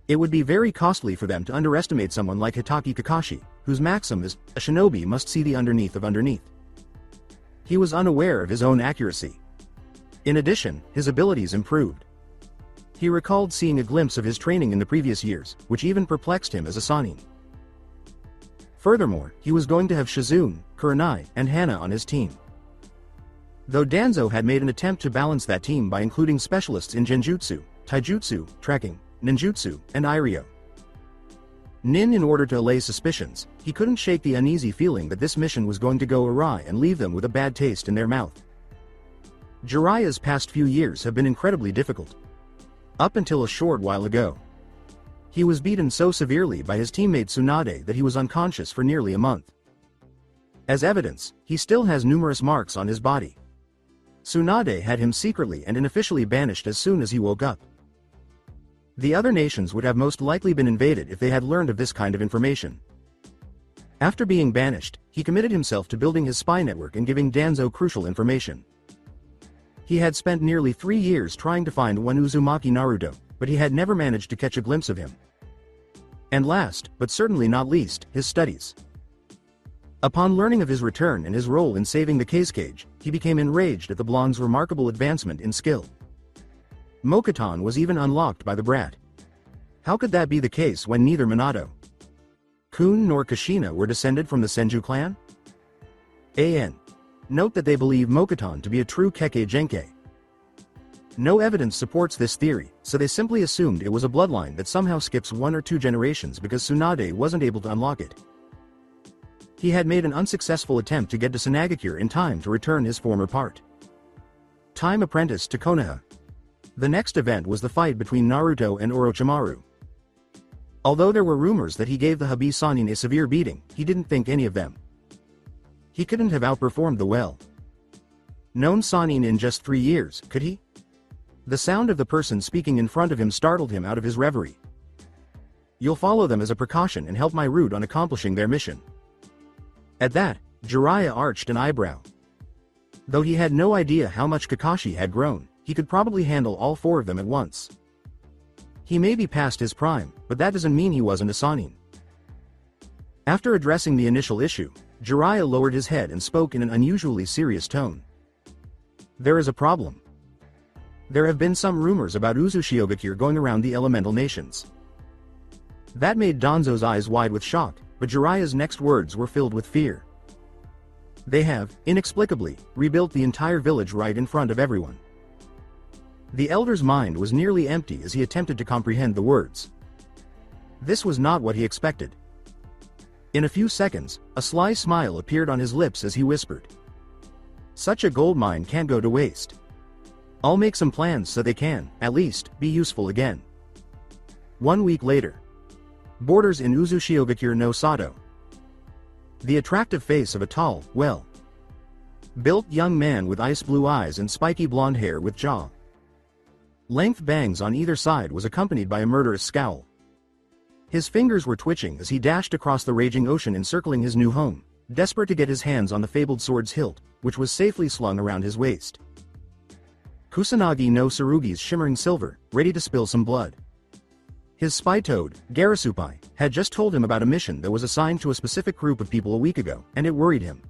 Speaker 2: It would be very costly for them to underestimate someone like Hitaki Kakashi, whose maxim is, "A shinobi must see the underneath of underneath." He was unaware of his own accuracy. In addition, his abilities improved. He recalled seeing a glimpse of his training in the previous years, which even perplexed him as a Sannin. Furthermore, he was going to have Shizune, Kurenai, and Hana on his team. Though Danzo had made an attempt to balance that team by including specialists in Genjutsu, Taijutsu, Trekking, Ninjutsu, and Iryo. In order to allay suspicions, he couldn't shake the uneasy feeling that this mission was going to go awry and leave them with a bad taste in their mouth. Jiraiya's past few years have been incredibly difficult. Up until a short while ago. He was beaten so severely by his teammate Tsunade that he was unconscious for nearly a month. As evidence, he still has numerous marks on his body. Tsunade had him secretly and unofficially banished as soon as he woke up. The other nations would have most likely been invaded if they had learned of this kind of information. After being banished, he committed himself to building his spy network and giving Danzo crucial information. He had spent nearly 3 years trying to find one Uzumaki Naruto, but he had never managed to catch a glimpse of him. And last, but certainly not least, his studies. Upon learning of his return and his role in saving the Kazekage, he became enraged at the blonde's remarkable advancement in skill. Mokuton was even unlocked by the brat. How could that be the case when neither Minato Kun nor Kushina were descended from the Senju clan? Note that they believe Mokuton to be a true Kekkei Genkei. No evidence supports this theory, so they simply assumed it was a bloodline that somehow skips 1 or 2 generations because Tsunade wasn't able to unlock it. He had made an unsuccessful attempt to get to Sunagakure in time to return his former part. Time apprentice to Konoha. The next event was the fight between Naruto and Orochimaru. Although there were rumors that he gave the Habi Sannin a severe beating, he didn't think any of them. He couldn't have outperformed the well-known Sannin in just 3 years, could he? The sound of the person speaking in front of him startled him out of his reverie. You'll follow them as a precaution and help my route on accomplishing their mission. At that, Jiraiya arched an eyebrow. Though he had no idea how much Kakashi had grown, he could probably handle all 4 of them at once. He may be past his prime, but that doesn't mean he wasn't a Sannin. After addressing the initial issue, Jiraiya lowered his head and spoke in an unusually serious tone. There is a problem. There have been some rumors about Uzushio going around the elemental nations. That made Danzo's eyes wide with shock, but Jiraiya's next words were filled with fear. They have, inexplicably, rebuilt the entire village right in front of everyone. The elder's mind was nearly empty as he attempted to comprehend the words. This was not what he expected. In a few seconds, a sly smile appeared on his lips as he whispered. Such a gold mine can't go to waste. I'll make some plans so they can, at least, be useful again. 1 week later. Borders in Uzushio no Sato. The attractive face of a tall, well-built young man with ice blue eyes and spiky blonde hair with jaw-length bangs on either side was accompanied by a murderous scowl. His fingers were twitching as he dashed across the raging ocean encircling his new home, desperate to get his hands on the fabled sword's hilt, which was safely slung around his waist. Kusanagi no Tsurugi's shimmering silver, ready to spill some blood. His spy toad, Garasupai, had just told him about a mission that was assigned to a specific group of people a week ago, and it worried him.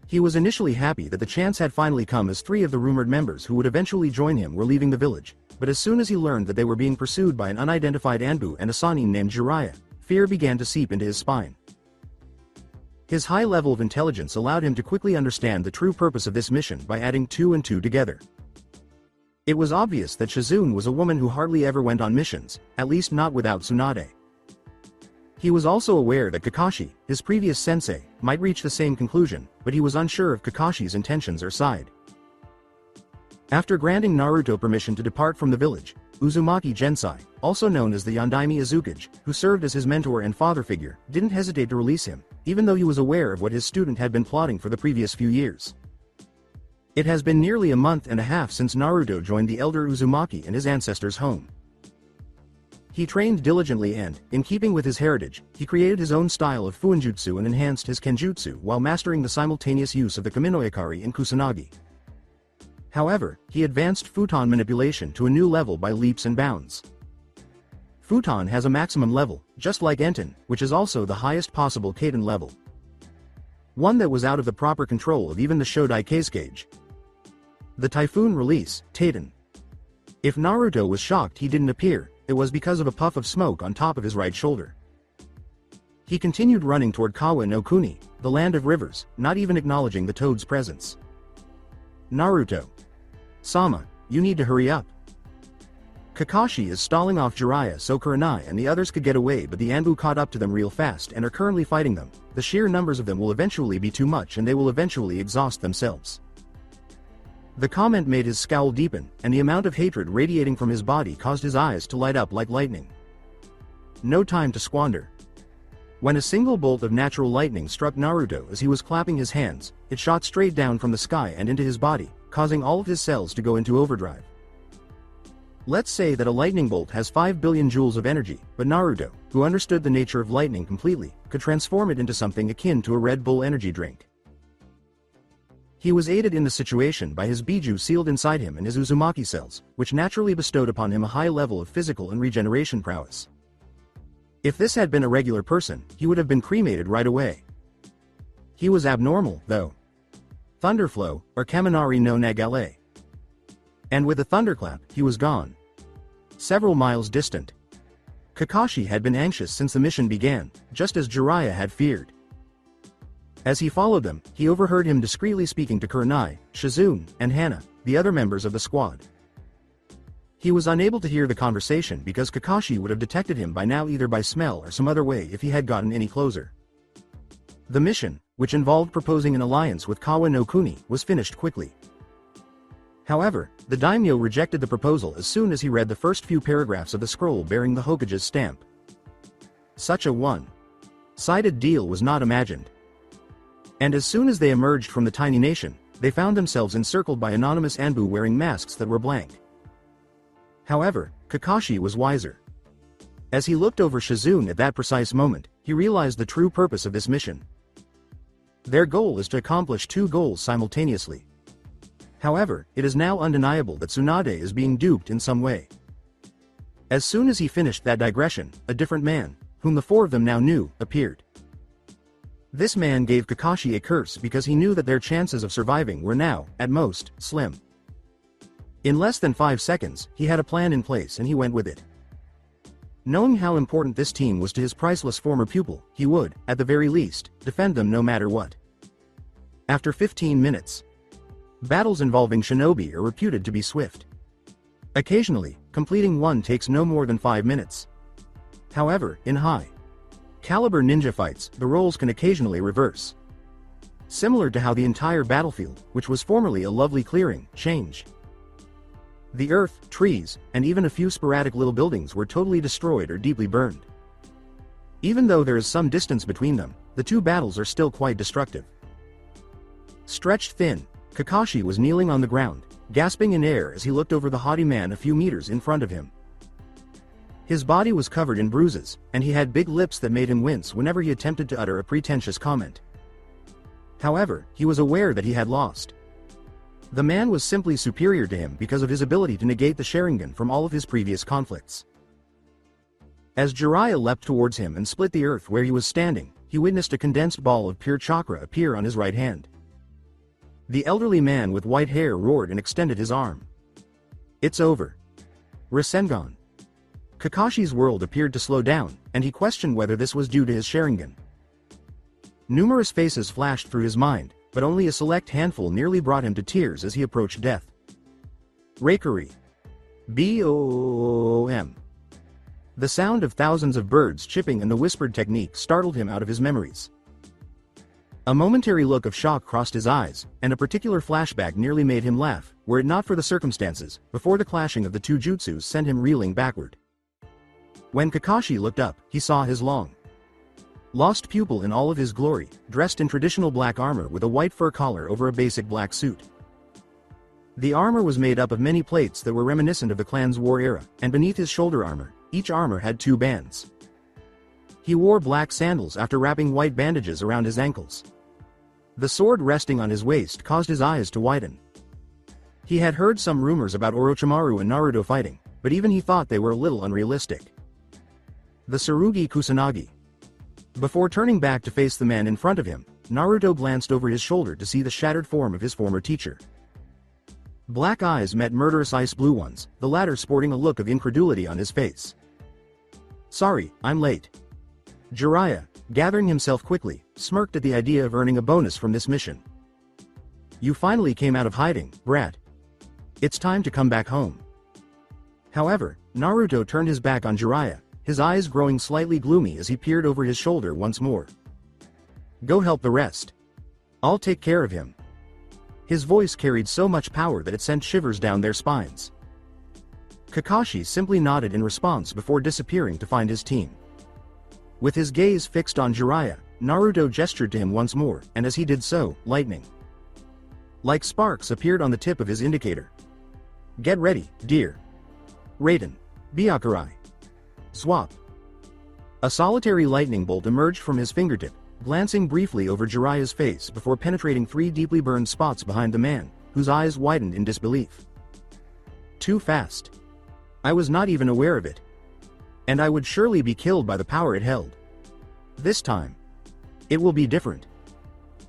Speaker 2: He was initially happy that the chance had finally come as 3 of the rumored members who would eventually join him were leaving the village, but as soon as he learned that they were being pursued by an unidentified ambu and a Sannin named Jiraiya, fear began to seep into his spine. His high level of intelligence allowed him to quickly understand the true purpose of this mission by adding 2 and 2 together. It was obvious that Shizune was a woman who hardly ever went on missions, at least not without Tsunade. He was also aware that Kakashi, his previous sensei, might reach the same conclusion, but he was unsure of Kakashi's intentions or side. After granting Naruto permission to depart from the village, Uzumaki Gensai, also known as the Yondaime Azukage, who served as his mentor and father figure, didn't hesitate to release him, even though he was aware of what his student had been plotting for the previous few years. It has been nearly a month and a half since Naruto joined the elder Uzumaki in his ancestors' home. He trained diligently and, in keeping with his heritage, he created his own style of Fuinjutsu and enhanced his Kenjutsu while mastering the simultaneous use of the Kaminoikari in Kusanagi. However, he advanced futon manipulation to a new level by leaps and bounds. Futon has a maximum level, just like Enten, which is also the highest possible Kaden level. One that was out of the proper control of even the Shodai Kazekage. The Typhoon release, Taiden. If Naruto was shocked he didn't appear, it was because of a puff of smoke on top of his right shoulder. He continued running toward Kawa no Kuni, the land of rivers, not even acknowledging the toad's presence. Naruto. Sama, you need to hurry up. Kakashi is stalling off Jiraiya so Kurenai and the others could get away, but the ambu caught up to them real fast and are currently fighting them. The sheer numbers of them will eventually be too much and they will eventually exhaust themselves. The comment made his scowl deepen, and the amount of hatred radiating from his body caused his eyes to light up like lightning. No time to squander. When a single bolt of natural lightning struck Naruto as he was clapping his hands, it shot straight down from the sky and into his body, causing all of his cells to go into overdrive. Let's say that a lightning bolt has 5 billion joules of energy, but Naruto, who understood the nature of lightning completely, could transform it into something akin to a Red Bull energy drink. He was aided in the situation by his Biju sealed inside him and his Uzumaki cells, which naturally bestowed upon him a high level of physical and regeneration prowess. If this had been a regular person, he would have been cremated right away. He was abnormal, though. Thunderflow, or Kaminari no Nagale. And with a thunderclap, he was gone. Several miles distant. Kakashi had been anxious since the mission began, just as Jiraiya had feared. As he followed them, he overheard him discreetly speaking to Kurenai, Shizune, and Hana, the other members of the squad. He was unable to hear the conversation because Kakashi would have detected him by now either by smell or some other way if he had gotten any closer. The mission, which involved proposing an alliance with Kawa no Kuni, was finished quickly. However, the daimyo rejected the proposal as soon as he read the first few paragraphs of the scroll bearing the Hokage's stamp. Such a one-sided deal was not imagined. And as soon as they emerged from the tiny nation, they found themselves encircled by anonymous ambu wearing masks that were blank. However, Kakashi was wiser. As he looked over Shizune at that precise moment, he realized the true purpose of this mission. Their goal is to accomplish two goals simultaneously. However, it is now undeniable that Tsunade is being duped in some way. As soon as he finished that digression, a different man, whom the four of them now knew, appeared. This man gave Kakashi a curse because he knew that their chances of surviving were now, at most, slim. In less than 5 seconds, he had a plan in place and he went with it. Knowing how important this team was to his priceless former pupil, he would, at the very least, defend them no matter what. After 15 minutes, battles involving shinobi are reputed to be swift. Occasionally, completing one takes no more than 5 minutes. However, in high-caliber ninja fights, the roles can occasionally reverse. Similar to how the entire battlefield, which was formerly a lovely clearing, changed. The earth, trees, and even a few sporadic little buildings were totally destroyed or deeply burned. Even though there is some distance between them, the two battles are still quite destructive. Stretched thin, Kakashi was kneeling on the ground, gasping in air as he looked over the haughty man a few meters in front of him. His body was covered in bruises, and he had big lips that made him wince whenever he attempted to utter a pretentious comment. However, he was aware that he had lost. The man was simply superior to him because of his ability to negate the Sharingan from all of his previous conflicts. As Jiraiya leapt towards him and split the earth where he was standing, he witnessed a condensed ball of pure chakra appear on his right hand. The elderly man with white hair roared and extended his arm. "It's over. Rasengan." Kakashi's world appeared to slow down, and he questioned whether this was due to his Sharingan. Numerous faces flashed through his mind, but only a select handful nearly brought him to tears as he approached death. Raikage. Boom. The sound of thousands of birds chirping and the whispered technique startled him out of his memories. A momentary look of shock crossed his eyes, and a particular flashback nearly made him laugh, were it not for the circumstances, before the clashing of the two jutsus sent him reeling backward. When Kakashi looked up, he saw his long-lost pupil in all of his glory, dressed in traditional black armor with a white fur collar over a basic black suit. The armor was made up of many plates that were reminiscent of the clan's war era, and beneath his shoulder armor, each armor had 2 bands. He wore black sandals after wrapping white bandages around his ankles. The sword resting on his waist caused his eyes to widen. He had heard some rumors about Orochimaru and Naruto fighting, but even he thought they were a little unrealistic. The Tsurugi Kusanagi. Before turning back to face the man in front of him, Naruto glanced over his shoulder to see the shattered form of his former teacher. Black eyes met murderous ice blue ones, the latter sporting a look of incredulity on his face. "Sorry, I'm late." Jiraiya, gathering himself quickly, smirked at the idea of earning a bonus from this mission. "You finally came out of hiding, brat. It's time to come back home." However, Naruto turned his back on Jiraiya, his eyes growing slightly gloomy as he peered over his shoulder once more. "Go help the rest. I'll take care of him." His voice carried so much power that it sent shivers down their spines. Kakashi simply nodded in response before disappearing to find his team. With his gaze fixed on Jiraiya, Naruto gestured to him once more, and as he did so, lightning like sparks appeared on the tip of his indicator. "Get ready, dear. Raiden. Byakurai. Swap." A solitary lightning bolt emerged from his fingertip, glancing briefly over Jiraiya's face before penetrating 3 deeply burned spots behind the man, whose eyes widened in disbelief. "Too fast. I was not even aware of it. And I would surely be killed by the power it held. This time, it will be different."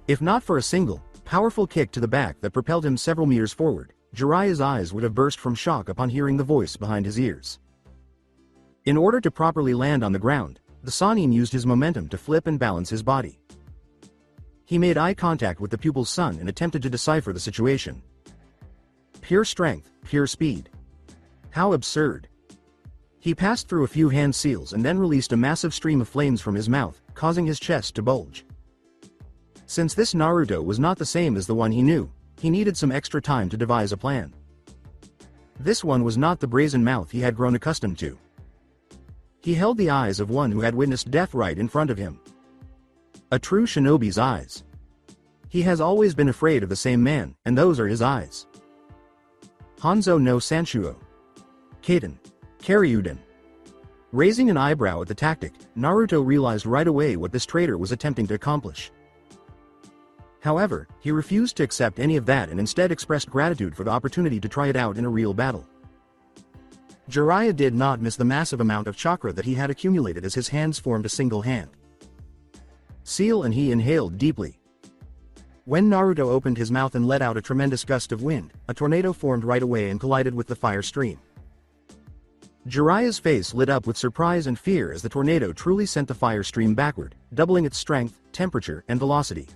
Speaker 2: If not for a single, powerful kick to the back that propelled him several meters forward, Jiraiya's eyes would have burst from shock upon hearing the voice behind his ears. In order to properly land on the ground, the Sannin used his momentum to flip and balance his body. He made eye contact with the pupil's son and attempted to decipher the situation. Pure strength, pure speed. How absurd. He passed through a few hand seals and then released a massive stream of flames from his mouth, causing his chest to bulge. Since this Naruto was not the same as the one he knew, he needed some extra time to devise a plan. This one was not the brazen mouth he had grown accustomed to. He held the eyes of one who had witnessed death right in front of him. A true shinobi's eyes. He has always been afraid of the same man, and those are his eyes. Hanzo no Sanshuo. Kaden. Karyuden. Raising an eyebrow at the tactic, Naruto realized right away what this traitor was attempting to accomplish. However, he refused to accept any of that and instead expressed gratitude for the opportunity to try it out in a real battle. Jiraiya did not miss the massive amount of chakra that he had accumulated as his hands formed a single hand. Seal and he inhaled deeply. When Naruto opened his mouth and let out a tremendous gust of wind, a tornado formed right away and collided with the fire stream. Jiraiya's face lit up with surprise and fear as the tornado truly sent the fire stream backward, doubling its strength, temperature, and velocity.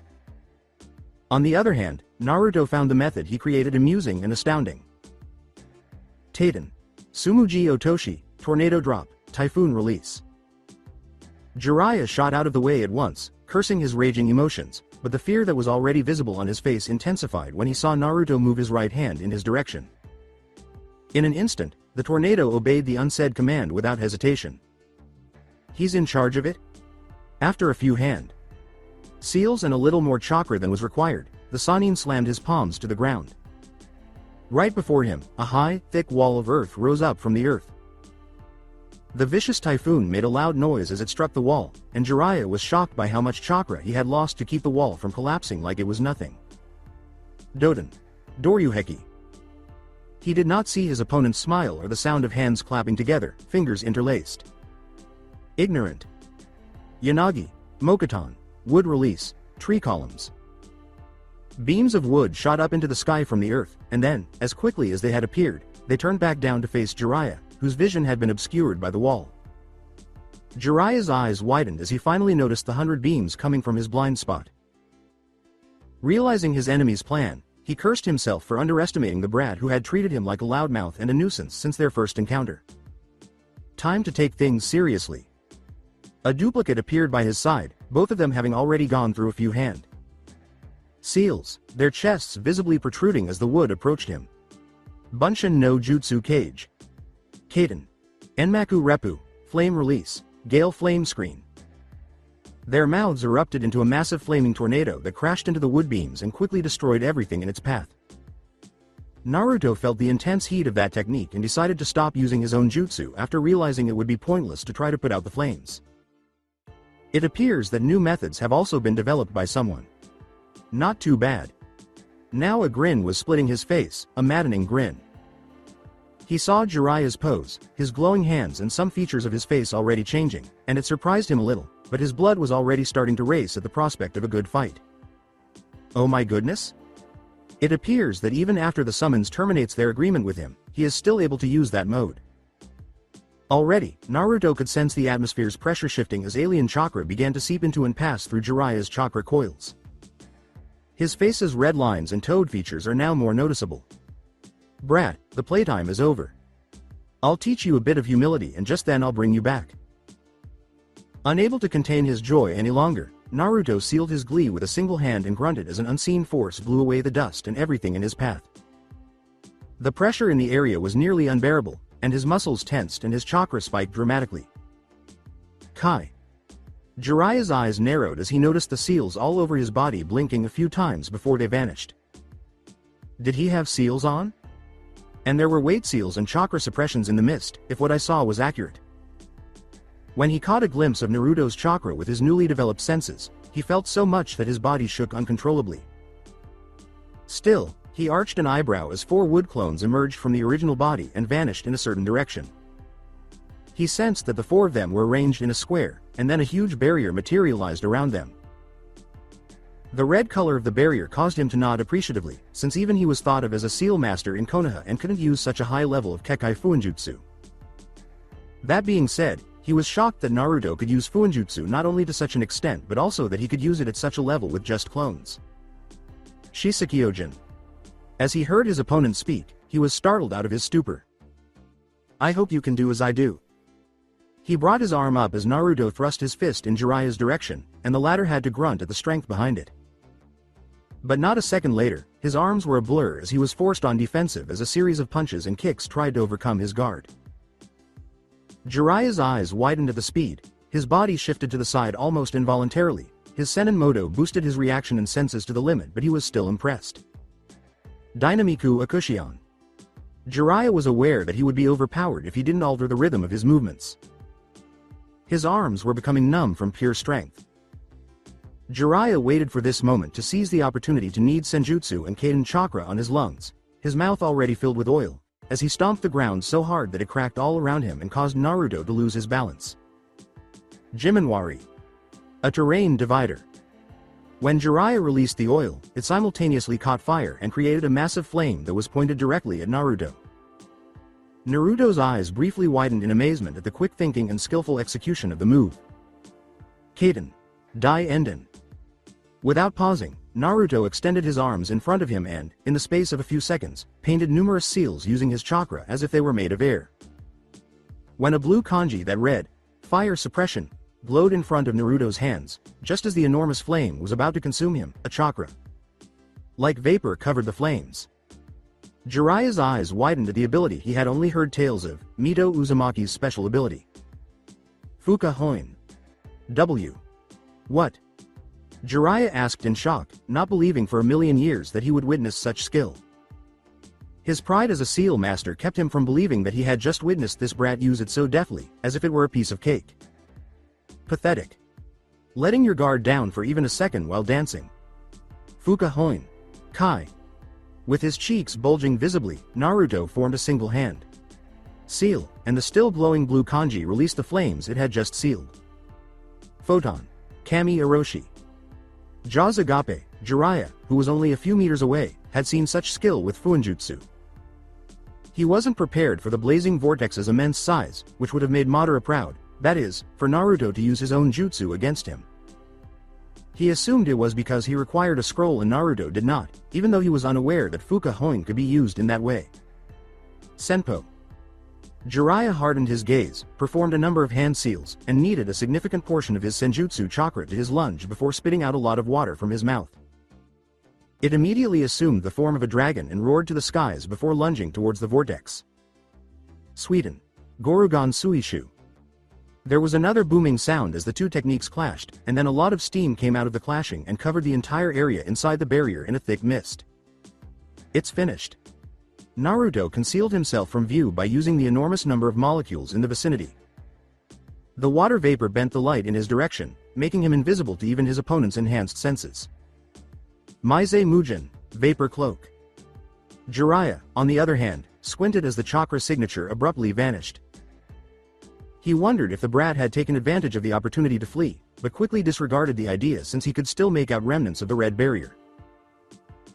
Speaker 2: On the other hand, Naruto found the method he created amusing and astounding. Taiden. Sumuji Otoshi, Tornado Drop, Typhoon Release. Jiraiya shot out of the way at once, cursing his raging emotions, but the fear that was already visible on his face intensified when he saw Naruto move his right hand in his direction. In an instant, the tornado obeyed the unsaid command without hesitation. He's in charge of it? After a few hand seals and a little more chakra than was required, the Sannin slammed his palms to the ground. Right before him, a high, thick wall of earth rose up from the earth. The vicious typhoon made a loud noise as it struck the wall, and Jiraiya was shocked by how much chakra he had lost to keep the wall from collapsing like it was nothing. Doden. Doryuheki. He did not see his opponent's smile or the sound of hands clapping together, fingers interlaced. Ignorant. Yanagi. Mokuton. Wood release. Tree columns. Beams of wood shot up into the sky from the earth, and then, as quickly as they had appeared, they turned back down to face Jiraiya, whose vision had been obscured by the wall. Jiraiya's eyes widened as he finally noticed the 100 beams coming from his blind spot. Realizing his enemy's plan, he cursed himself for underestimating the brat who had treated him like a loudmouth and a nuisance since their first encounter. Time to take things seriously. A duplicate appeared by his side, both of them having already gone through a few hand seals, their chests visibly protruding as the wood approached him. Bunshin no Jutsu Cage. Kaden. Enmaku Reppu, Flame Release, Gale Flame Screen. Their mouths erupted into a massive flaming tornado that crashed into the wood beams and quickly destroyed everything in its path. Naruto felt the intense heat of that technique and decided to stop using his own jutsu after realizing it would be pointless to try to put out the flames. It appears that new methods have also been developed by someone. Not too bad. Now a grin was splitting his face, a maddening grin. He saw Jiraiya's pose, his glowing hands and some features of his face already changing, and it surprised him a little, but his blood was already starting to race at the prospect of a good fight. Oh my goodness? It appears that even after the summons terminates their agreement with him, he is still able to use that mode. Already, Naruto could sense the atmosphere's pressure shifting as alien chakra began to seep into and pass through Jiraiya's chakra coils. His face's red lines and toad features are now more noticeable. Brat, the playtime is over. I'll teach you a bit of humility and just then I'll bring you back. Unable to contain his joy any longer, Naruto sealed his glee with a single hand and grunted as an unseen force blew away the dust and everything in his path. The pressure in the area was nearly unbearable, and his muscles tensed and his chakra spiked dramatically. Kai. Jiraiya's eyes narrowed as he noticed the seals all over his body blinking a few times before they vanished. Did he have seals on? And there were weight seals and chakra suppressions in the mist, if what I saw was accurate. When he caught a glimpse of Naruto's chakra with his newly developed senses, he felt so much that his body shook uncontrollably. Still, he arched an eyebrow as 4 wood clones emerged from the original body and vanished in a certain direction. He sensed that the 4 of them were arranged in a square, and then a huge barrier materialized around them. The red color of the barrier caused him to nod appreciatively, since even he was thought of as a seal master in Konoha and couldn't use such a high level of Kekkai Fuinjutsu. That being said, he was shocked that Naruto could use Fuinjutsu not only to such an extent but also that he could use it at such a level with just clones. Shisekyojin. As he heard his opponent speak, he was startled out of his stupor. I hope you can do as I do. He brought his arm up as Naruto thrust his fist in Jiraiya's direction, and the latter had to grunt at the strength behind it. But not a second later, His arms were a blur as he was forced on defensive as a series of punches and kicks tried to overcome his guard. Jiraiya's eyes widened at the speed, his body shifted to the side almost involuntarily. His Senin Moto boosted his reaction and senses to the limit, but he was still impressed. Dynamiku Akushion. Jiraiya was aware that he would be overpowered if he didn't alter the rhythm of his movements. His arms were becoming numb from pure strength. Jiraiya waited for this moment to seize the opportunity to knead senjutsu and Kaden chakra on his lungs, his mouth already filled with oil, as he stomped the ground so hard that it cracked all around him and caused Naruto to lose his balance. Jimanwari. A terrain divider. When Jiraiya released the oil, it simultaneously caught fire and created a massive flame that was pointed directly at Naruto. Naruto's eyes briefly widened in amazement at the quick thinking and skillful execution of the move. Kaden. Dai Enden. Without pausing, Naruto extended his arms in front of him and, in the space of a few seconds, painted numerous seals using his chakra as if they were made of air. When a blue kanji that read, "Fire Suppression," glowed in front of Naruto's hands, just as the enormous flame was about to consume him, a chakra like vapor covered the flames. Jiraiya's eyes widened at the ability he had only heard tales of, Mito Uzumaki's special ability. Fuka Hoin. W. What? Jiraiya asked in shock, not believing for a million years that he would witness such skill. His pride as a seal master kept him from believing that he had just witnessed this brat use it so deftly, as if it were a piece of cake. Pathetic. Letting your guard down for even a second while dancing. Fuka Hoin. Kai. With his cheeks bulging visibly, Naruto formed a single hand. Seal, and the still glowing blue kanji released the flames it had just sealed. Photon. Kami Orochi. Jaws Agape, Jiraiya, who was only a few meters away, had seen such skill with Fuinjutsu. He wasn't prepared for the blazing vortex's immense size, which would have made Madara proud, that is, for Naruto to use his own jutsu against him. He assumed it was because he required a scroll and Naruto did not, even though he was unaware that Fuka Hoin could be used in that way. Senpo. Jiraiya hardened his gaze, performed a number of hand seals, and kneaded a significant portion of his senjutsu chakra to his lunge before spitting out a lot of water from his mouth. It immediately assumed the form of a dragon and roared to the skies before lunging towards the vortex. Sweden. Gorugan Suishu. There was another booming sound as the two techniques clashed, and then a lot of steam came out of the clashing and covered the entire area inside the barrier in a thick mist. It's finished. Naruto concealed himself from view by using the enormous number of molecules in the vicinity. The water vapor bent the light in his direction, making him invisible to even his opponent's enhanced senses. Maizei Mujin, Vapor Cloak. Jiraiya, on the other hand, squinted as the chakra signature abruptly vanished. He wondered if the brat had taken advantage of the opportunity to flee, but quickly disregarded the idea since he could still make out remnants of the red barrier.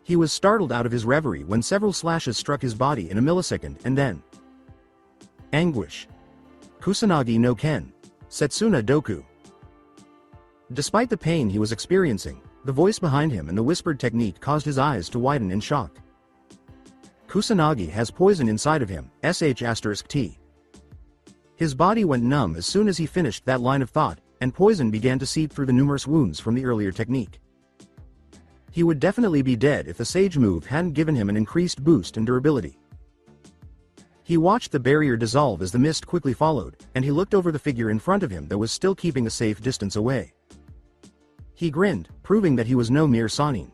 Speaker 2: He was startled out of his reverie when several slashes struck his body in a millisecond and then anguish. Kusanagi no Ken. Setsuna Doku. Despite the pain he was experiencing, the voice behind him and the whispered technique caused his eyes to widen in shock. Kusanagi has poison inside of him, *T. His body went numb as soon as he finished that line of thought, and poison began to seep through the numerous wounds from the earlier technique. He would definitely be dead if the Sage move hadn't given him an increased boost in durability. He watched the barrier dissolve as the mist quickly followed, and he looked over the figure in front of him that was still keeping a safe distance away. He grinned, proving that he was no mere Sanin.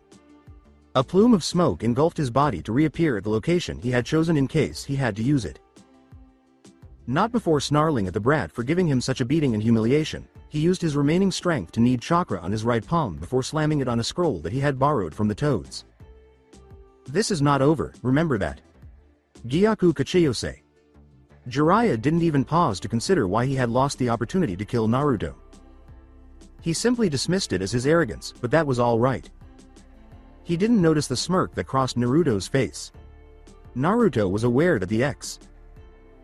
Speaker 2: A plume of smoke engulfed his body to reappear at the location he had chosen in case he had to use it. Not before snarling at the brat for giving him such a beating and humiliation, he used his remaining strength to knead chakra on his right palm before slamming it on a scroll that he had borrowed from the toads. This is not over, remember that. Gyaku Kachiyose. Jiraiya didn't even pause to consider why he had lost the opportunity to kill Naruto. He simply dismissed it as his arrogance, but that was all right. He didn't notice the smirk that crossed Naruto's face. Naruto was aware that the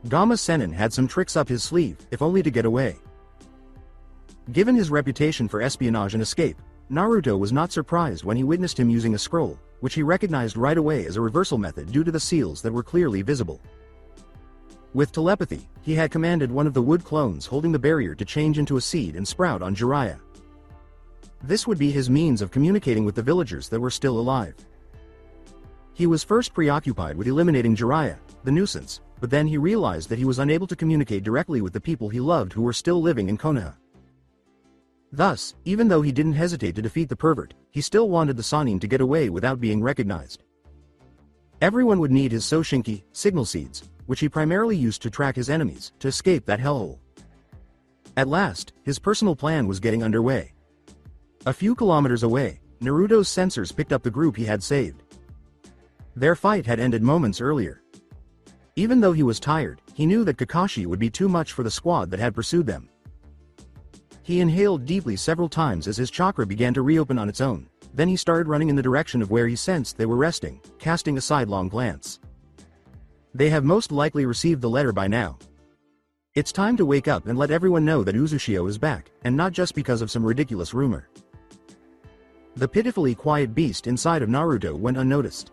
Speaker 2: Gamma Sennin had some tricks up his sleeve, if only to get away. Given his reputation for espionage and escape, Naruto was not surprised when he witnessed him using a scroll, which he recognized right away as a reversal method due to the seals that were clearly visible. With telepathy, he had commanded one of the wood clones holding the barrier to change into a seed and sprout on Jiraiya. This would be his means of communicating with the villagers that were still alive. He was first preoccupied with eliminating Jiraiya, the nuisance, but then he realized that he was unable to communicate directly with the people he loved who were still living in Konoha. Thus, even though he didn't hesitate to defeat the pervert, he still wanted the Sannin to get away without being recognized. Everyone would need his Soshinki, signal seeds, which he primarily used to track his enemies, to escape that hellhole. At last, his personal plan was getting underway. A few kilometers away, Naruto's sensors picked up the group he had saved. Their fight had ended moments earlier. Even though he was tired, he knew that Kakashi would be too much for the squad that had pursued them. He inhaled deeply several times as his chakra began to reopen on its own, then he started running in the direction of where he sensed they were resting, casting a sidelong glance. They have most likely received the letter by now. It's time to wake up and let everyone know that Uzushio is back, and not just because of some ridiculous rumor. The pitifully quiet beast inside of Naruto went unnoticed.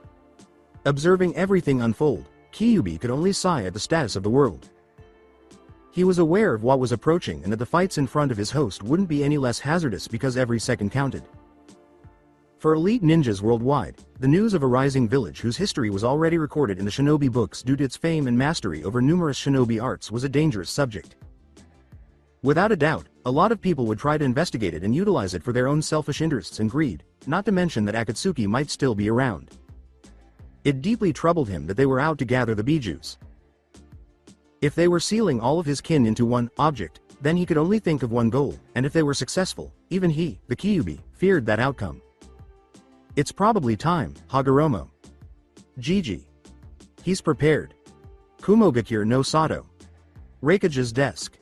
Speaker 2: Observing everything unfold, Kyuubi could only sigh at the status of the world. He was aware of what was approaching and that the fights in front of his host wouldn't be any less hazardous because every second counted. For elite ninjas worldwide, the news of a rising village whose history was already recorded in the shinobi books due to its fame and mastery over numerous shinobi arts was a dangerous subject. Without a doubt, a lot of people would try to investigate it and utilize it for their own selfish interests and greed, not to mention that Akatsuki might still be around. It deeply troubled him that they were out to gather the bijus. If they were sealing all of his kin into one object, then he could only think of one goal, and if they were successful, even he, the Kyuubi, feared that outcome. It's probably time, Hagoromo. Gigi. He's prepared. Kumogakure no Sato. Raikage's desk.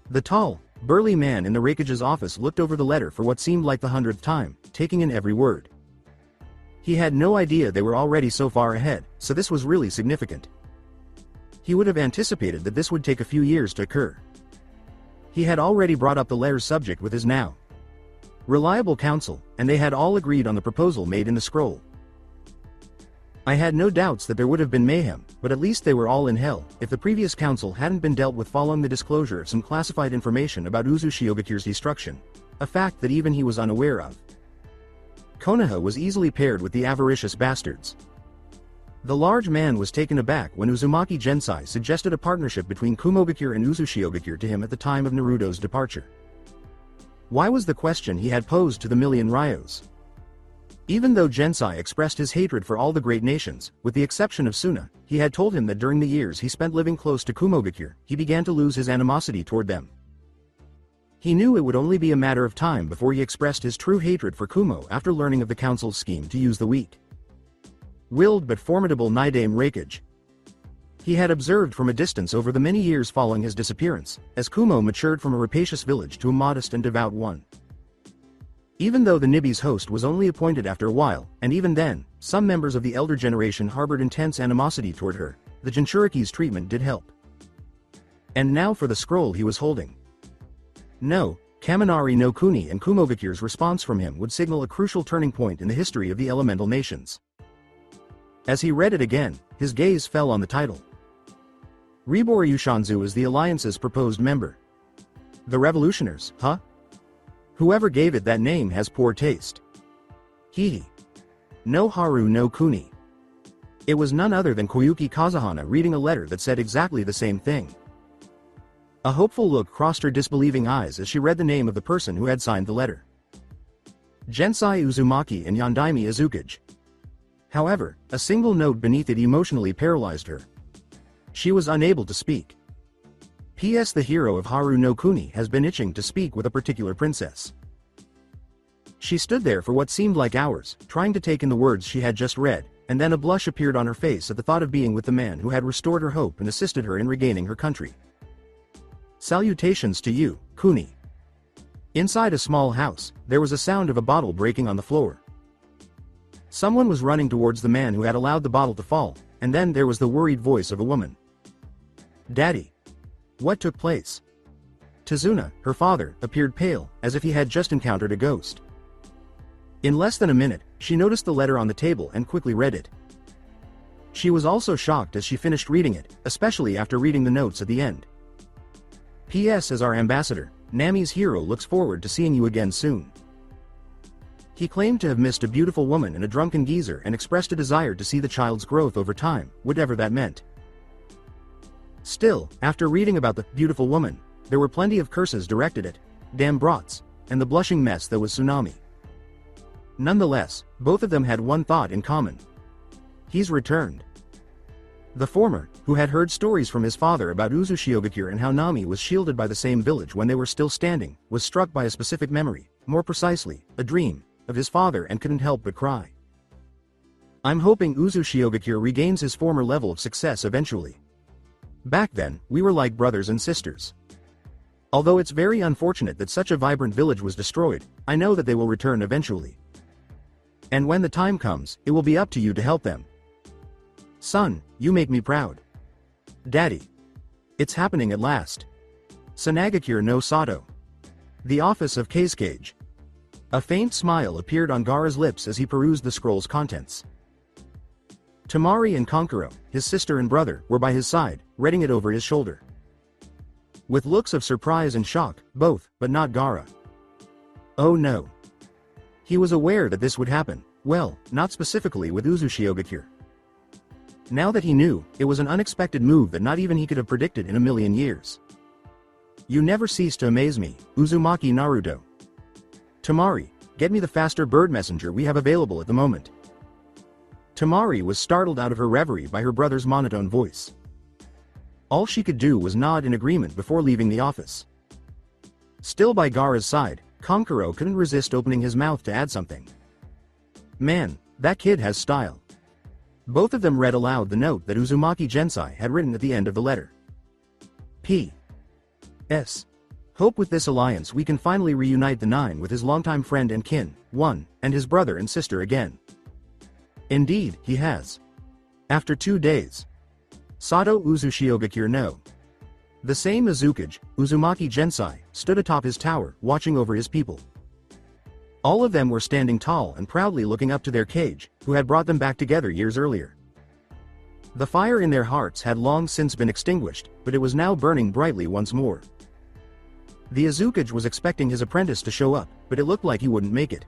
Speaker 2: The tall, burly man in the Raikage's office looked over the letter for what seemed like the 100th time, taking in every word. He had no idea they were already so far ahead, so this was really significant. He would have anticipated that this would take a few years to occur. He had already brought up the letter's subject with his now reliable counsel, and they had all agreed on the proposal made in the scroll. I had no doubts that there would have been mayhem, but at least they were all in hell, if the previous council hadn't been dealt with following the disclosure of some classified information about Uzushiyogakure's destruction, a fact that even he was unaware of. Konoha was easily paired with the avaricious bastards. The large man was taken aback when Uzumaki Gensai suggested a partnership between Kumogakure and Uzushiogakure to him at the time of Naruto's departure. Why was the question he had posed to the million Ryos? Even though Gensai expressed his hatred for all the great nations, with the exception of Suna, he had told him that during the years he spent living close to Kumogakure, he began to lose his animosity toward them. He knew it would only be a matter of time before he expressed his true hatred for Kumo after learning of the council's scheme to use the weak-willed but formidable Nidame Raikage. He had observed from a distance over the many years following his disappearance, as Kumo matured from a rapacious village to a modest and devout one. Even though the Nibi's host was only appointed after a while, and even then, some members of the elder generation harbored intense animosity toward her, the Jinchuriki's treatment did help. And now for the scroll he was holding. No, Kaminari no Kuni and Kumogakure's response from him would signal a crucial turning point in the history of the elemental nations. As he read it again, his gaze fell on the title. Reborn Yushanzu is the Alliance's proposed member. The Revolutioners, huh? Whoever gave it that name has poor taste. Hihi. No Haru no Kuni. It was none other than Koyuki Kazuhana reading a letter that said exactly the same thing. A hopeful look crossed her disbelieving eyes as she read the name of the person who had signed the letter. Gensai Uzumaki and Yondaime Azukage. However, a single note beneath it emotionally paralyzed her. She was unable to speak. P.S. The hero of Haru no Kuni has been itching to speak with a particular princess. She stood there for what seemed like hours, trying to take in the words she had just read, and then a blush appeared on her face at the thought of being with the man who had restored her hope and assisted her in regaining her country. Salutations to you, Kuni. Inside a small house, there was a sound of a bottle breaking on the floor. Someone was running towards the man who had allowed the bottle to fall, and then there was the worried voice of a woman. Daddy. What took place? Tazuna, her father, appeared pale, as if he had just encountered a ghost. In less than a minute, she noticed the letter on the table and quickly read it. She was also shocked as she finished reading it, especially after reading the notes at the end. P.S. As our ambassador, Nami's hero looks forward to seeing you again soon. He claimed to have missed a beautiful woman and a drunken geezer and expressed a desire to see the child's growth over time, whatever that meant. Still, after reading about the beautiful woman, there were plenty of curses directed at damn brats, and the blushing mess that was Tsunami. Nonetheless, both of them had one thought in common. He's returned. The former, who had heard stories from his father about Uzushio and how Nami was shielded by the same village when they were still standing, was struck by a specific memory, more precisely, a dream, of his father and couldn't help but cry. I'm hoping Uzushio regains his former level of success eventually. Back then, we were like brothers and sisters. Although it's very unfortunate that such a vibrant village was destroyed, I know that they will return eventually. And when the time comes, it will be up to you to help them. Son, you make me proud. Daddy. It's happening at last. Sanagakure no Sato. The office of Kazekage. A faint smile appeared on Gaara's lips as he perused the scroll's contents. Temari and Kankuro, his sister and brother, were by his side, reading it over his shoulder. With looks of surprise and shock, both, but not Gaara. Oh no. He was aware that this would happen, well, not specifically with Uzushio. Now that he knew, it was an unexpected move that not even he could have predicted in a million years. You never cease to amaze me, Uzumaki Naruto. Temari, get me the faster bird messenger we have available at the moment. Temari was startled out of her reverie by her brother's monotone voice. All she could do was nod in agreement before leaving the office. Still by Gaara's side, Kankuro couldn't resist opening his mouth to add something. Man, that kid has style. Both of them read aloud the note that Uzumaki Gensai had written at the end of the letter. P.S. Hope with this alliance we can finally reunite the Nine with his longtime friend and kin, One, and his brother and sister again. Indeed, he has. After 2 days. Sato Uzushio no. The same Azukage, Uzumaki Gensai, stood atop his tower, watching over his people. All of them were standing tall and proudly looking up to their Kage, who had brought them back together years earlier. The fire in their hearts had long since been extinguished, but it was now burning brightly once more. The Azukage was expecting his apprentice to show up, but it looked like he wouldn't make it.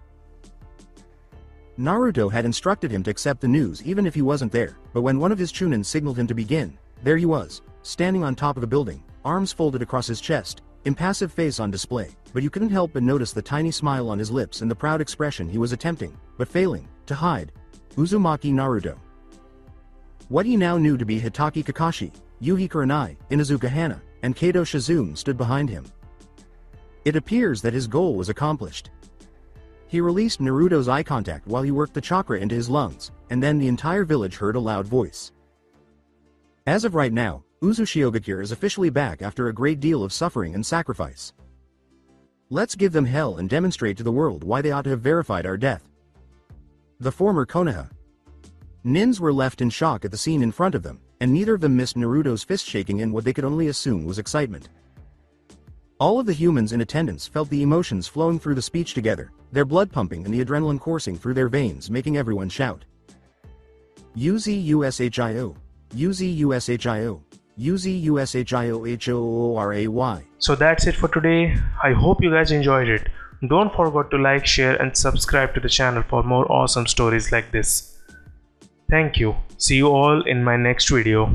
Speaker 2: Naruto had instructed him to accept the news even if he wasn't there, but when one of his Chunin signaled him to begin, there he was, standing on top of a building, arms folded across his chest, impassive face on display, but you couldn't help but notice the tiny smile on his lips and the proud expression he was attempting, but failing, to hide. Uzumaki Naruto. What he now knew to be Hitaki Kakashi, Yuhi Kurenai, Inuzuka Hana, and Kato Shizune stood behind him. It appears that his goal was accomplished. He released Naruto's eye contact while he worked the chakra into his lungs, and then the entire village heard a loud voice. As of right now, Uzushio is officially back after a great deal of suffering and sacrifice. Let's give them hell and demonstrate to the world why they ought to have verified our death. The former Konoha. Nins were left in shock at the scene in front of them, and neither of them missed Naruto's fist shaking in what they could only assume was excitement. All of the humans in attendance felt the emotions flowing through the speech together, their blood pumping and the adrenaline coursing through their veins making everyone shout. Uzushio, Uzushio, Uzushio.
Speaker 1: So that's it for today. I hope you guys enjoyed it. Don't forget to like, share and subscribe to the channel for more awesome stories like this. Thank you. See you all in my next video.